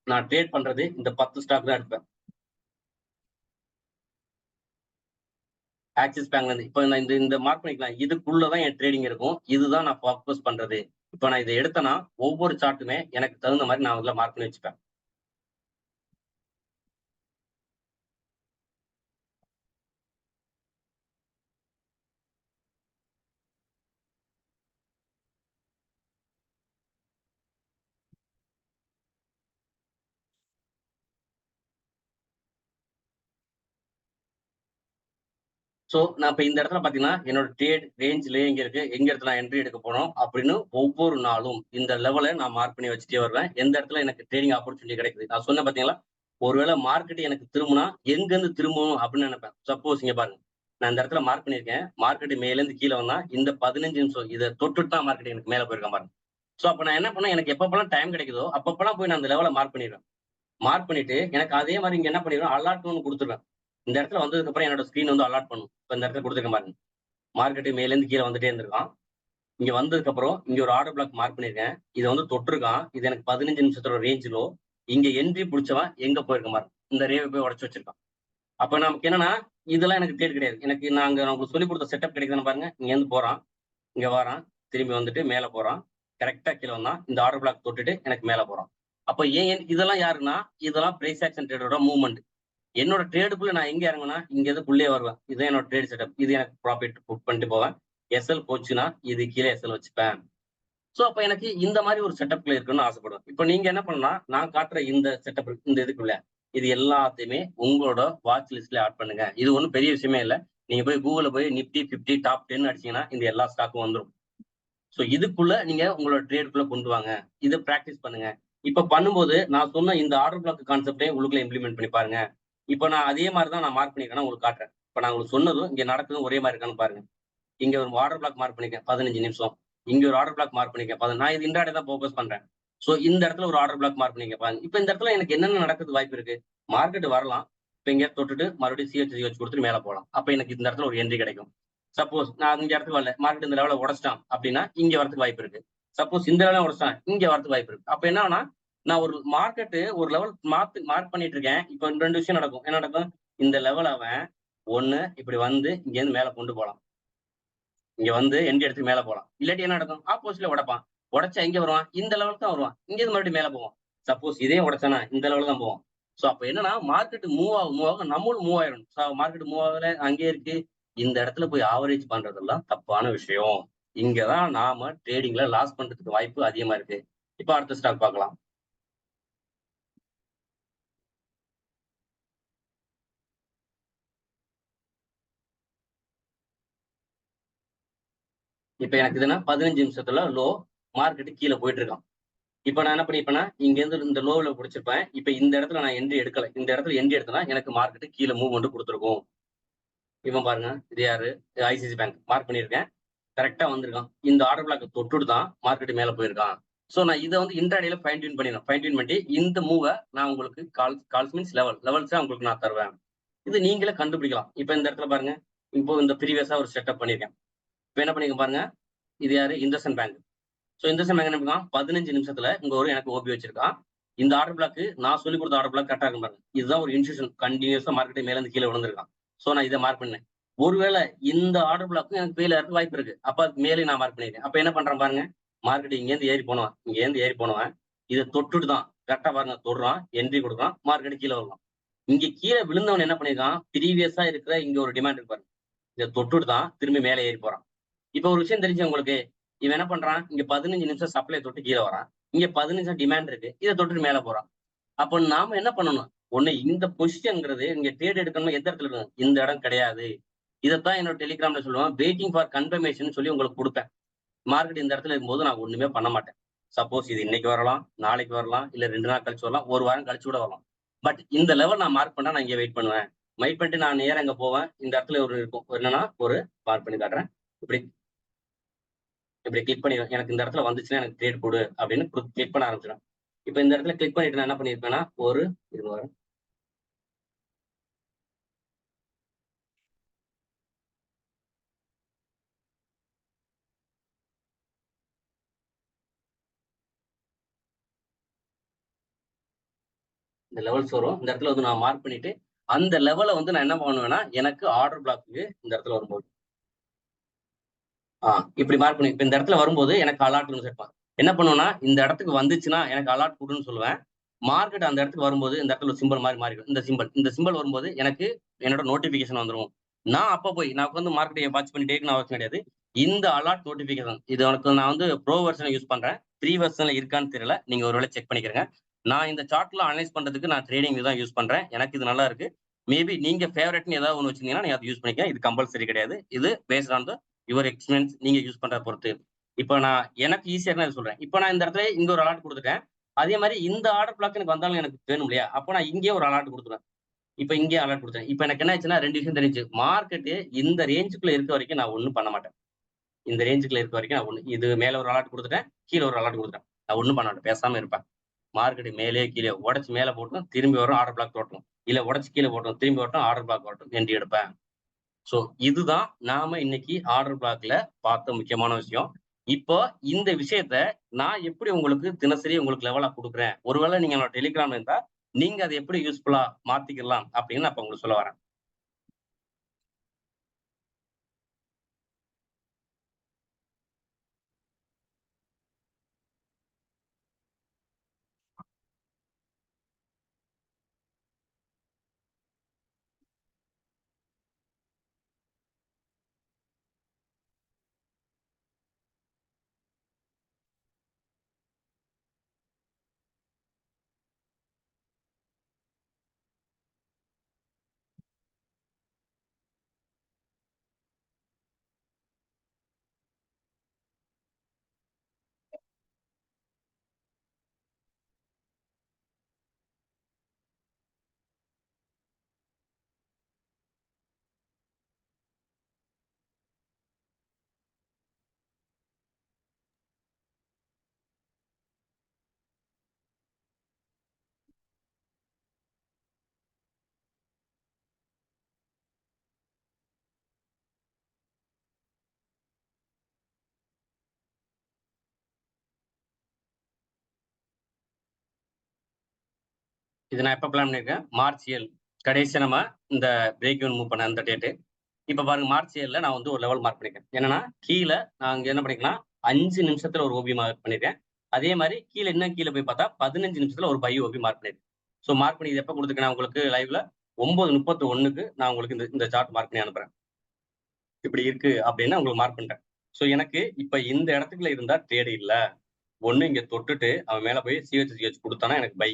நான் ட்ரேட் பண்றது இந்த 10 ஸ்டாக் தான் எடுப்பேன். ஆக்சிஸ் பேங்க்ல இருந்து இப்ப நான் இந்த மார்க் பண்ணிக்கலாம். இதுக்குள்ளதான் என் ட்ரேடிங் இருக்கும். இதுதான் நான் ஃபோக்கஸ் பண்றது. இப்ப நான் இதை எடுத்தேன்னா ஒவ்வொரு சார்ட்டுமே எனக்கு தகுந்த மாதிரி நான் அதுல மார்க் பண்ணி வச்சுப்பேன். சோ நான் இப்ப இந்த இடத்துல பாத்தீங்கன்னா என்னோட ட்ரேட் ரேஞ்ச்லயே எங்க இருக்கு, எங்க இடத்துல நான் என்ட்ரி எடுக்க போறோம் அப்படின்னு ஒவ்வொரு நாளும் இந்த லெவலை நான் மார்க் பண்ணி வச்சுட்டே வருவேன். எந்த இடத்துல எனக்கு ட்ரேடிங் ஆப்பர்ச்சுனிட்டி கிடைக்குது. நான் சொன்ன பாத்தீங்களா, ஒருவேளை மார்க்கெட் எனக்கு திரும்பினா எங்க இருந்து திரும்பணும் அப்படின்னு நினைப்பேன். சப்போஸ் இங்க பாருங்க, நான் இந்த இடத்துல மார்க் பண்ணிருக்கேன். மார்க்கெட் மேல இருந்து கீழே வந்தா இந்த 15 நிமிஷம் இதை தொட்டுட்டு தான் மார்க்கெட் எனக்கு மேல போயிருக்கேன் பாருங்க. சோ அப்ப நான் என்ன பண்ணேன், எனக்கு எப்பப்பெல்லாம் டைம் கிடைக்குதோ அப்பப்பெல்லாம் போய் நான் அந்த லெவலை மார்க் பண்ணிடுவேன். மார்க் பண்ணிட்டு எனக்கு அதே மாதிரி இங்க என்ன பண்ணிடுவேன், அலாட் ஒன்று கொடுத்துருவேன். இந்த இடத்துல வந்ததுக்கு அப்புறம் என்னோட ஸ்கிரீன் வந்து அலாட் பண்ணும். இப்ப இந்த இடத்துல கொடுத்துருக்க பாருங்க, மார்க்கெட் மேல இருந்து கீழே வந்துட்டே இருந்திருக்கான். இங்க வந்ததுக்கு அப்புறம் இங்க ஒரு ஆர்டர் பிளாக் மார்க் பண்ணிருக்கேன். இதை வந்து தொட்டிருக்கான். இது எனக்கு 15 நிமிஷத்தோட ரேஞ்சிலோ இங்க என்ட்ரி பிடிச்சவன் எங்க போயிருக்க மாதிரி இந்த ரேவை போய் உடச்சு வச்சிருக்கான். அப்ப நமக்கு என்னன்னா இதெல்லாம் எனக்கு ட்ரேட் கிடையாது. எனக்கு நாங்க உங்களுக்கு சொல்லி கொடுத்த செட்டப் கிடைக்குதுன்னு பாருங்க. இங்க இருந்து போறான், இங்க வரான், திரும்பி வந்துட்டு மேல போறான், கரெக்டா கீழே வந்தான், இந்த ஆர்டர் பிளாக் தொட்டுட்டு எனக்கு மேல போறான். அப்ப ஏன் இதெல்லாம் யாருன்னா இதெல்லாம் பிரைஸ் ஆக்ஷன் ட்ரேடோட மூவ்மெண்ட். என்னோட ட்ரேடுக்குள்ள நான் எங்க இறங்குனா இங்க இதுக்குள்ளே வருவேன். இதுதான் என்னோட ட்ரேட் செட்டப். இது எனக்கு ப்ராஃபிட் புக் பண்ணிட்டு போவேன். எஸ்எல் போச்சுன்னா இது கீழே எஸ்எல் வச்சுப்பேன். சோ அப்ப எனக்கு இந்த மாதிரி ஒரு செட்டப்ல இருக்குன்னு ஆசைப்படுவேன். இப்ப நீங்க என்ன பண்ணலாம், நான் காட்டுற இந்த செட்டப் இந்த இதுக்குள்ள இது எல்லாத்தையுமே உங்களோட வாட்ச் லிஸ்ட்ல ஆட் பண்ணுங்க. இது ஒன்றும் பெரிய விஷயமே இல்லை. நீங்க போய் கூகுள்ல போய் நிப்டி 50 டாப் 10 அடிச்சீங்கன்னா இந்த எல்லா ஸ்டாக்கும் வந்துடும். சோ இதுக்குள்ள நீங்க உங்களோட ட்ரேடுக்குள்ள கொண்டு வாங்க. இதை பிராக்டிஸ் பண்ணுங்க. இப்ப பண்ணும்போது நான் சொன்ன இந்த ஆர்டர் பிளாக் கான்செப்டையும் உங்களுக்குள்ள இம்ப்ளிமெண்ட் பண்ணி பாருங்க. இப்ப நான் அதே மாதிரி தான் நான் மார்க் பண்ணிருக்கேன் உங்களுக்கு காட்டுறேன். இப்ப நான் உங்களுக்கு சொன்னதும் இங்க நடக்குதும் ஒரே மாதிரி இருக்கான்னு பாருங்க. இங்க ஒரு ஆர்டர் பிளாக் மார்க் பண்ணிருக்கேன் 15 நிமிஷம். இங்க ஒரு ஆர்டர் பிளாக் மார்க் பண்ணிருக்கேன். நான் இது இன்ட்ராடே தான் ஃபோக்கஸ் பண்றேன். சோ இந்த இடத்துல ஒரு ஆர்டர் பிளாக் மார்க் பண்ணிருக்கேன் பாருங்க. இப்ப இந்த இடத்துல எனக்கு என்னென்ன நடக்குது வாய்ப்பு இருக்கு. மார்க்கெட் வரலாம். இப்ப இங்க தொட்டுட்டு மறுபடியும் சிஹெச் கொடுத்துட்டு மேல போகலாம். அப்ப எனக்கு இந்த இடத்துல ஒரு என்ட்ரி கிடைக்கும். சப்போஸ் நான் இந்த இடத்துக்கு வரல, மார்க்கெட் இந்த லெவல உடச்சிட்டான் அப்படின்னா இங்க வரதுக்கு வாய்ப்பு இருக்கு. சப்போஸ் இந்த லெவல உடச்சிட்டான் இங்க வரதுக்கு வாய்ப்பு இருக்கு. அப்ப என்னன்னா நான் ஒரு மார்க்கெட் ஒரு லெவல் மார்க் பண்ணிட்டு இருக்கேன். இப்ப 2 விஷயம் நடக்கும். என்ன நடக்கும், இந்த லெவல் அவன் ஒண்ணு இப்படி வந்து இங்க இருந்து மேல கொண்டு போலாம். இங்க வந்து எண்ட் எடுத்து மேல போலாம். இல்லாட்டி என்ன நடக்கும், ஆப்போசிட்ல உடைப்பான். உடைச்சா எங்க வருவான், இந்த லெவலுக்கு தான் வருவான். இங்க இருந்து மறுபடியும் மேல போவோம். சப்போஸ் இதே உடைச்சானா இந்த லெவல் தான் போவோம். சோ அப்ப என்னன்னா மார்க்கெட் மூவ் ஆக நம்மளும் மூவ் ஆயிரும். மார்க்கெட் மூவ் ஆகல அங்கே இருக்கு. இந்த இடத்துல போய் ஆவரேஜ் பண்றதெல்லாம் தப்பான விஷயம். இங்கதான் நாம ட்ரேடிங்ல லாஸ் பண்றதுக்கு வாய்ப்பு அதிகமா இருக்கு. இப்ப அடுத்த ஸ்டாக் பார்க்கலாம். இப்ப எனக்கு இதுனா 15 நிமிஷத்துல லோ மார்க்கெட் கீழே போயிட்டு இருக்கான். இப்ப நான் என்ன பண்ணிருப்பேன்னா இங்க இருந்து இந்த லோவ்ல பிடிச்சிருப்பேன். இப்ப இந்த இடத்துல நான் என்ட்ரி எடுக்கல. இந்த இடத்துல என்ட்ரி எடுத்தனா எனக்கு மார்க்கெட் கீழே மூவ்மெண்ட் கொடுத்துருக்கும். இவன் பாருங்க, இது யாரு? ஐசிசி பேங்க் மார்க் பண்ணியிருக்கேன். கரெக்டா வந்திருக்கான். இந்த ஆர்டர் பிளாக் தொட்டுட்டு தான் மார்க்கெட் மேல போயிருக்கான். சோ நான் இதை வந்து இன்ட்ராடேல ஃபைன் டியூன் பண்ணிடுறேன். ஃபைன் டியூன் பண்ணி இந்த மூவை நான் உங்களுக்கு கால்ஸ் மீன்ஸ் லெவல்ஸ் உங்களுக்கு நான் தருவேன். இது நீங்களே கண்டுபிடிக்கலாம். இப்ப இந்த இடத்துல பாருங்க, இப்போ இந்த ப்ரீவியஸா ஒரு செட்டப் பண்ணிருக்கேன். இப்ப என்ன பண்ணிருக்கேன் பாருங்க, இது யாரு? இந்தசன் பேங்க். சோ இந்தசன் பேங்க் என்ன பண்ணிருக்கான்? 15 நிமிஷத்துல இங்க ஒரு எனக்கு ஓபி வச்சிருக்கான். இந்த ஆர்டர் பிளாக் நான் சொல்லி கொடுத்த ஆர்டர் பிளாக் கரெக்டா இருக்கும் பாருங்க. இதுதான் ஒரு இன்ஸ்டியூஷன் கண்டினியூஸா மார்க்கெட் மேல இருந்து கீழே விழுந்திருக்கான். சோ நான் இதை மார்க் பண்ணேன். ஒருவேளை இந்த ஆர்டர் பிளாக்கும் எனக்கு ஃபெயில் ஆகிறதுக்கு வாய்ப்பு இருக்கு. அப்ப அதுக்கு மேலே நான் மார்க் பண்ணிருக்கேன். அப்ப என்ன பண்றேன் பாருங்க, மார்க்கெட் இங்கேருந்து ஏறி போனவன் இதை தொட்டுட்டு தான் கரெக்டா பாருங்க தொடுறான், என்ட்ரி கொடுக்குறான், மார்க்கெட் கீழே வரலாம். இங்க கீழே விழுந்தவன் என்ன பண்ணிருக்கான்? ப்ரீவியஸா இருக்கிற இங்க ஒரு டிமாண்ட் இருக்கு பாருங்க, இதை தொட்டுட்டு தான் திரும்பி மேலே ஏறி போறான். இப்ப ஒரு விஷயம் தெரிஞ்சு உங்களுக்கு, இவன் என்ன பண்றான்? இங்க 15 நிமிஷம் சப்ளை தொட்டு கீழே வரான், இங்க 15 நிமிஷம் டிமாண்ட் இருக்கு, இதை தொட்டுட்டு மேல போறான். அப்ப நாம என்ன பண்ணணும்? ஒண்ணு இந்த பொசிஷன்ங்கிறது இங்க ட்ரேட் எடுக்கணும் எந்த இடத்துல இருக்கணும்? இந்த இடம் கிடையாது. இதைத்தான் என்னோட டெலிகிராம்ல சொல்லுவேன், வெயிட்டிங் ஃபார் கன்ஃபர்மேஷன் சொல்லி உங்களுக்கு கொடுப்பேன். மார்க்கெட் இந்த இடத்துல இருக்கும்போது நான் ஒண்ணுமே பண்ண மாட்டேன். சப்போஸ் இது இன்னைக்கு வரலாம், நாளைக்கு வரலாம், இல்ல 2 நாள் கழிச்சு வரலாம், ஒரு வாரம் கழிச்சு கூட வரலாம். பட் இந்த லெவல் நான் மார்க் பண்ணா நான் இங்க வெயிட் பண்ணுவேன். வெயிட் பண்ணிட்டு நான் நேரம் இங்க போவேன். இந்த இடத்துல ஒரு இருக்கும் என்னன்னா, ஒரு மார்க் பண்ணி காட்டுறேன். இப்படி இப்படி கிளிக் பண்ணி எனக்கு இந்த இடத்துல வந்துச்சுன்னா எனக்கு ட்ரேட் கொடு அப்படின்னு கிளிக் பண்ண ஆரம்பிச்சிடும். இப்ப இந்த இடத்துல கிளிக் பண்ணிட்டு நான் என்ன பண்ணிருப்பேன்னா ஒரு இந்த லெவல்ஸ் வரும். இந்த இடத்துல வந்து நான் மார்க் பண்ணிட்டு அந்த லெவலை வந்து நான் என்ன பண்ணுவேன்னா எனக்கு ஆர்டர் பிளாக்கு இந்த இடத்துல வரும்போது இப்படி மார்க் பண்ணி இப்ப இந்த இடத்துல வரும்போது எனக்கு அலாட்னு சேர்ப்பான். என்ன பண்ணுவேன்னா இந்த இடத்துக்கு வந்துச்சுன்னா எனக்கு அலாட் கொடுன்னு சொல்லுவேன். மார்க்கெட் அந்த இடத்துக்கு வரும்போது இந்த இடத்துல சிம்பிள் மாதிரி மாறிடும். இந்த சிம்பிள் வரும்போது எனக்கு என்னோட நோட்டிபிகேஷன் வந்துடும். நான் அப்ப போய் நான் வந்து மார்க்கெட்டை வாட்ச் பண்ணி டேட்னு அவசியம் கிடையாது. இந்த அலாட் நோட்டிபிகேஷன் இது உனக்கு நான் வந்து ப்ரோ வெர்ஷனை யூஸ் பண்றேன். 3 வெர்ஷன்ல இருக்கான்னு தெரியல, நீங்க ஒருவேளை செக் பண்ணிக்கிறேங்க. நான் இந்த சார்ட்ல அனலைஸ் பண்றதுக்கு நான் ட்ரேடிங் தான் யூஸ் பண்றேன். எனக்கு இது நல்லா இருக்கு. மேபி நீங்க ஃபேவரட்னு ஏதாவது ஒன்று வச்சிருந்தீங்கன்னா நீங்க அதை யூஸ் பண்ணிக்க. இது கம்பல்சரி கிடையாது. இது based on the your experience, நீங்க யூஸ் பண்றத பொறுத்து. இப்போ நான் எனக்கு ஈஸியா தான் சொல்றேன். இப்போ நான் இந்த இடத்துல இங்க ஒரு அலாட் கொடுத்துட்டேன். அதே மாதிரி இந்த ஆர்டர் பிளாக் எனக்கு வந்தாலும் எனக்கு வேணும் இல்லையா? அப்போ நான் இங்கே ஒரு அலாட் கொடுத்துருவேன். இப்ப இங்கே அலாட் கொடுத்தேன். இப்ப எனக்கு என்ன ஆச்சுன்னா 2 விஷயம் தெரிஞ்சு. மார்க்கெட்டு இந்த ரேஞ்சுக்குள்ள இருக்க வரைக்கும் நான் ஒண்ணும் பண்ண மாட்டேன். இந்த ரேஞ்சுக்குள்ள இருக்க வரைக்கும் நான் இது மேல ஒரு அலாட் கொடுத்துட்டேன், கீழே ஒரு அலாட் கொடுத்துட்டேன். நான் ஒண்ணும் பண்ண மாட்டேன், பேசாம இருப்பேன். மார்க்கெட் மேலே கீழே உடச்சு மேல போட்டும் திரும்பி வரும், ஆர்டர் பிளாக் தோட்டும். இல்ல உடச்சு கீழே போட்டோம் திரும்பி வரட்டும், ஆர்டர் பிளாக் வரட்டும், என்ட்ரி எடுப்பேன். சோ இதுதான் நாம இன்னைக்கு ஆர்டர் பிளாக்ல பார்த்த முக்கியமான விஷயம். இப்போ இந்த விஷயத்த நான் எப்படி உங்களுக்கு தினசரி உங்களுக்கு லெவலா கொடுக்குறேன், ஒருவேளை நீங்க என்னோட டெலிகிராம்ல இருந்தா நீங்க அதை எப்படி யூஸ்ஃபுல்லா மாத்திக்கலாம் அப்படின்னு நான் இப்ப உங்களுக்கு சொல்ல வரேன். இது நான் எப்ப பிளான் பண்ணிருக்கேன்? மார்ச் 7 கடைசி நம்ம இந்த பிரேக் ஈவன் மூவ் பண்ண அந்த டேட்டு. இப்ப பாருங்க மார்ச் 7ல நான் வந்து ஒரு லெவல் மார்க் பண்ணிருக்கேன். என்னன்னா கீழே நான் இங்க என்ன பண்ணிக்கலாம், 5 நிமிஷத்துல ஒரு ஓபி மார்க் பண்ணிருக்கேன். அதே மாதிரி கீழே இன்னும் கீழே போய் பார்த்தா 15 நிமிஷத்துல ஒரு பை ஓபி மார்க் பண்ணிருக்கேன். ஸோ மார்க் பண்ணி இது எப்ப கொடுத்துருக்கேன் உங்களுக்கு லைவ்ல 9:31க்கு நான் உங்களுக்கு இந்த சார்ட் மார்க் பண்ணி அனுப்புறேன். இப்படி இருக்கு அப்படின்னு உங்களுக்கு மார்க் பண்ணிட்டேன். ஸோ எனக்கு இப்ப இந்த இடத்துக்குள்ள இருந்தா ட்ரேடு இல்ல. ஒண்ணு இங்க தொட்டுட்டு அவன் மேல போய் சிஹெச் கொடுத்தானா எனக்கு பை.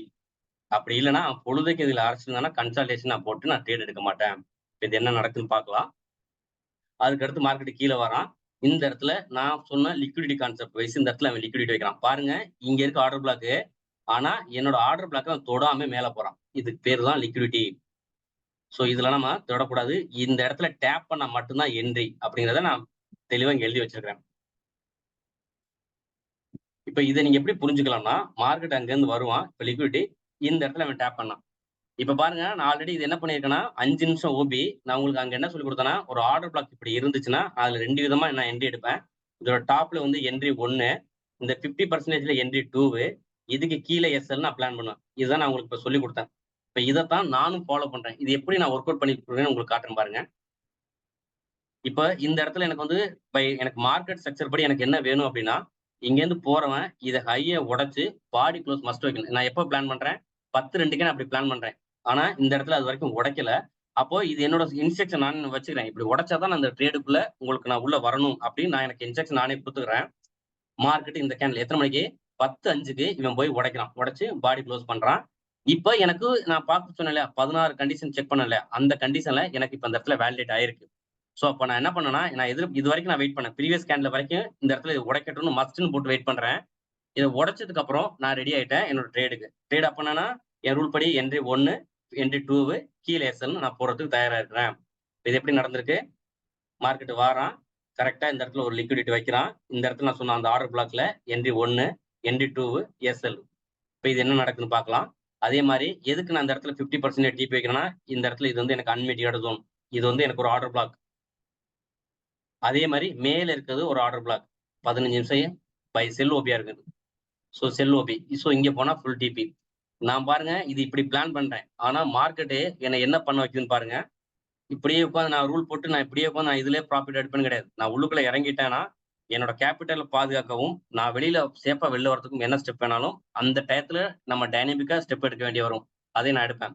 அப்படி இல்லைன்னா பொழுதுக்கு இதுல அரைச்சிருந்தானா கன்சல்டேஷன் நான் போட்டு நான் ட்ரேட் எடுக்க மாட்டேன். இது என்ன நடக்குன்னு பார்க்கலாம். அதுக்கு அடுத்து மார்க்கெட் கீழே வரான். இந்த இடத்துல நான் சொன்ன லிக்விடிட்டி கான்செப்ட் வைஸ் இந்த இடத்துல அவன் லிக்விடிட்டி வைக்கிறான் பாருங்க. இங்க இருக்க ஆர்டர் பிளாக், ஆனா என்னோட ஆர்டர் பிளாக் அவன் தொடாம மேல போறான். இதுக்கு பேர் தான் லிக்விடிட்டி. சோ இதுல நம்ம தொடக்கூடாது. இந்த இடத்துல டேப் பண்ணா மட்டும்தான் என்ட்ரி அப்படிங்கிறத நான் தெளிவா இங்க எழுதி வச்சிருக்கிறேன். இப்ப இதை நீங்க எப்படி புரிஞ்சுக்கலாம்னா, மார்க்கெட் அங்க இருந்து வருவான். இப்ப லிக்விடிட்டி இந்த இடத்துல அவன் டேப் பண்ணான். இப்ப பாருங்க, நான் ஆல்ரெடி இது என்ன பண்ணிருக்கேன்னா 5 நிமிஷம் ஓபி. நான் உங்களுக்கு அங்க என்ன சொல்லி கொடுத்தேன்னா, ஒரு ஆர்டர் பிளாக் இப்படி இருந்துச்சுன்னா அதுல 2 விதமா நான் என்ட்ரி எடுப்பேன். இதோட டாப்ல வந்து என்ட்ரி 1, இந்த 50% என்ட்ரி 2, இதுக்கு கீழே எஸ்எல் நான் பிளான் பண்ணுவேன். இதுதான் நான் உங்களுக்கு இப்ப சொல்லி கொடுத்தேன். இப்ப இதைத்தான் நானும் ஃபாலோ பண்றேன். இது எப்படி நான் ஒர்க் அவுட் பண்ணிருக்கேன்னு உங்களுக்கு காட்டுறேன் பாருங்க. இப்ப இந்த இடத்துல எனக்கு வந்து எனக்கு மார்க்கெட் ஸ்ட்ரக்சர் படி எனக்கு என்ன வேணும் அப்படின்னா, இங்க இருந்து போறவன் இதை ஹையை உடைச்சு பாடி க்ளோஸ் மஸ்ட் வைக்கணும். நான் எப்போ பிளான் பண்றேன்? 10-2க்கே நான் அப்படி பிளான் பண்றேன். ஆனா இந்த இடத்துல அது வரைக்கும் உடைக்கல. அப்போ இது என்னோட இன்ஸ்ட்ரக்ஷன் நான் வச்சுக்கிறேன். இப்படி உடைச்சாதான் அந்த ட்ரேடுக்குள்ள உங்களுக்கு நான் உள்ள வரணும் அப்படின்னு நான் எனக்கு இன்ஸ்ட்ரக்ஷன் நானே கொடுத்துக்கிறேன். மார்க்கெட் இந்த கேண்டில் எத்தனை மணிக்கு? 10:05க்கு இவன் போய் உடைக்கிறான். உடைச்சு பாடி க்ளோஸ் பண்றான். இப்ப எனக்கு நான் பார்க்க சொன்னேன் இல்லையா, 16 கண்டிஷன் செக் பண்ணல. அந்த கண்டிஷன்ல எனக்கு இப்ப இந்த இடத்துல வேலிடேட் ஆயிருக்கு. சோ அப்ப நான் என்ன பண்ணேன்னா, நான் இது வரைக்கும் நான் வெயிட் பண்ணேன். ப்ரீவியஸ் கேண்டில் வரைக்கும் இந்த இடத்துல இது உடைக்கட்டும்னு மஸ்ட்னு போட்டு வெயிட் பண்றேன். இதை உடைச்சதுக்கு அப்புறம் நான் ரெடி ஆயிட்டேன் என்னோட ட்ரேடுக்கு. ட்ரேட் அப்ப என்னன்னா, என் ரூல் படி என்ட்ரி 1, என்ட்ரி 2 கீழே எஸ்எல்னு நான் போறதுக்கு தயாரா இருக்கிறேன். இது எப்படி நடந்திருக்கு? மார்க்கெட் வாரான், கரெக்டா இந்த இடத்துல ஒரு லிக்விடிட்டி வைக்கிறான். இந்த இடத்துல நான் சொன்ன அந்த ஆர்டர் பிளாக்ல என்ட்ரி 1, என்ட்ரி 2 எஸ்எல். இப்ப இது என்ன நடக்குதுன்னு பார்க்கலாம். அதே மாதிரி எதுக்கு நான் இந்த இடத்துல 50% டிபி வைக்கிறேன்னா, இந்த இடத்துல இது வந்து எனக்கு அன்மிட்டிகேட் ஜோன். இது வந்து எனக்கு ஒரு ஆர்டர் பிளாக். அதே மாதிரி மேல இருக்கிறது ஒரு ஆர்டர் பிளாக். 15 நிமிஷம் பை செல் ஓபியா இருக்குது. ஸோ செல் ஓபி. ஸோ இங்க போனா ஃபுல் டிபி. நான் பாருங்க இது இப்படி பிளான் பண்றேன். ஆனா மார்க்கெட்டு என்னை என்ன பண்ண வைக்குதுன்னு பாருங்க. இப்படியே உட்காந்து நான் ரூல் போட்டு நான் இப்படியே உட்காந்து நான் இதுலயே ப்ராஃபிட் எடுப்பேன்னு கிடையாது. நான் உள்ளுக்குள்ள இறங்கிட்டேன்னா என்னோட கேபிட்டலை பாதுகாக்கவும், நான் சேஃபா வெளில வரதுக்கும் என்ன ஸ்டெப் வேணாலும் அந்த டயத்துல நம்ம டைனமிக்கா ஸ்டெப் எடுக்க வேண்டிய வரும். அதை நான் எடுப்பேன்.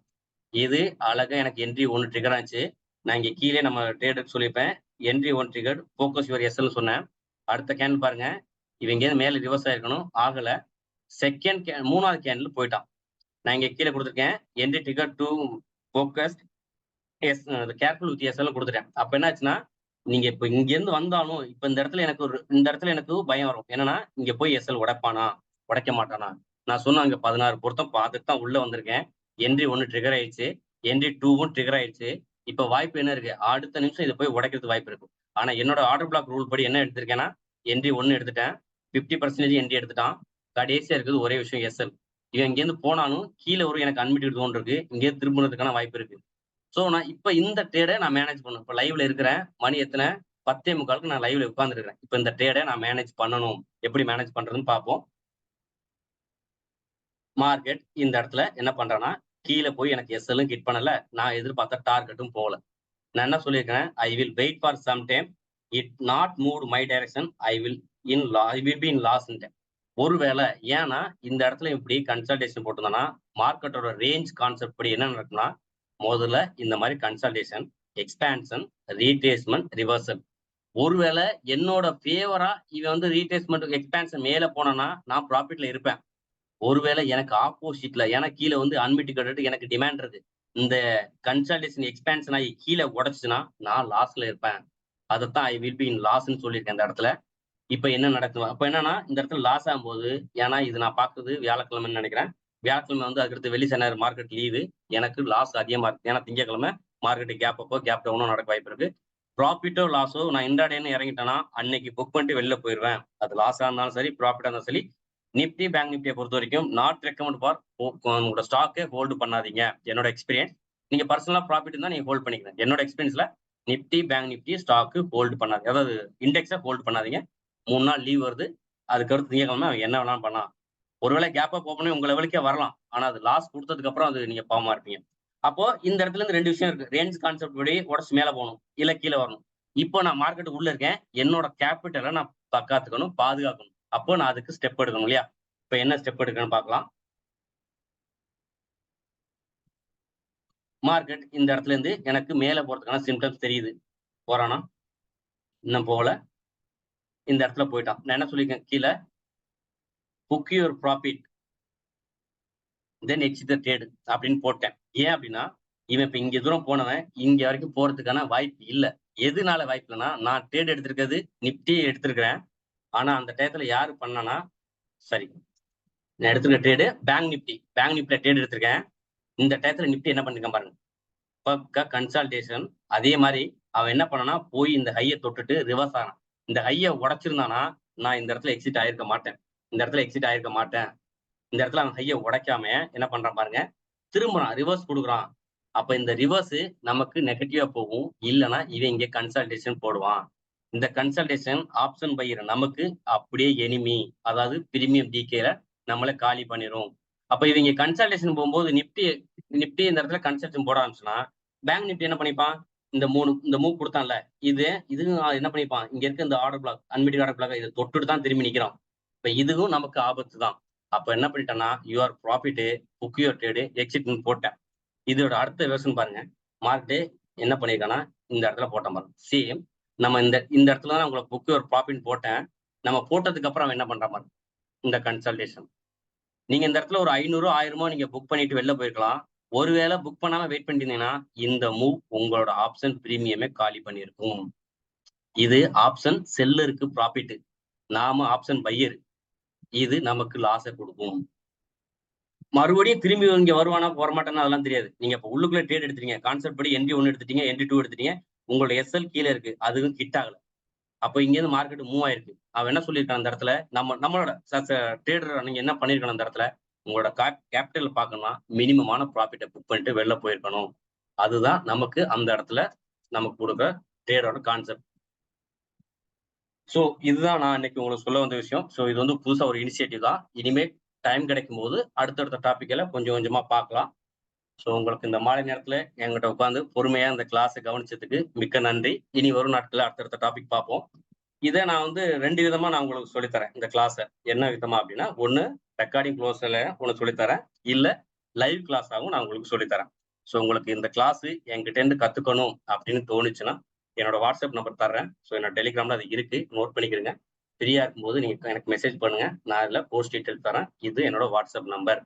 இது அழகா எனக்கு என்ட்ரி 1 ட்ரிகர் ஆச்சு. நான் இங்க கீழே நம்ம ட்ரேடருக்கு சொல்லியிருப்பேன். என்ட்ரி 1 ட்ரிகர், ஃபோக்கஸ் யுவர் எஸ்எல்னு சொன்னேன். அடுத்த கேண்டில் பாருங்க, இவங்க மேல ரிவர்ஸ் ஆயிருக்கணும், ஆகல. மூணாவது கேண்டில் போயிட்டான். நான் இங்க கீழே கொடுத்துருக்கேன், entry trigger 2 focused careful with SL கொடுத்துட்டேன். அப்ப என்ன ஆச்சுன்னா, நீங்க இப்ப இங்க இருந்து வந்தாலும் இப்ப இந்த இடத்துல எனக்கு பயம் வரும். என்னன்னா, இங்க போய் எஸ்எல் உடைப்பானா உடைக்க மாட்டானா? நான் சொன்ன அங்க 16 பொருத்தம் பார்த்துட்டு தான் உள்ள வந்திருக்கேன். என்ட்ரி 1 ட்ரிகர் ஆயிடுச்சு, என்ட்ரி 2வும் ட்ரிகர் ஆயிடுச்சு. இப்ப வாய்ப்பு என்ன இருக்கு? அடுத்த நிமிஷம் இதை போய் உடைக்கிறது வாய்ப்பு இருக்கு. ஆனா என்னோட ஆர்டர் பிளாக் ரூல் படி என்ன எடுத்திருக்கேன்னா, என்ட்ரி 1 எடுத்துட்டேன், 50% என்ட்ரி எடுத்துட்டான். கடைசியா இருக்குது ஒரே விஷயம் எஸ்எல். இவன் இங்க இருந்து போனாலும் கீழே ஒரு எனக்கு அன்மிட்டட் ஜோன் இருக்கு, இங்கே திரும்பினதுக்கான வாய்ப்பு இருக்கு. சோ நான் இப்ப இந்த ட்ரேடை நான் மேனேஜ் பண்ணும். இப்ப லைவ்ல இருக்கிறேன், மணி எத்தனை? 10:45க்கு நான் லைவ்ல உட்கார்ந்து இருக்கிறேன். இப்ப இந்த ட்ரேடை நான் மேனேஜ் பண்ணணும். எப்படி மேனேஜ் பண்றதுன்னு பார்ப்போம். மார்க்கெட் இந்த இடத்துல என்ன பண்றேன்னா, கீழே போய் எனக்கு எஸ்எல்லும் ஹிட் பண்ணல, நான் எதிர்பார்த்த டார்கெட்டும் போகல. நான் என்ன சொல்லியிருக்கிறேன்? I will wait for some time, it not move my direction, I will be in loss. ஒருவேளை ஏன்னா இந்த இடத்துல இப்படி கன்சல்டேஷன் போட்டிருந்தோம்னா, மார்க்கெட்டோட ரேஞ்ச் கான்செப்ட் படி என்ன நடக்கும்னா, முதல்ல இந்த மாதிரி கன்சல்டேஷன், எக்ஸ்பான்ஷன், ரீட்ரேஸ்மெண்ட், ரிவர்சல். ஒருவேளை என்னோட ஃபேவரா இவன் வந்து ரீட்ரேஸ்மெண்ட் எக்ஸ்பான்ஷன் மேல போனா நான் ப்ராஃபிட்ல இருப்பேன். ஒருவேளை எனக்கு ஆப்போசிட்ல, ஏன்னா கீழே வந்து அன்மிட்டிகேட்டட் எனக்கு டிமாண்ட் இருக்கு, இந்த கன்சல்டேஷன் எக்ஸ்பான்ஷன் ஆகி கீழே உடைச்சுன்னா நான் லாஸ்ல இருப்பேன். அதைத்தான் ஐ வில் பி இன் லாஸ்ன்னு சொல்லியிருக்கேன் இந்த இடத்துல. இப்ப என்ன நடக்கும்? அப்ப என்னன்னா, இந்த இடத்துல லாஸ் ஆகும்போது, ஏன்னா இது நான் பார்க்குறது வியாழக்கிழமைன்னு நினைக்கிறேன். வியாழக்கிழமை வந்து அதுக்கடுத்து வெள்ளி சனி மார்க்கெட் லீவு. எனக்கு லாஸ் அதிகமா இருக்கு. ஏன்னா திங்கக்கிழமை மார்க்கெட் கேப் அப்போ கேப் டவுனும் நடக்க வாய்ப்பு இருக்கு. ப்ராஃபிட்டோ லாஸோ நான் இன்ட்ராடேன்னு இறங்கிட்டேன்னா அன்னைக்கு புக் பண்ணிட்டு வெளில போயிடுவேன். அது லாஸா இருந்தாலும் சரி, ப்ராஃபிட்டா இருந்தாலும் சரி. நிப்டி பேங்க் நிப்டியை பொறுத்த வரைக்கும் நாட் ரெக்கமெண்ட் ஃபார் உங்களோட ஸ்டாக்கே ஹோல்டு பண்ணாதீங்க. என்னோட எக்ஸ்பீரியன்ஸ். நீங்க பர்சனலா ப்ராஃபிட் இருந்தா நீங்க ஹோல்ட் பண்ணிக்கிறேன். என்னோட எக்ஸ்பீரியன்ஸ்ல நிப்டி பேங்க் நிப்டி ஸ்டாக்கு ஹோல்டு பண்ணாதீங்க. அதாவது இண்டெக்ஸை ஹோல்டு பண்ணாதீங்க. 3 நாள் லீவ் வருது, அதுக்கடுத்து திங்கக்கிழமை என்ன வேணாலும் பண்ணலாம். ஒருவேளை கேப் அப் ஓப்பனே உங்க லெவலுக்கே வரலாம். ஆனா அது லாஸ் கொடுத்ததுக்கு அப்புறம் அது நீங்க பாவமா இருப்பீங்க. அப்போ இந்த இடத்துல இருந்து 2 விஷயம் இருக்கு. ரேஞ்ச் கான்செப்ட் படி உடச்சு மேல போகணும், இல்ல கீழே வரணும். இப்போ நான் மார்க்கெட் உள்ள இருக்கேன், என்னோட கேபிட்டலை நான் தக்காத்துக்கணும், பாதுகாக்கணும். அப்போ நான் அதுக்கு ஸ்டெப் எடுக்கணும் இல்லையா? இப்ப என்ன ஸ்டெப் எடுக்கணும்னு பார்க்கலாம். மார்க்கெட் இந்த இடத்துல இருந்து எனக்கு மேல போறதுக்கான சிம்டம்ஸ் தெரியுது. போறானா? இன்னும் போகல. இந்த இடத்துல போயிட்டான். நான் என்ன சொல்லியிருக்கேன் கீழே? Book your profit then exit the trade அப்படின்னு போட்டேன். ஏன் அப்படின்னா, இவன் இப்ப இங்க தூரம் போனவன் இங்க வரைக்கும் போறதுக்கான வாய்ப்பு இல்லை. எதுனால வாய்ப்பு இல்லைன்னா, நான் ட்ரேட் எடுத்திருக்கிறது நிப்டி எடுத்திருக்கிறேன். ஆனா அந்த டயத்துல யாரு பண்ணனா, சரி நான் எடுத்திருக்க ட்ரேடு பேங்க் நிப்டில ட்ரேட் எடுத்திருக்கேன். இந்த டயத்துல நிப்டி என்ன பண்ணிருக்கான் பாருங்க. பக்கா கன்சால்டேஷன். அதே மாதிரி அவன் என்ன பண்ணனா, போய் இந்த ஹையை தொட்டுட்டு ரிவர்ஸ் ஆனான். இந்த ஹையை உடைச்சிருந்தானா, நான் இந்த இடத்துல எக்ஸிட் ஆயிருக்க மாட்டேன். இந்த இடத்துல அவன் ஹையை உடைக்காம என்ன பண்றான் பாருங்க, திரும்புறான், ரிவர்ஸ் கொடுக்குறான். அப்ப இந்த ரிவர்ஸ் நமக்கு நெகட்டிவா போகும். இல்லைன்னா இவன் இங்க கன்சல்டேஷன் போடுவான். இந்த கன்சல்டேஷன் ஆப்ஷன் பையர் நமக்கு அப்படியே எனிமி, அதாவது பிரீமியம் டிகேல நம்மளை காலி பண்ணிரும். அப்ப இவங்க கன்சல்டேஷன் போகும்போது நிப்டி இந்த இடத்துல கன்சல்டேஷன் போட ஆரம்பிச்சுன்னா, பேங்க் நிப்டி என்ன பண்ணிப்பான், இந்த மூவ் கொடுத்தான்ல, இது என்ன பண்ணிப்பான், இங்க இருக்க இந்த order black, unmute order black இதை தொட்டுட்டு தான் திரும்பி நிக்கிறான். இப்ப இதுவும் நமக்கு ஆபத்து தான். அப்ப என்ன பண்ணிட்டேன்னா, your profit, book your trade, எக்ஸிட்னு போட்டேன். இதோட அடுத்த வெர்ஷன் பாருங்க. மார்க்கெட் என்ன பண்ணிருக்கானா, இந்த இடத்துல போட்டேன் பாருங்க. சேம் நம்ம இந்த இடத்துல தான் உங்களுக்கு புக் யுவர் ப்ராஃபிட் போட்டேன். நம்ம போட்டதுக்கு அப்புறம் அவன் என்ன பண்ற பாருங்க, இந்த கன்சல்டேஷன். நீங்க இந்த இடத்துல ஒரு 500 1000 நீங்க புக் பண்ணிட்டு வெளில போயிருக்கலாம். ஒருவேளை புக் பண்ணாம வெயிட் பண்ணிட்டீங்கன்னா, இந்த மூவ் உங்களோட ஆப்ஷன் பிரீமியமே காலி பண்ணிருக்கும். இது ஆப்ஷன் செல்லருக்கு ப்ராஃபிட், நாம ஆப்ஷன் பையர். இது நமக்கு லாஸை கொடுக்கும். மறுபடியும் திரும்பி இங்க வருவானா வரமாட்டானா அதெல்லாம் தெரியாது. நீங்க இப்ப உள்ளுக்குள்ள ட்ரேட் எடுத்துட்டீங்க, கான்செப்ட் படி என்ட்ரி 1 எடுத்துட்டீங்க, என்ட்ரி 2 எடுத்துட்டீங்க, உங்களோட எஸ்எல் கீழே இருக்கு, அதுவும் ஹிட் ஆகல. அப்ப இங்க இருந்து மார்க்கெட் மூவ் ஆயிருக்கு. அவன் என்ன சொல்லியிருக்கான் அந்த இடத்துல, நம்மளோட ட்ரேடர் நீங்க என்ன பண்ணிருக்கணும் அந்த இடத்துல, உங்களோட கேபிட்டல் பார்க்கணும்னா மினிமமான ப்ராஃபிட்டை புக் பண்ணிட்டு வெளில போயிருக்கணும். அதுதான் நமக்கு அந்த இடத்துல நமக்கு கொடுக்குற ட்ரேடோட கான்செப்ட். ஸோ இதுதான் நான் இன்னைக்கு உங்களுக்கு சொல்ல வந்த விஷயம். ஸோ இது வந்து புதுசா ஒரு இனிஷியேட்டிவ் தான். இனிமே டைம் கிடைக்கும் போது அடுத்தடுத்த டாபிக்ல கொஞ்சம் கொஞ்சமா பார்க்கலாம். ஸோ உங்களுக்கு இந்த மாலை நேரத்துல என்கிட்ட உட்காந்து பொறுமையா இந்த கிளாஸை கவனிச்சதுக்கு மிக்க நன்றி. இனி வரும் நாட்கள்ல அடுத்தடுத்த டாபிக் பார்ப்போம். இதை நான் வந்து 2 விதமா நான் உங்களுக்கு சொல்லித்தரேன் இந்த கிளாஸை. என்ன விதமா அப்படின்னா, ஒண்ணு ரெக்கார்டிங் க்ளோஸ்ல ஒன்று சொல்லித்தரேன், இல்ல லைவ் கிளாஸாகவும் நான் உங்களுக்கு சொல்லித்தரேன். ஸோ உங்களுக்கு இந்த கிளாஸ் என்கிட்ட இருந்து கத்துக்கணும் அப்படின்னு தோணுச்சுன்னா என்னோட வாட்ஸ்அப் நம்பர் தர்றேன். ஸோ என்னோட டெலிகிராம்ல அது இருக்கு, நோட் பண்ணிக்கிறேங்க. ஃப்ரீயா இருக்கும்போது நீங்க எனக்கு மெசேஜ் பண்ணுங்க, நான் இதுல போஸ்ட் டீட்டெயில் தரேன். இது என்னோட வாட்ஸ்அப் நம்பர்.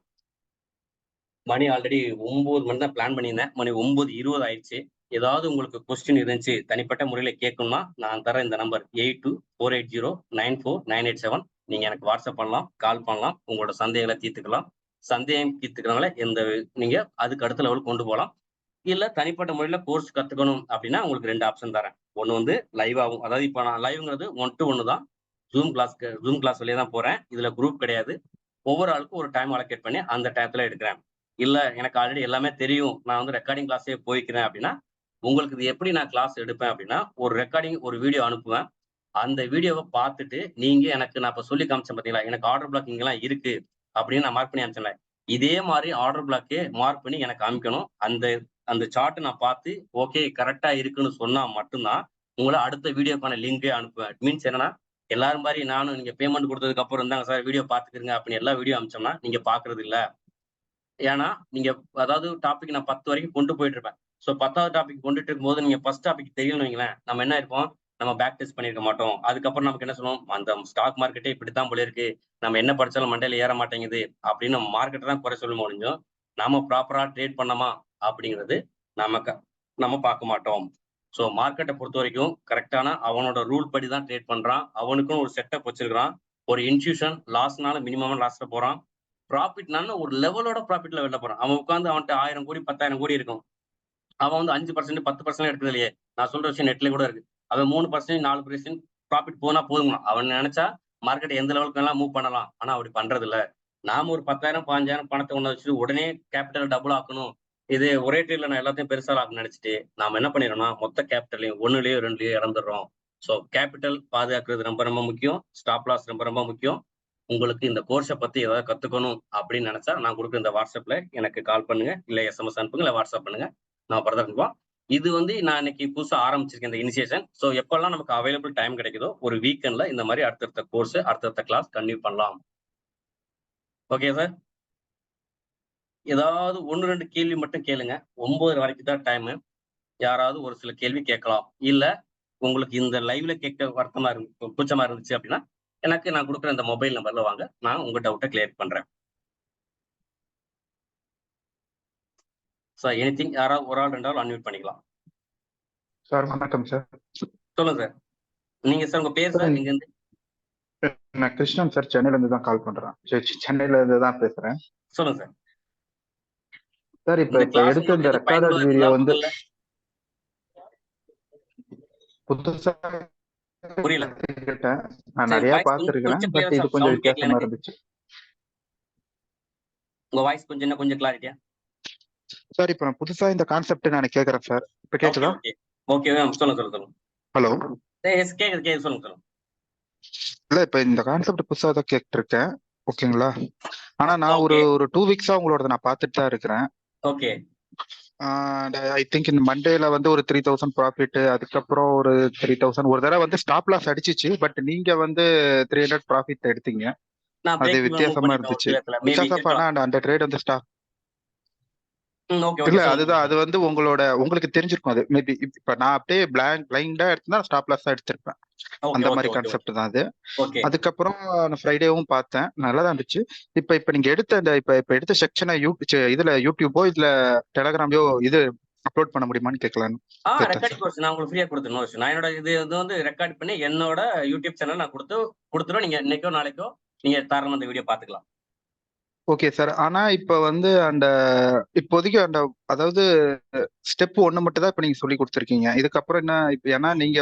மணி ஆல்ரெடி 9 மணி தான் பிளான் பண்ணியிருந்தேன், மணி 9:20 ஆயிடுச்சு. ஏதாவது உங்களுக்கு கொஸ்டின் இருந்துச்சு தனிப்பட்ட முறையில கேட்கணும்னா நான் தர இந்த நம்பர் 8248094987 நீங்க எனக்கு வாட்ஸ்அப் பண்ணலாம், கால் பண்ணலாம், உங்களோட சந்தேகங்களை தீர்த்துக்கலாம். சந்தேகம் தீர்த்துக்கிறனால நீங்க அதுக்கு அடுத்த லெவலுக்கு கொண்டு போகலாம். இல்ல தனிப்பட்ட முறையில கோர்ஸ் கத்துக்கணும் அப்படின்னா உங்களுக்கு 2 ஆப்ஷன் தரேன். ஒண்ணு வந்து லைவ் ஆகும், அதாவது இப்ப நான் லைவ்ங்கிறது 1 to 1 தான். ஜூம் கிளாஸ் வழியா தான் போறேன். இதுல குரூப் கிடையாது. ஒவ்வொரு ஆளுக்கும் ஒரு டைம் அலோகேட் பண்ணி அந்த டயத்துல எடுக்கிறேன். இல்ல எனக்கு ஆல்ரெடி எல்லாமே தெரியும், நான் வந்து ரெக்கார்டிங் கிளாஸே போய்க்கிறேன் அப்படின்னா, உங்களுக்கு இது எப்படி நான் கிளாஸ் எடுப்பேன் அப்படின்னா, ஒரு ரெக்கார்டிங் ஒரு வீடியோ அனுப்புவேன். அந்த வீடியோவை பார்த்துட்டு நீங்க எனக்கு நான் இப்ப சொல்லி காமிச்சேன் பாத்தீங்களா, எனக்கு ஆர்டர் பிளாக் இங்கெல்லாம் இருக்கு அப்படின்னு நான் மார்க் பண்ணி அனுப்பிச்சேன். இதே மாதிரி ஆர்டர் பிளாக்கே மார்க் பண்ணி எனக்கு அனுப்பிக்கணும். அந்த சார்ட் நான் பார்த்து ஓகே கரெக்டா இருக்குன்னு சொன்னா மட்டும்தான் உங்களை அடுத்த வீடியோக்கான லிங்கே அனுப்புவேன். மீன்ஸ் என்னன்னா, எல்லாரும் மாதிரி நானும் நீங்க பேமெண்ட் கொடுத்ததுக்கு அப்புறம் இருந்தாங்க சார் வீடியோ பாத்துக்கிறீங்க அப்படின்னு எல்லா வீடியோ அனுப்பிச்சோம்னா நீங்க பாக்குறது இல்ல. ஏன்னா நீங்க அதாவது டாபிக் நான் 10 வரைக்கும் கொண்டு போயிட்டு இருப்பேன். ஸோ 10வது டாபிக் கொண்டுட்டு இருக்கும்போது நீங்க ஃபர்ஸ்ட் டாபிக் தெரியும்னு வைங்களேன், நம்ம என்ன இருப்போம், நம்ம பேக் டெஸ்ட் பண்ணிருக்க மாட்டோம். அதுக்கப்புறம் நமக்கு என்ன சொல்லுவோம், அந்த ஸ்டாக் மார்க்கெட்டே இப்படித்தான் போல இருக்கு, நம்ம என்ன படிச்சாலும் மண்டையில ஏற மாட்டேங்குது அப்படின்னு மார்க்கெட்டை தான் குறை சொல்ல முடியும். நாம ப்ராப்பரா ட்ரேட் பண்ணோமா அப்படிங்கிறது நம்ம பார்க்க மாட்டோம். ஸோ மார்க்கெட்டை பொறுத்த வரைக்கும் கரெக்டான அவனோட ரூல் படி தான் ட்ரேட் பண்றான். அவனுக்கும் ஒரு செட்டப் வச்சிருக்கான். ஒரு இன்ஸ்டியூஷன் லாஸ்னால மினிமம் லாஸ்ல போறான், ப்ராஃபிட்னால ஒரு லெவலோட ப்ராஃபிட்ல வெளில போறான். அவன் உட்காந்து அவன்கிட்ட 1000 கோடி 10,000 கோடி இருக்கும். அவன் வந்து 5% 10% எடுக்கிறது இல்லையே. நான் சொல்ற விஷயம் நெட்ல கூட இருக்கு. அவன் 3% 4% ப்ராஃபிட் போனா போதுமா, அவன் நினைச்சா மார்க்கெட் எந்த லெவலுக்கு எல்லாம் மூவ் பண்ணலாம். ஆனா அப்படி பண்றது இல்ல. நாம ஒரு 10,000 15,000 பணத்தை ஒண்ணு வச்சு உடனே கேபிட்டல் டபுள் ஆக்கணும், இது ஒரே ட்ரேட்ல நான் எல்லாத்தையும் பெருசா ஆகணும்னு நினைச்சிட்டு நாம என்ன பண்ணிடுறோம்னா மொத்த கேபிட்டலையும் 1லயோ 2லயோ இழந்துடுறோம். ஸோ கேபிட்டல் பாதுகாக்கிறது ரொம்ப ரொம்ப முக்கியம். ஸ்டாப் லாஸ் ரொம்ப ரொம்ப முக்கியம். உங்களுக்கு இந்த கோர்ஸை பத்தி ஏதாவது கத்துக்கணும் அப்படின்னு நினைச்சா நான் கொடுக்குற இந்த வாட்ஸ்அப்ல எனக்கு கால் பண்ணுங்க, இல்ல எஸ்எம்எஸ் அனுப்புங்க, இல்ல வாட்ஸ்அப் பண்ணுங்க, நான் ஃபர்தர் அனுப்புவோம். இது வந்து நான் இன்னைக்கு புதுசா ஆரம்பிச்சிருக்கேன் இந்த இனிஷியேஷன். ஸோ எப்பெல்லாம் நமக்கு அவைலபிள் டைம் கிடைக்குதோ ஒரு வீக்கெண்ட்ல இந்த மாதிரி அடுத்தடுத்த கோர்ஸ் அடுத்தடுத்த கிளாஸ் கண்டினியூ பண்ணலாம். ஓகே சார், ஏதாவது 1-2 கேள்வி மட்டும் கேளுங்க. 9 வரைக்கும் தான் டைம். யாராவது ஒரு சில கேள்வி கேட்கலாம். இல்ல உங்களுக்கு இந்த லைவ்ல கேட்க வருத்தமா இருந்து கூச்சமா இருந்துச்சு அப்படின்னா எனக்கு நான் கொடுக்குற இந்த மொபைல் நம்பர்ல வாங்க, நான் உங்க டவுட்டை கிளியர் பண்றேன். சார் எனிதிங், யாராவது ஒரு ஆள் 2 ஆள் அன்மியூட் பண்ணிக்கலாம். சார் வணக்கம் சார். சொல்லுங்க சார். நீங்க சார் உங்க பேர் சார் எங்க இருந்து? நான் கிருஷ்ணன் சார், சென்னையில இருந்து தான் கால் பண்றேன். சென்னையில இருந்து தான் பேசுறேன் சொல்லுங்க சார். சார். இப்ப இந்த இப்ப கிளாஸ் எடுத்த இந்த உங்களுக்கு ரெக்கார்டட் பயனுள்ளதா வீடியோ இருக்குதா வந்து முதல்ல? புதுசா புரியல. கத்துக்கிட்டேன். நான் சரி, நிறைய வாய்ஸ் பார்த்திருக்கிறேன். கொஞ்சம் பட் கிளியர் இது கொஞ்சம் சவுண்ட் கேட்கல வித்தியாசமா எனக்கு. இருந்துச்சு உங்க வாய்ஸ் கொஞ்சம் இன்னும் கொஞ்சம் கிளாரிட்டியா. சார். இப்ப நான் புதுசா இந்த கான்செப்ட் நான் கேக்குறேன் சார். இப்ப ஓகே கேக்குதா? ஓகே ஓகே சொல்லுங்க சொல்லுங்க சொல்லுங்க. ஹலோ. எஸ் கேக்குது கேக்குது சொல்லுங்க சொல்லுங்க. இல்ல, இப்ப இந்த கான்செப்ட் புதுசா தான் கேட்டு இருக்கேன். ஓகேங்களா? ஆனா நான் ஒரு ஓகே ஒரு 2 வீக்ஸா உங்களோட நான் பார்த்துட்டு தான் இருக்கிறேன். ஓகே ஐ திங்க் இந்த மண்டேல வந்து ஒரு 3000 ப்ராஃபிட், அதுக்கப்புறம் ஒரு 3000 ஒரு தடவை வந்து ஸ்டாப் லாஸ் அடிச்சிச்சு. பட் நீங்க வந்து 300 ப்ராஃபிட் எடுத்தீங்க. நான் அது பிரேக் ஈவன் மூவ் வித்தியாசமா பண்ணிட்டேன் ஒரு இருந்துச்சு. சில இடத்துல மேபி பிகாஸ் ஆஃப் இருக்கலாம். அந்த ட்ரேட் வந்து ஸ்டாப் ஓகே ஓகே இல்ல, சொல்லுங்க அதுதான். அது சொல்லுங்க. வந்து உங்களுக்கு தெரிஞ்சிருக்கும். அது மேபி இப்ப நான் அப்படியே பிளைண்டா எடுத்தா ஸ்டாப் லாஸ் தான் எடுத்திருப்பேன். ஓகே அந்த ஓகே மாதிரி ஓகே ஓகே கான்செப்ட் தான் அது. ஓகே அதுக்கப்புறம் நான் ஃப்ரைடேவும் பார்த்தேன், நல்லா தான் இருந்துச்சு. இப்ப நீங்க எடுத்த இந்த இப்ப எடுத்த செக்ஷனை இதுல யூடியூபோ இதுல டெலகிராம்லயோ இது அப்லோட் பண்ண முடியுமான்னு கேட்கலான்னு கேட்டேன் ரெக்கார்டிங் சார். கோர்ஸ் நான் உங்களுக்கு ஃப்ரீயா கொடுத்துருணும். நான் என்னோட இது வந்து ரெக்கார்ட் பண்ணி என்னோட யூடியூப் சேனல் நான் கொடுத்துரும். நீங்க இன்னைக்கோ நாளைக்கோ நீங்க தாராளமா அந்த வீடியோ பாத்துக்கலாம். Okay sir. ஆனா இப்ப வந்து இப்போதைக்கு அதாவது ஸ்டெப் 1 மட்டும் தான் இப்ப நீங்க சொல்லி கொடுத்துருக்கீங்க. இதுக்கப்புறம் என்ன? இப்ப ஏன்னா நீங்க